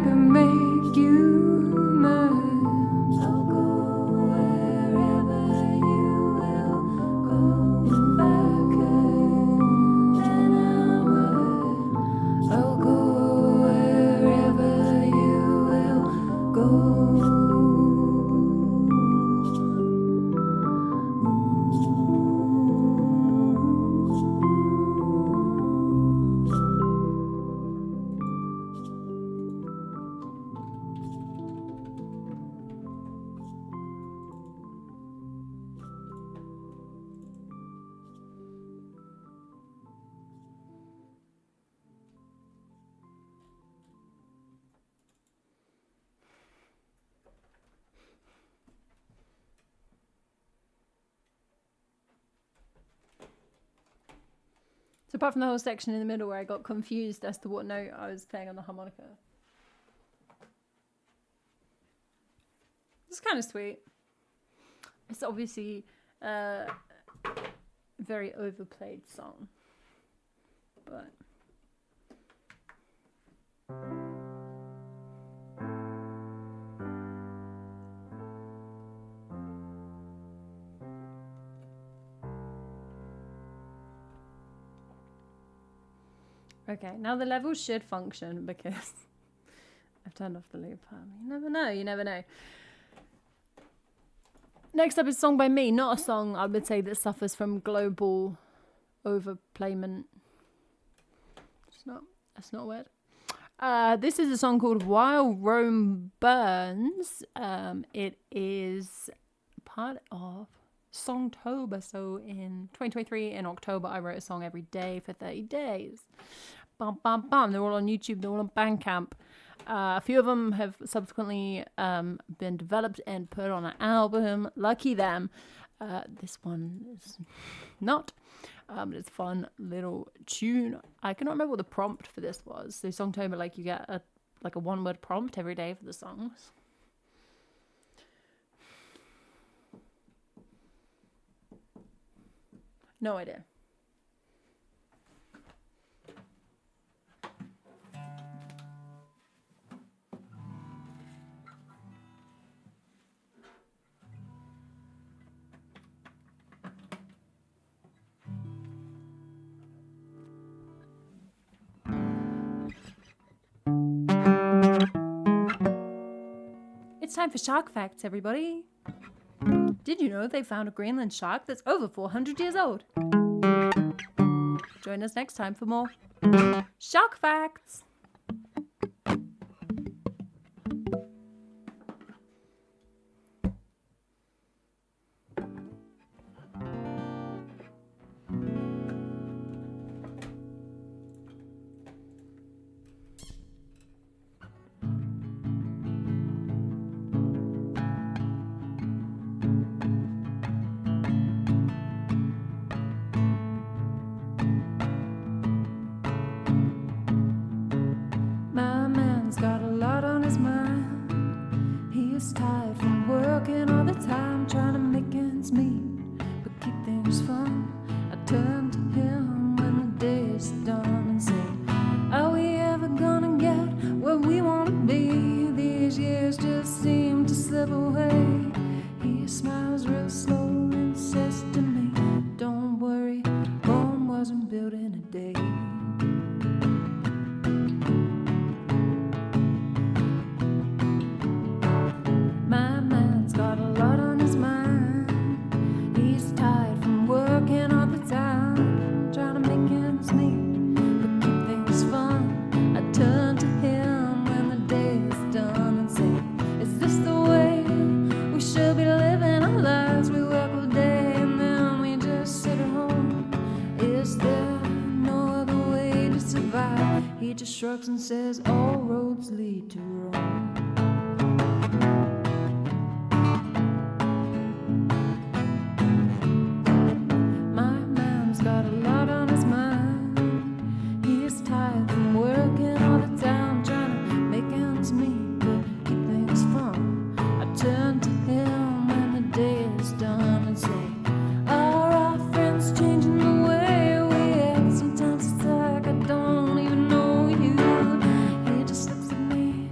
can make you mine. I'll go wherever you will go. If I could, then I would. I'll go wherever you will go. So apart from the whole section in the middle where I got confused as to what note I was playing on the harmonica. It's kind of sweet. It's obviously a very overplayed song. But... Okay, now the levels should function because I've turned off the loop. You never know, you never know. Next up is a song by me, not a song I would say that suffers from global overplayment. That's not a word. This is a song called While Rome Burns. It is part of Songtober. So in 2023, in October, I wrote a song every day for 30 days. Bam, bam, bam. They're all on YouTube. They're all on Bandcamp. A few of them have subsequently been developed and put on an album. Lucky them. This one is not. But it's a fun little tune. I cannot remember what the prompt for this was. So Songtober, like you get a one-word prompt every day for the songs. No idea. It's time for shark facts, everybody. Did you know they found a Greenland shark that's over 400 years old? Join us next time for more shark facts. My man's got a lot on his mind. He is tired from working all the time, trying to make ends meet, but keep things fun. I turn to him when the day is done and say, are we ever gonna get where we want to be? These years just seem to slip away. He smiles real slow and says to me, don't worry, Rome wasn't built in a day. My man's got a lot on his mind. He's tired from working all the time, trying to make ends meet, but keep things fun. I turn to him when the day is done and say, is this the way we should be living our lives? We work all day and then we just sit at home. Is there no other way to survive? He just shrugs and says, all roads lead to Rome. My man's got a lot on his mind. He is tired from working all the time, trying to make ends meet, but keep things fun. I turn to him when the day is done and say, are our friends changing the way we act? Sometimes it's like I don't even know you. He just looks at me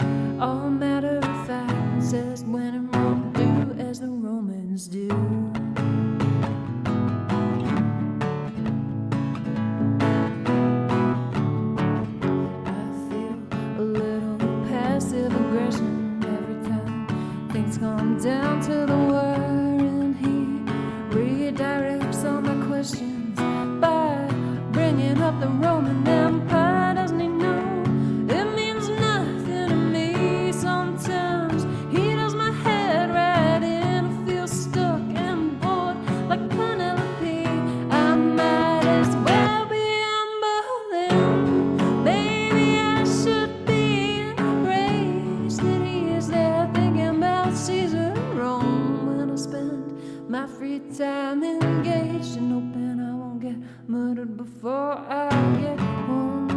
word before I get home.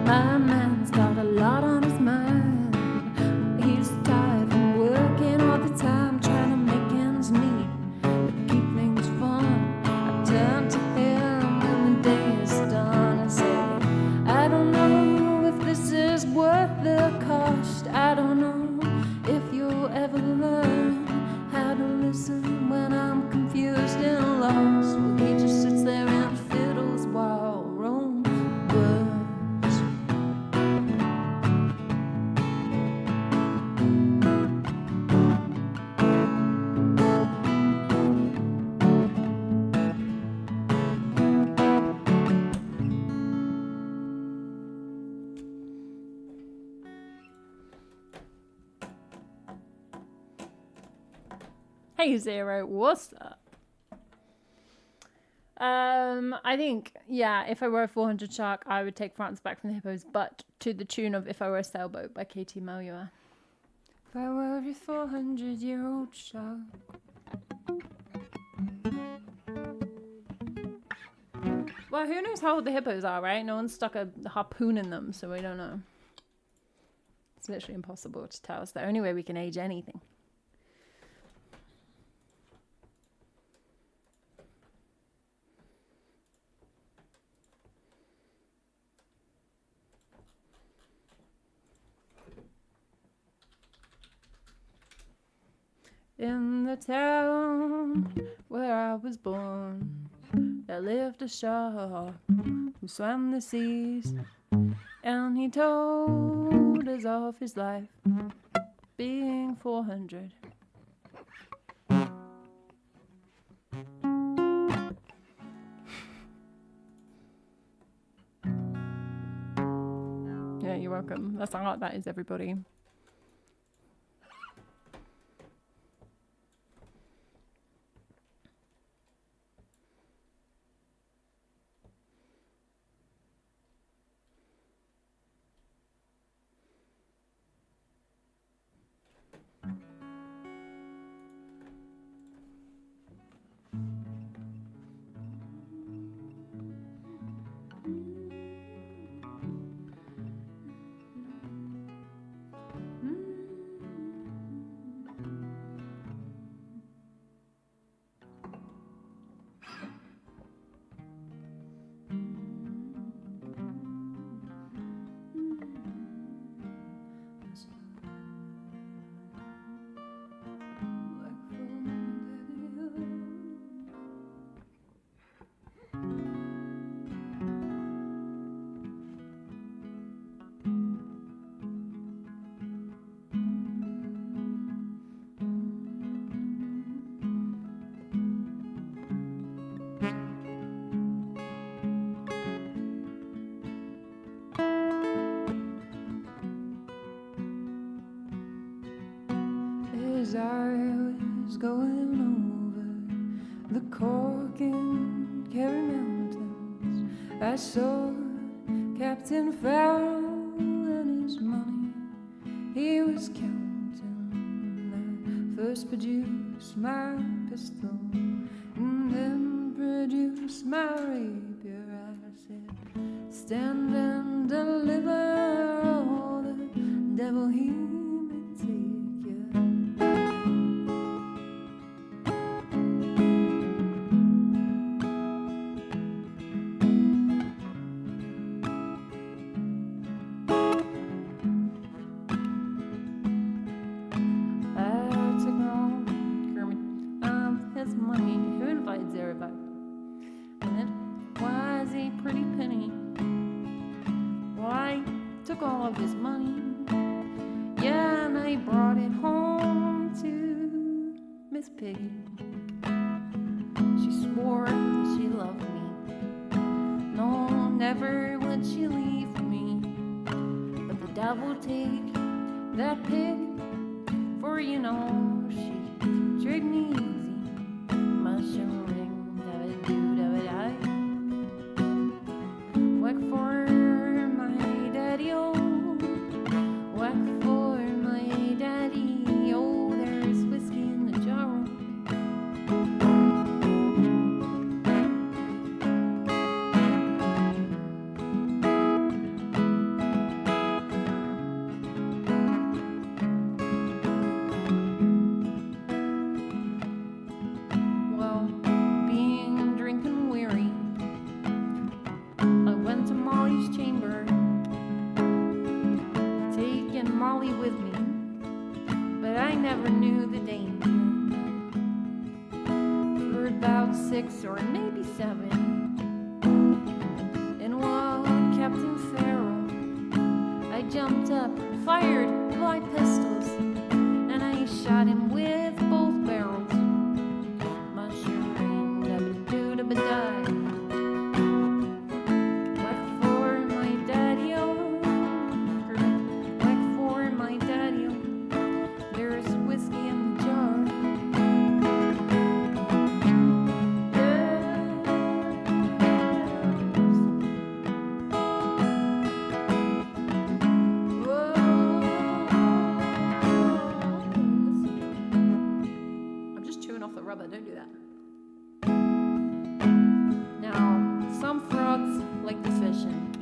My man's got a lot on his mind. He's tired from working all the time, trying to make ends meet, but keep things fun. I turn to him when the day is done and say, I don't know if this is worth the cost. I don't know if you'll ever learn how to listen when I'm confused and lost. Well, he just sits there and fiddles while Rome burns. Hey Zero, what's up? I think, yeah, if I were a 400 shark, I would take France back from the hippos, but to the tune of If I Were a Sailboat by Katie Melua. If I were a 400-year-old shark. Well, who knows how old the hippos are, right? No one's stuck a harpoon in them, so we don't know. It's literally impossible to tell. It's the only way we can age anything. In the town where I was born, there lived a shark who swam the seas, and he told us of his life being 400. Yeah, you're welcome. That's not that is, everybody. As I was going over the Cork and Kerry Mountains, I saw Captain Farrell and his money. He was counting. I first produced my pistol and then produced my rapier. I said, stand and deliver, all the devil he may take you. Took all of his money, yeah, and I brought it home to Miss Piggy. She swore that she loved me, no, never would she leave me, but the devil take that pig, for you know she treated me easy. Mushroom ring, da-ba-doo, da-ba-di. Whack for never knew the danger. For about 6 or maybe 7, and while Captain Farrell, I jumped up, fired my pistols, and I shot him with both barrels. Mushroom, da-ba-doo-da-ba-die. Whack for my daddy-o, whack for my daddy-o. There's whiskey in the jar. I'm just chewing off the rubber, don't do that. Now, some frogs like the fishing,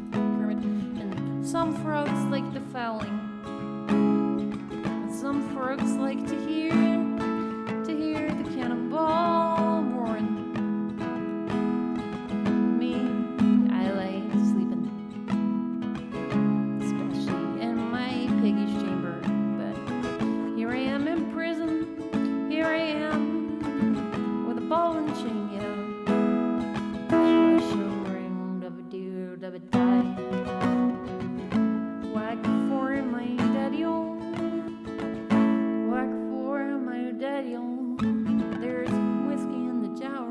and some frogs like the fowling, and some frogs like to hear the cannonball roaring. Me, I lay sleeping, especially in my piggish chamber. But here I am in prison, here I am with a ball and chain, yeah. Whack for my daddy-o, whack for my daddy-o. There's whiskey in the jar.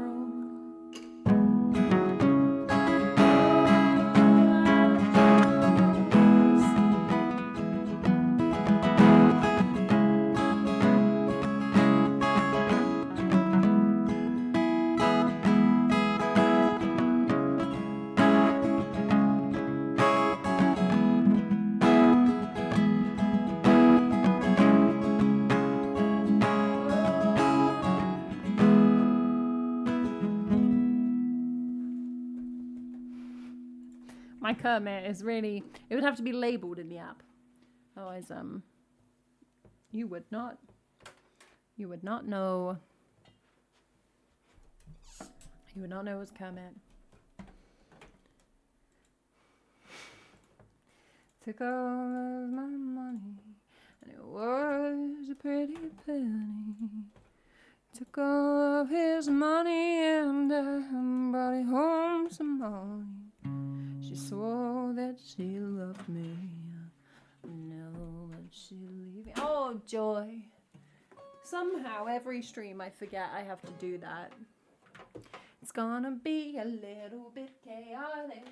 My Kermit is really, it would have to be labeled in the app. Otherwise, you would not know. You would not know it was Kermit. Took all of my money, and it was a pretty penny. Took all of his money and brought it home some money. She swore that she loved me, never would she leave me. Oh, joy. Somehow, every stream I forget I have to do that. It's gonna be a little bit chaotic,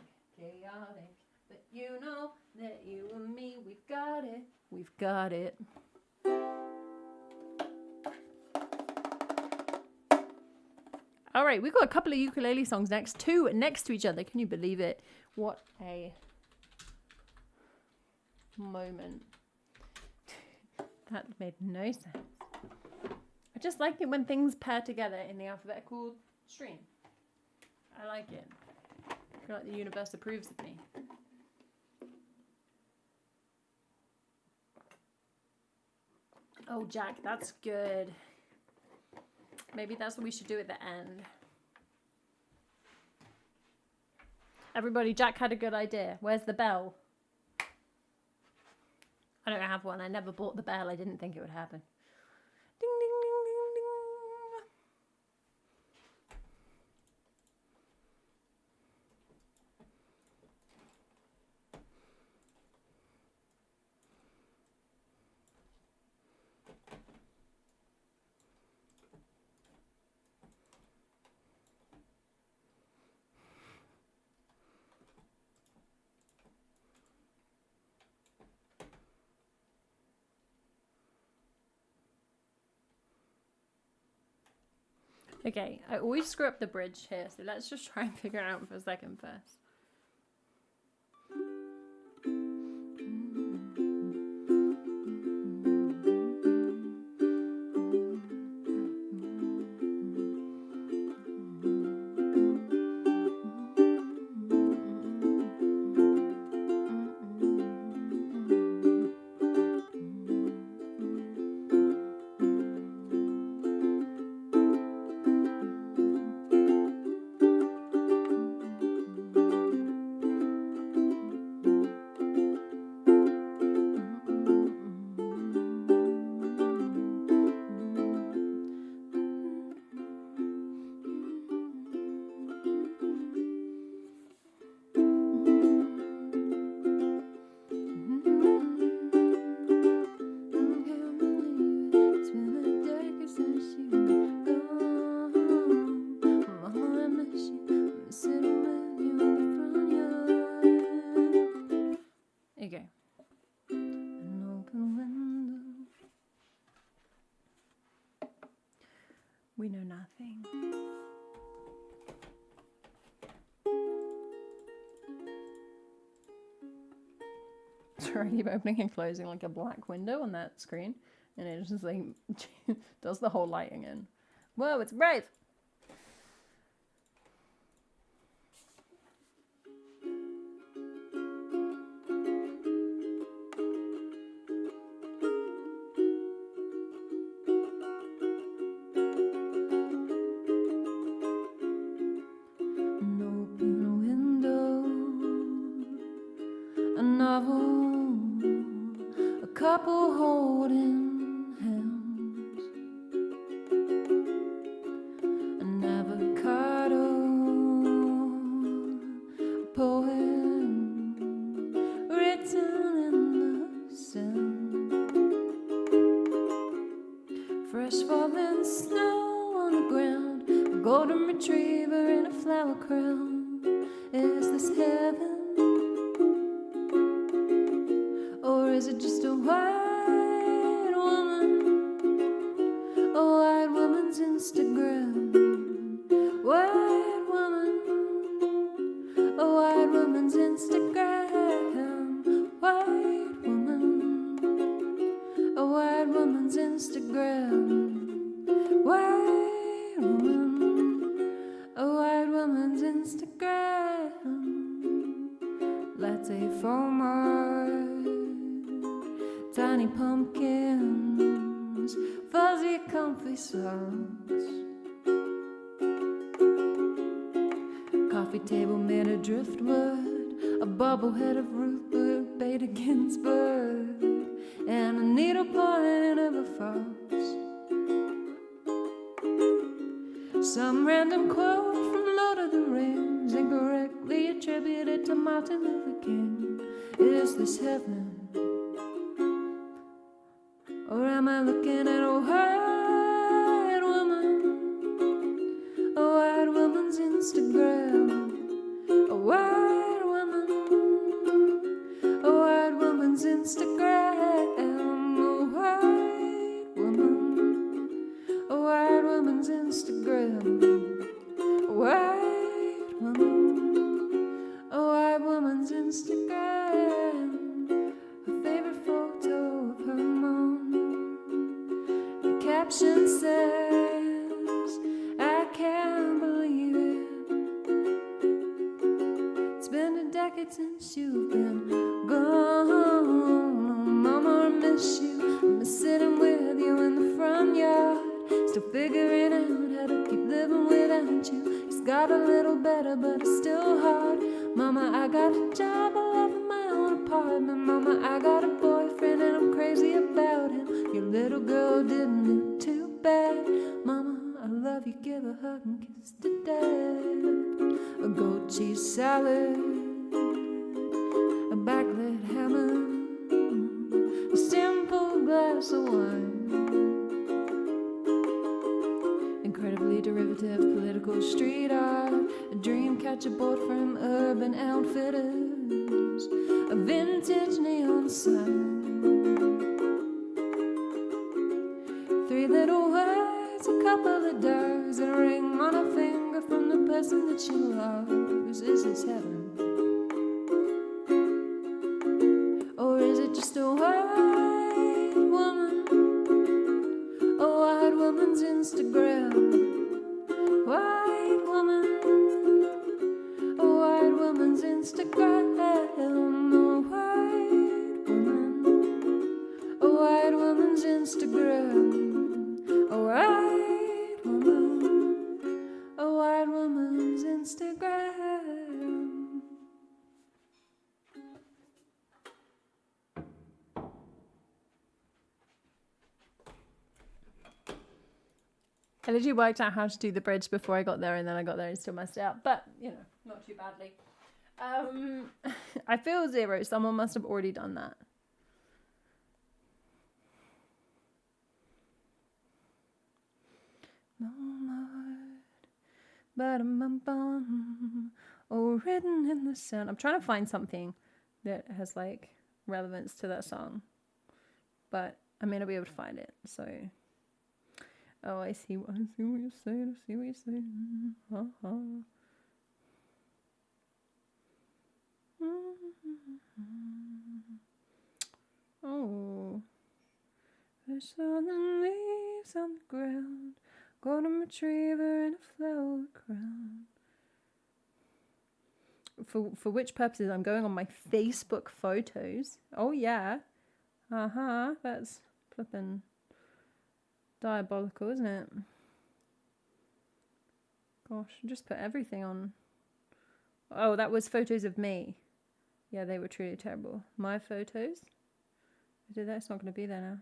but you know that you and me, we've got it. All right, we've got a couple of ukulele songs next, 2 next to each other. Can you believe it? What a moment. That made no sense. I just like it when things pair together in the alphabetical stream. I like it. I feel like the universe approves of me. Oh, Jack, that's good. Maybe that's what we should do at the end. Everybody, Jack had a good idea. Where's the bell? I don't have one. I never bought the bell. I didn't think it would happen. Ding, ding, ding, ding, ding. Okay, I always screw up the bridge here, so let's just try and figure it out for a second first. Sorry, I keep opening and closing like a black window on that screen, and it just like does the whole lighting in. Whoa, it's brave! An open window, a novel, a couple holding hands, an avocado, a poem written in the sand, fresh falling snow on the ground, a golden retriever in a flower crown. Is this heaven? Or is it just a white woman? A white woman's Instagram. White woman. A white woman's Instagram. White woman. A white woman's Instagram. White woman. A white woman's Instagram. Latte format, tiny pumpkins, fuzzy comfy socks, coffee table made of driftwood, a bobblehead of Ruth Bader Ginsburg, and a needlepoint of a fox. Some random quote from Lord of the Rings, incorrectly attributed to Martin Luther King. Is this heaven? Or am I looking at a white woman? A white woman's Instagram. A white woman. A white woman's Instagram. A white woman. A white woman's Instagram. A white woman. A white woman's Instagram. Her favorite photo of her mom. The caption says, I can't believe it. It's been a decade since you've been gone. Mama, I miss you. I miss sitting with you in the front yard. Still figuring out how to keep living without you. It's got a little better, but it's still hard. Mama, I got a job, I love my own apartment. Mama, I got a boyfriend and I'm crazy about him. Your little girl didn't do too bad. Mama, I love you, give a hug and kiss to dad. A goat cheese salad, a backlit hammer, a simple glass of wine. Incredibly derivative political street art, a dream catcher board from Urban Outfitters, a vintage neon sign. 3 little words, a couple of doors, and a ring on a finger from the person that you love. Is this heaven? Or is it just a white woman? A white woman's Instagram. White woman. A white woman's Instagram. A white woman. A white woman's Instagram. A white woman. A white woman's Instagram. I literally worked out how to do the bridge before I got there, and then I got there and still messed it up. But, you know, not too badly. I feel 0. Someone must have already done that. Oh, written in the sand. I'm trying to find something that has, like, relevance to that song. But I may not be able to find it, so... Oh, I see what you're saying. I see what you're saying. Fresh fallen leaves on the ground, golden retriever in a flower crown. For which purposes? I'm going on my Facebook photos. Oh yeah. That's flipping diabolical, isn't it? Gosh, just put everything on. Oh, that was photos of me. Yeah, they were truly terrible. My photos? I did that. It's not going to be there now.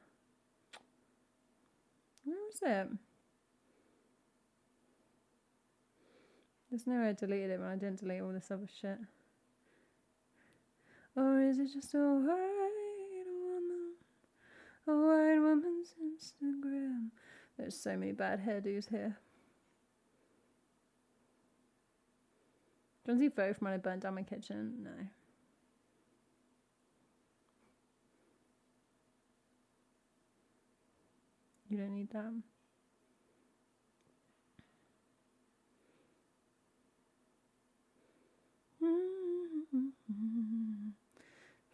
Where was it? There's no way I deleted it when I didn't delete all this other shit. Or is it just a white woman's Instagram? There's so many bad hairdos here. Do you want to see photo from when I burnt down my kitchen? No. You don't need that.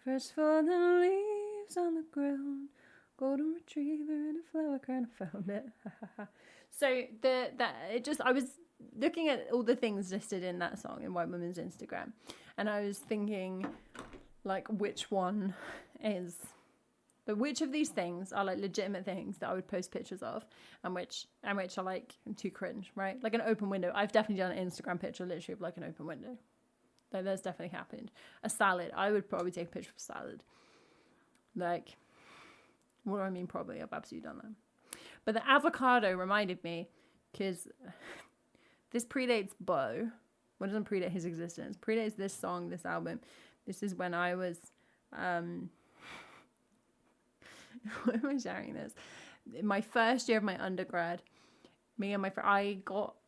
Fresh fallen leaves on the ground, golden retriever in a flower crown. I found it. So I was looking at all the things listed in that song in White Woman's Instagram, and I was thinking, like, which of these things are like legitimate things that I would post pictures of, and which are like too cringe, right? Like an open window. I've definitely done an Instagram picture literally of like an open window. Like that's definitely happened. A salad. I would probably take a picture of a salad. Like, what do I mean? Probably. I've absolutely done that. But the avocado reminded me, because this predates Bo. Well, it doesn't predate his existence. Predates this song, this album. This is when I was why am I sharing this? In my first year of my undergrad, me and my friend,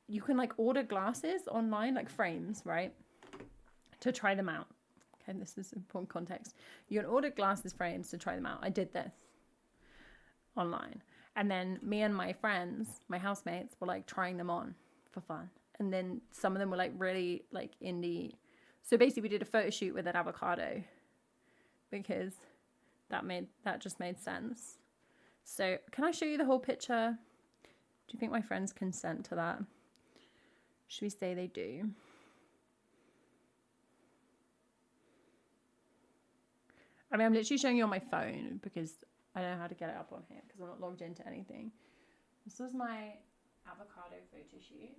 you can like order glasses online, like frames, right? To try them out. Okay, this is important context. You can order glasses frames to try them out. I did this online. And then me and my friends, my housemates, were like trying them on for fun. And then some of them were like really like indie. So basically we did a photo shoot with an avocado because that just made sense. So can I show you the whole picture? Do you think my friends consent to that? Should we say they do? I mean, I'm literally showing you on my phone because I don't know how to get it up on here because I'm not logged into anything. This was my avocado photo shoot.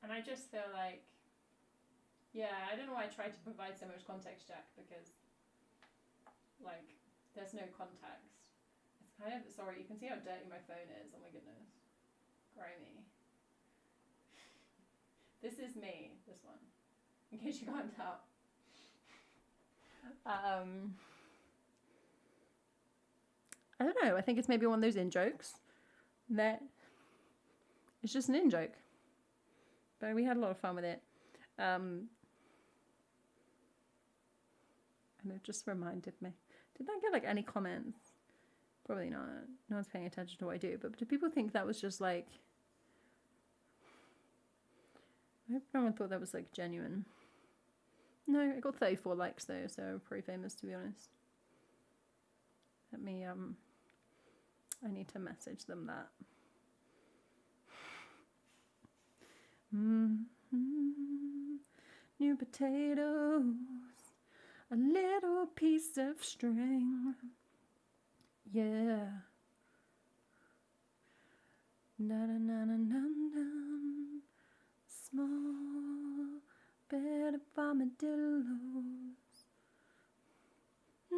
And I just feel like, yeah, I don't know why I tried to provide so much context, Jack, because, like, there's no context. It's kind of, sorry, you can see how dirty my phone is. Oh my goodness. Grimy. This is me, this one, in case you can't tell. I don't know. I think it's maybe one of those in-jokes that it's just an in-joke. But we had a lot of fun with it. And it just reminded me. Did that get like any comments? Probably not. No one's paying attention to what I do. But do people think that was just like... I hope no one thought that was like genuine. No, I got 34 likes though, so pretty famous to be honest. Let me I need to message them that. New potatoes, a little piece of string. Yeah. Na na na na na na. Small bed of armadillos. A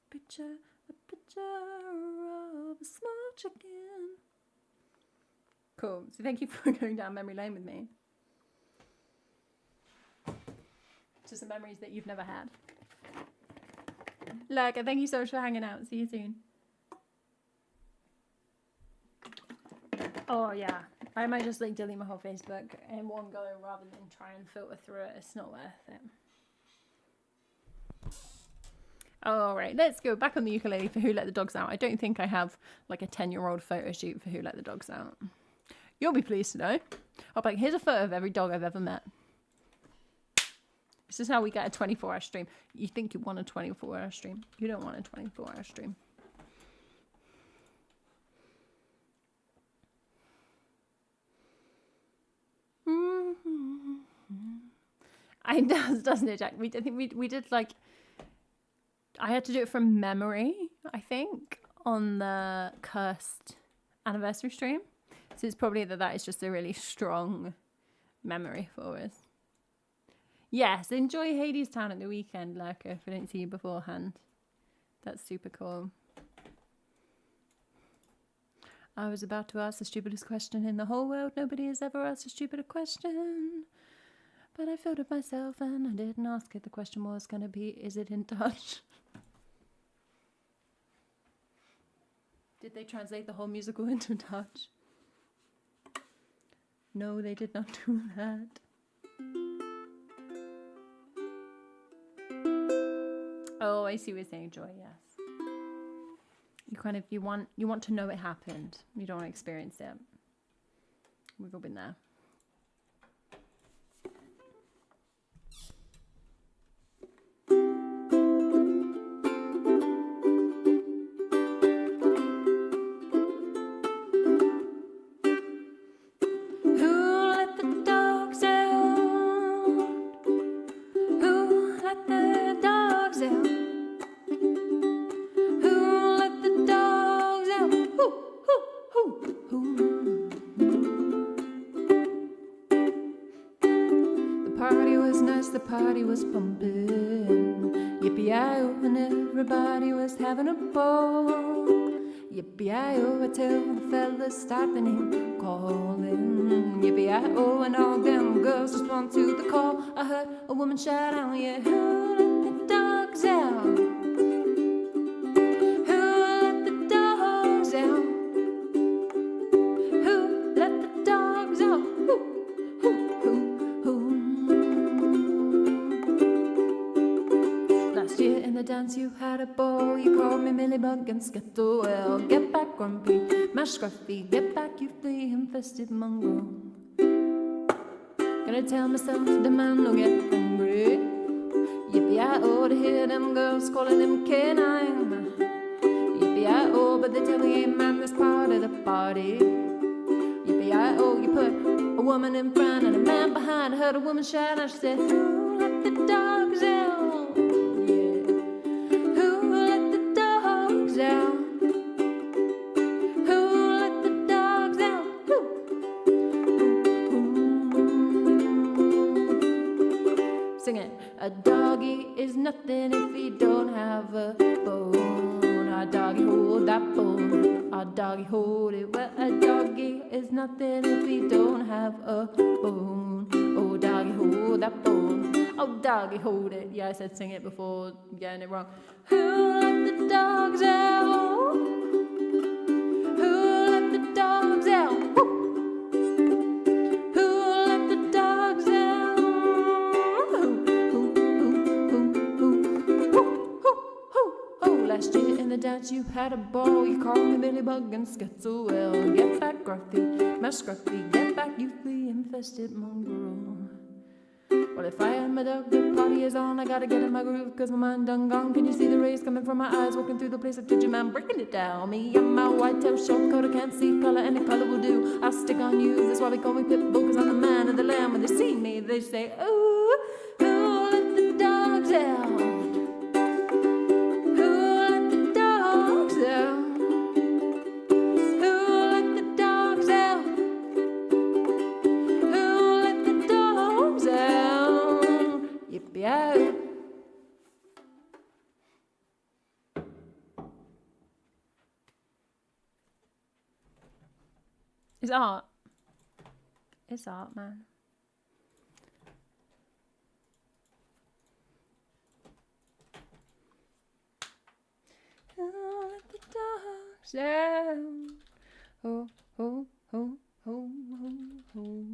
picture of a small chicken. Cool. So thank you for going down memory lane with me. To some memories that you've never had. Look, and thank you so much for hanging out. See you soon. Oh yeah, I might just like delete my whole Facebook in one go rather than try and filter through it. It's not worth it. Alright, let's go back on the ukulele for Who Let the Dogs Out. I don't think I have like a 10-year-old photo shoot for Who Let the Dogs Out. You'll be pleased to know. I'll be like, here's a photo of every dog I've ever met. This is how we get a 24-hour stream. You think you want a 24-hour stream. You don't want a 24-hour stream. It does, doesn't it, Jack? I think we did like... I had to do it from memory, I think, on the Cursed anniversary stream. So it's probably that is just a really strong memory for us. Yes, enjoy Hades Town at the weekend, Lurker, if I don't see you beforehand. That's super cool. I was about to ask the stupidest question in the whole world. Nobody has ever asked a stupider question. But I filtered myself and I didn't ask it. The question was going to be, is it in Dutch? Did they translate the whole musical into Dutch? No, they did not do that. Oh, I see what you're saying, Joy, yes. You want to know it happened. You don't want to experience it. We've all been there. Having a ball, yippee-i-oh, till the fellas start the name calling, yippee-i-oh, and all them girls respond to the call. I heard a woman shout out, yeah, who let the dogs out? Who let the dogs out? Who let the dogs out? Last year in the dance you had a ball, you called me Millibug and Skittle. Well, get back grumpy, mash scruffy, get back you flea-infested mongrel. Gonna tell myself the man don't get angry. Yippee-i-oh, to hear them girls calling him canine. Yippee-i-oh, but they tell me ain't man this part of the party. Yippee-i-oh, you put a woman in front and a man behind. I heard a woman shout and she said, who let the dogs out? A doggy is nothing if he don't have a bone. A doggy hold that bone. A doggy hold it. Well, a doggy is nothing if he don't have a bone. Oh, doggy hold that bone. Oh, doggy hold it. Yeah, I said sing it before getting it wrong. Who let the dogs out? Who let the dogs out? Woo! Last year in the dance you had a ball, you called me Millibug and Skittle. Well, get back gruffy, mash scruffy, get back you flea-infested mongrel. Well, if I am a dog, the party is on. I gotta get in my groove, cause my mind done gone. Can you see the rays coming from my eyes, walking through the place of Digimon, man, breaking it down. Me and my white-tail short coat, I can't see color, any color will do. I'll stick on you, that's why we call me Pitbull, cause I'm the man of the lamb. When they see me, they say, ooh, who let the dogs out? It's art. It's art, man. Oh, let the dogs down. Oh, oh, oh, oh, oh, oh,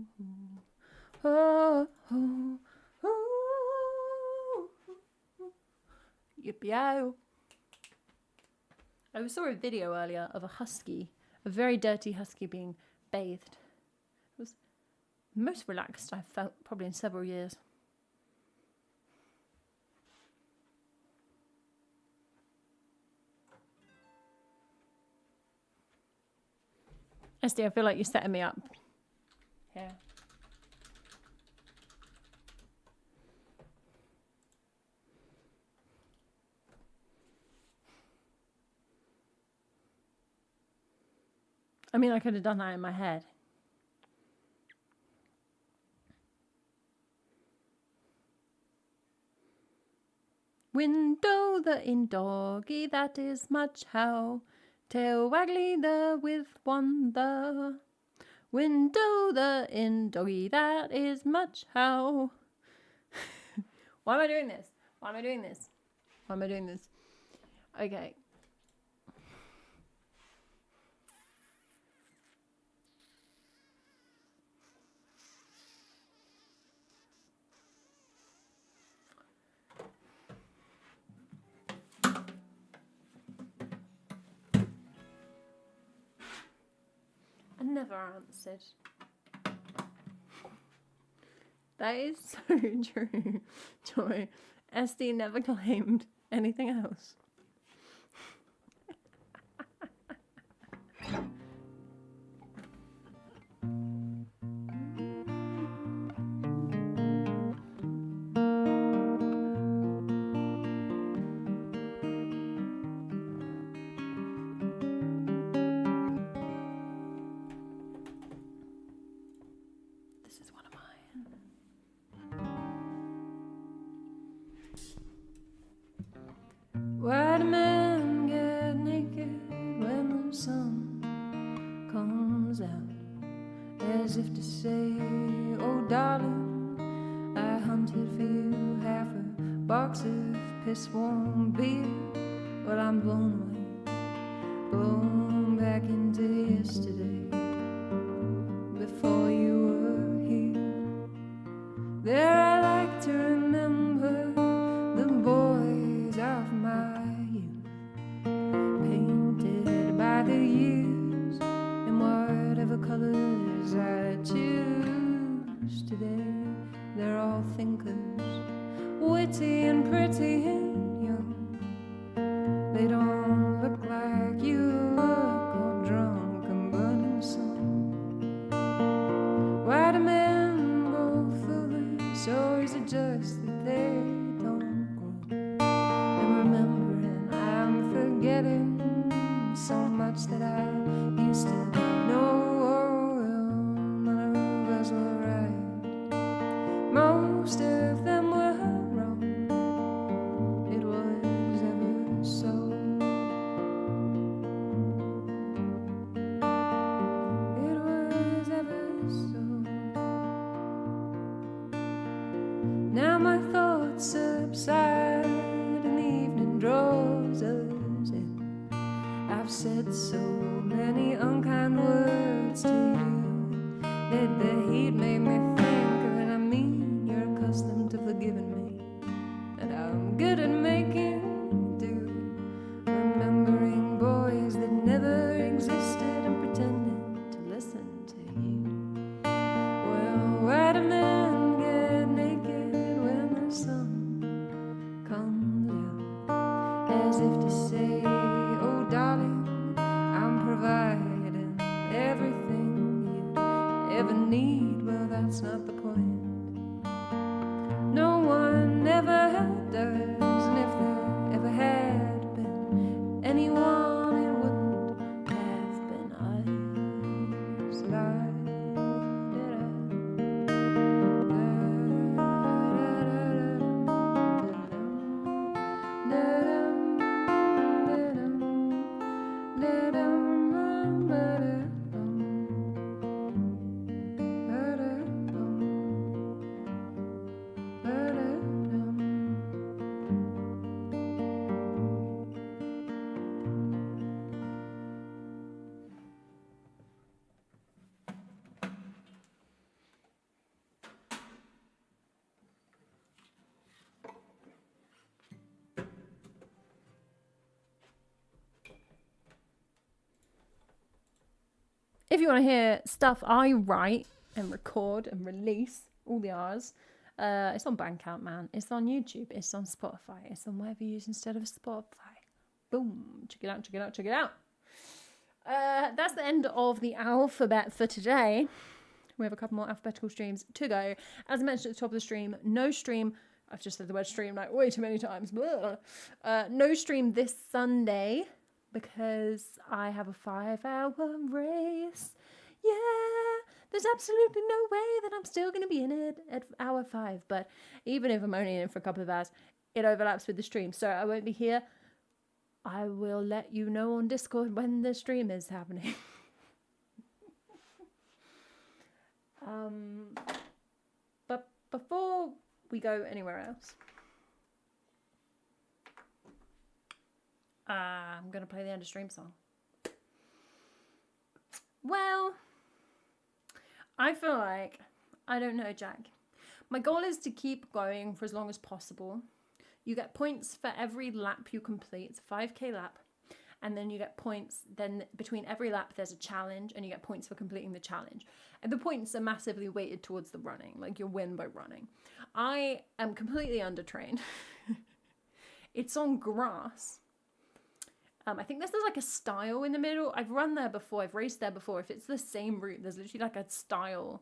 oh, oh, oh, oh. Yippee-i-oh. I saw a video earlier of a husky, a very dirty husky being bathed. It was the most relaxed I've felt probably in several years. Esty, I feel like you're setting me up. Yeah. I mean, I could have done that in my head. Window the in doggy, that is much how. Tail waggly the with one the. Window the in doggy, that is much how. Why am I doing this? Why am I doing this? Why am I doing this? Okay. I never answered. That is so true, Joy. SD never claimed anything else. This is one of mine. Why do men get naked when the sun comes out? As if to say, oh darling, I hunted for you half a box of piss-warm beer. Well, I'm blown away, blown back into yesterday, before you were here. There I like to remember the boys of my youth, painted by the years in whatever colors I choose. Today they're all thinkers, witty and pretty and young. They don't look like you look, all drunk and burning sun. Why do men go foolish, or is it just that they don't grow? And remembering I'm forgetting so much that I used to know. None of us were right, most of them were wrong. It was ever so. It was ever so. Now my thoughts subside and the evening draws us in. I've said so many unkind words to you that the heat made me think that I mean you're accustomed to forgiving me, and I'm good at making do, remembering boys that never existed and pretending to listen to you. Well, why do men get naked when the sun comes out? As if to say, oh darling, I'm providing everything you ever need. Well, that's not the point. No one ever does, and if there ever had been anyone, it wouldn't have been us. If you want to hear stuff I write and record and release, all the R's, it's on Bandcamp, man. It's on YouTube. It's on Spotify. It's on whatever you use instead of Spotify. Boom. Check it out, check it out, check it out. That's the end of the alphabet for today. We have a couple more alphabetical streams to go. As I mentioned at the top of the stream, no stream. I've just said the word stream like way too many times. No stream this Sunday because I have a 5-hour race. Yeah, there's absolutely no way that I'm still going to be in it at hour 5. But even if I'm only in it for a couple of hours, it overlaps with the stream. So I won't be here. I will let you know on Discord when the stream is happening. But before we go anywhere else, I'm going to play the end of stream song. Well, I feel like, I don't know, Jack. My goal is to keep going for as long as possible. You get points for every lap you complete. It's a 5k lap. And then you get points. Then between every lap, there's a challenge. And you get points for completing the challenge. And the points are massively weighted towards the running. Like, you'll win by running. I am completely undertrained. It's on grass. I think there's like a stile in the middle. I've run there before. I've raced there before. If it's the same route, there's literally like a stile,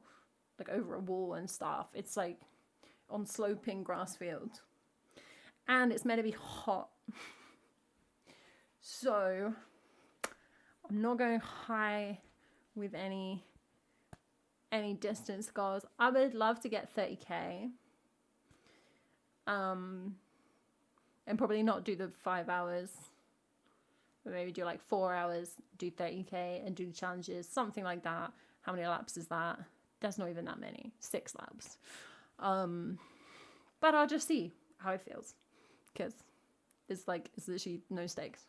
like over a wall and stuff. It's like on sloping grass fields. And it's meant to be hot. So I'm not going high with any distance goals. I would love to get 30k. And probably not do the 5 hours. But maybe do like 4 hours, do 30k and do the challenges, something like that. How many laps is that? There's not even that many. 6 laps. But I'll just see how it feels. Because it's literally no stakes.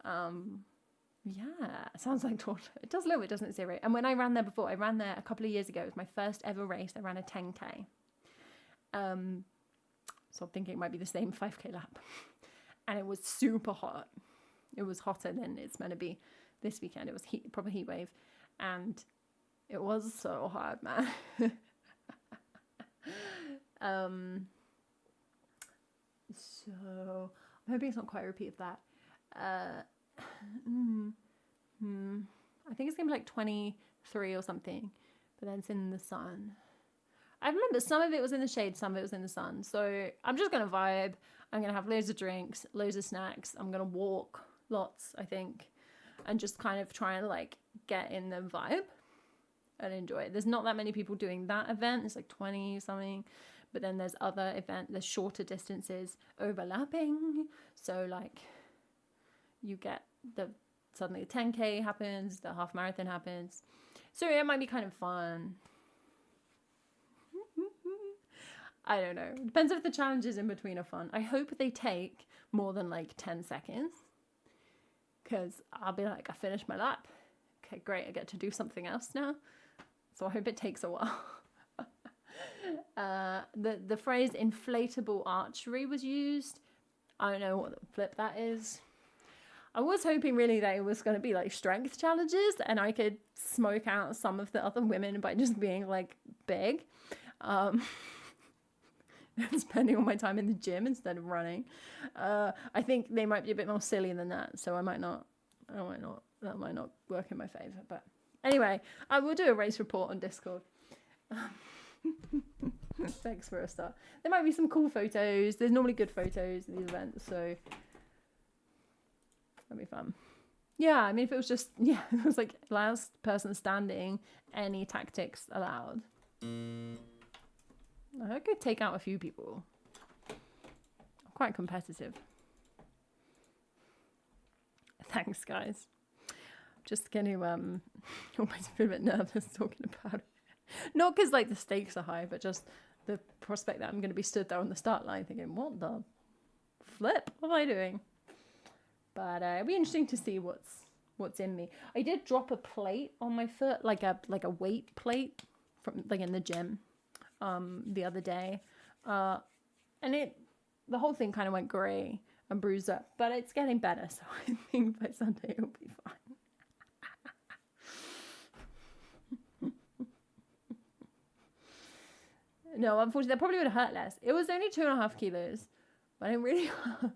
Yeah, it sounds like torture. It does a little bit, doesn't it, Zero? And when I ran there before, I ran there a couple of years ago. It was my first ever race. I ran a 10k. So I'm thinking it might be the same 5k lap. And it was super hot. It was hotter than it's meant to be this weekend. It was proper heat wave. And it was so hard, man. So I'm hoping it's not quite a repeat of that. I think it's gonna be like 23 or something, but then it's in the sun. I remember some of it was in the shade, some of it was in the sun. So I'm just gonna vibe. I'm gonna have loads of drinks, loads of snacks. I'm gonna walk lots, I think, and just kind of try and like get in the vibe and enjoy it. There's not that many people doing that event. It's like 20 something. But then there's other there's shorter distances overlapping. So like you get suddenly the 10k happens, the half marathon happens. So it might be kind of fun. I don't know. Depends if the challenges in between are fun. I hope they take more than like 10 seconds. Because I'll be like, I finished my lap. Okay, great. I get to do something else now. So I hope it takes a while. The phrase inflatable archery was used. I don't know what the flip that is. I was hoping really that it was going to be like strength challenges and I could smoke out some of the other women by just being like big. Spending all my time in the gym instead of running. I think they might be a bit more silly than that, so that might not work in my favor. But anyway, I will do a race report on Discord. Thanks for a start. There might be some cool photos. There's normally good photos in these events, so that'll be fun. Yeah, I mean, if it was just, it was like last person standing, any tactics allowed. I could take out a few people. I'm quite competitive. Thanks, guys. Just going to almost feel a bit nervous talking about it. Not because like the stakes are high, but just the prospect that I'm going to be stood there on the start line thinking, what the flip am I doing? But it'll be interesting to see what's in me. I did drop a plate on my foot, like a weight plate from like in the gym the other day, and the whole thing kind of went grey and bruised up, but it's getting better, so I think by Sunday it'll be fine. No, unfortunately, that probably would have hurt less. It was only 2.5 kilos, but it really hurt.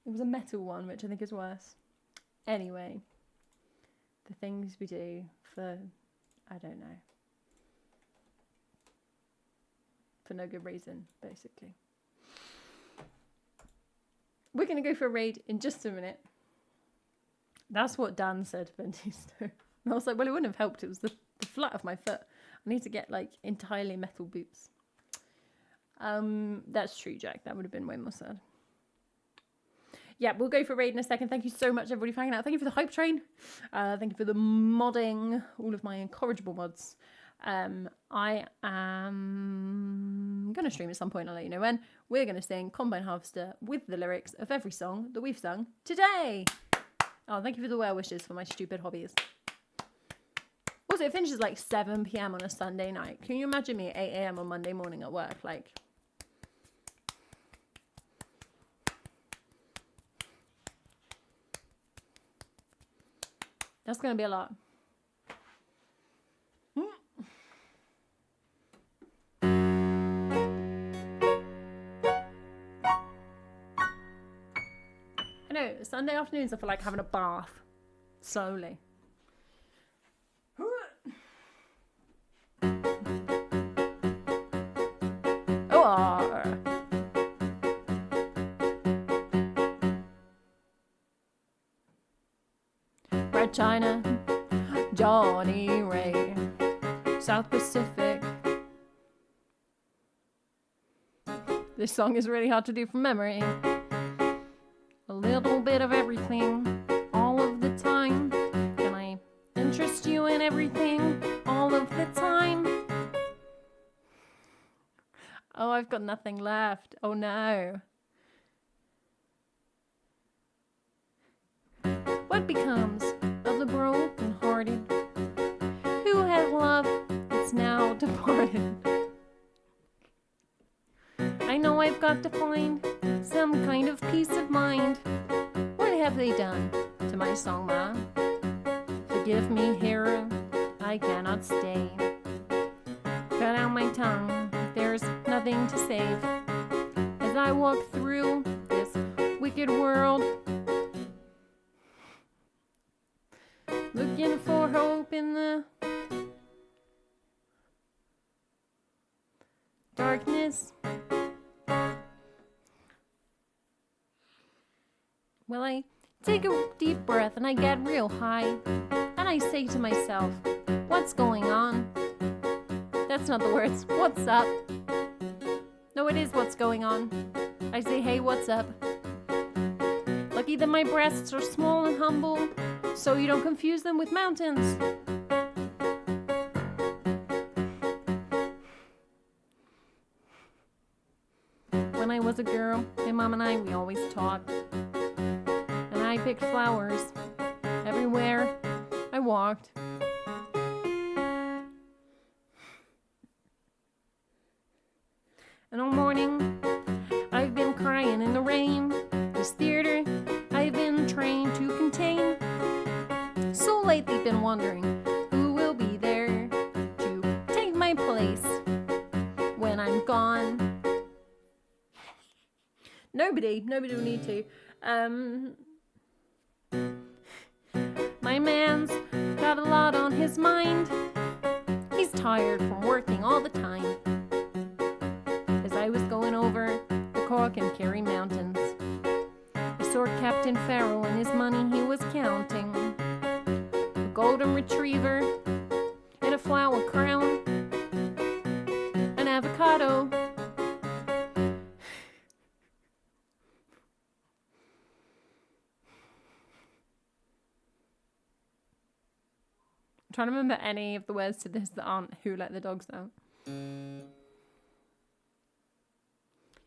It was a metal one, which I think is worse. Anyway, the things we do for, I don't know, for no good reason, basically. We're going to go for a raid in just a minute. That's what Dan said, Bentisto. And I was like, well, it wouldn't have helped. It was the flat of my foot. I need to get like entirely metal boots. That's true, Jack. That would have been way more sad. Yeah, we'll go for a raid in a second. Thank you so much, everybody, for hanging out. Thank you for the hype train. Thank you for the modding, all of my incorrigible mods. I am going to stream at some point. I'll let you know when. We're going to sing Combine Harvester with the lyrics of every song that we've sung today. Oh, thank you for the well wishes for my stupid hobbies. Also, it finishes like 7 p.m. on a Sunday night. Can you imagine me at 8 a.m. on Monday morning at work? Like, that's going to be a lot. I know, Sunday afternoons I feel like having a bath. Slowly. Red China, Johnny Ray, South Pacific. This song is really hard to do from memory. A little bit of everything, all of the time. Can I interest you in everything, all of the time? Oh, I've got nothing left. Oh no. What becomes of the broken-hearted who have love that's now departed? I know I've got to find some kind of peace of mind. What have they done to my song, Ma? Forgive me, hero, I cannot stay. Cut out my tongue, there's nothing to save. As I walk through this wicked world, looking for hope in the darkness. Well, I take a deep breath and I get real high. And I say to myself, what's going on? That's not the words. What's up? No, it is what's going on. I say, hey, what's up? Lucky that my breasts are small and humble, so you don't confuse them with mountains. When I was a girl, my mom and I, we always talked. And I picked flowers everywhere I walked. And all morning, I've been crying in the rain. This theater I've been trained to contain. So lately been wondering who will be there to take my place when I'm gone. Nobody will need to. My man's got a lot on his mind. He's tired from working all the time. As I was going over the Cork and Kerry mountains, I saw Captain Farrell and his money he was counting. A golden retriever in a flower crown, an avocado. I'm trying to remember any of the words to this that aren't who let the dogs out.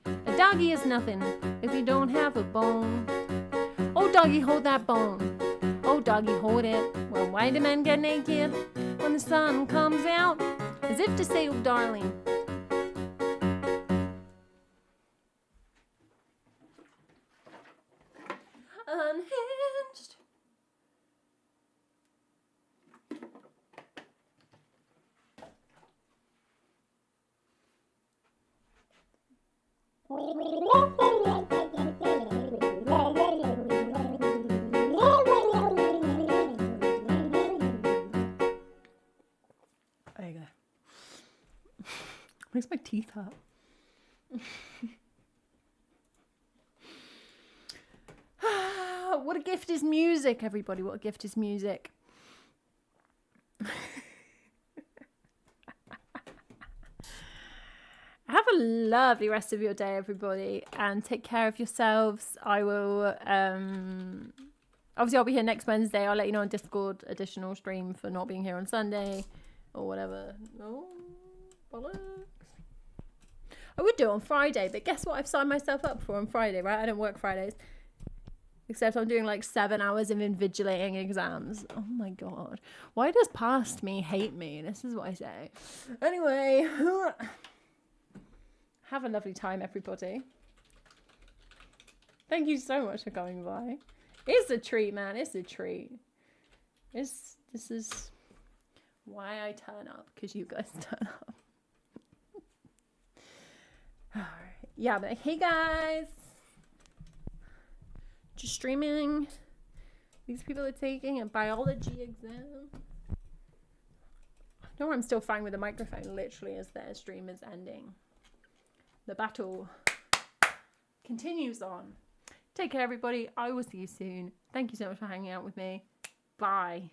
A doggy is nothing if you don't have a bone. Oh, doggy, hold that bone. Oh, doggy, hold it. Well, why do men get naked when the sun comes out? As if to say, oh, darling. Unhinged. Makes my teeth hurt. What a gift is music, everybody. What a gift is music. Have a lovely rest of your day, everybody, and take care of yourselves. I will, obviously I'll be here next Wednesday. I'll let you know on Discord, additional stream for not being here on Sunday or whatever. Oh, bollocks. I would do it on Friday, but guess what I've signed myself up for on Friday, right? I don't work Fridays. Except I'm doing like 7 hours of invigilating exams. Oh my God. Why does past me hate me? This is what I say. Anyway, have a lovely time, everybody. Thank you so much for coming by. It's a treat, man. It's a treat. This is why I turn up, because you guys turn up. Alright. Yeah, but hey guys. Just streaming. These people are taking a biology exam. No, I'm still fine with the microphone, literally, as their stream is ending. The battle continues on. Take care, everybody. I will see you soon. Thank you so much for hanging out with me. Bye.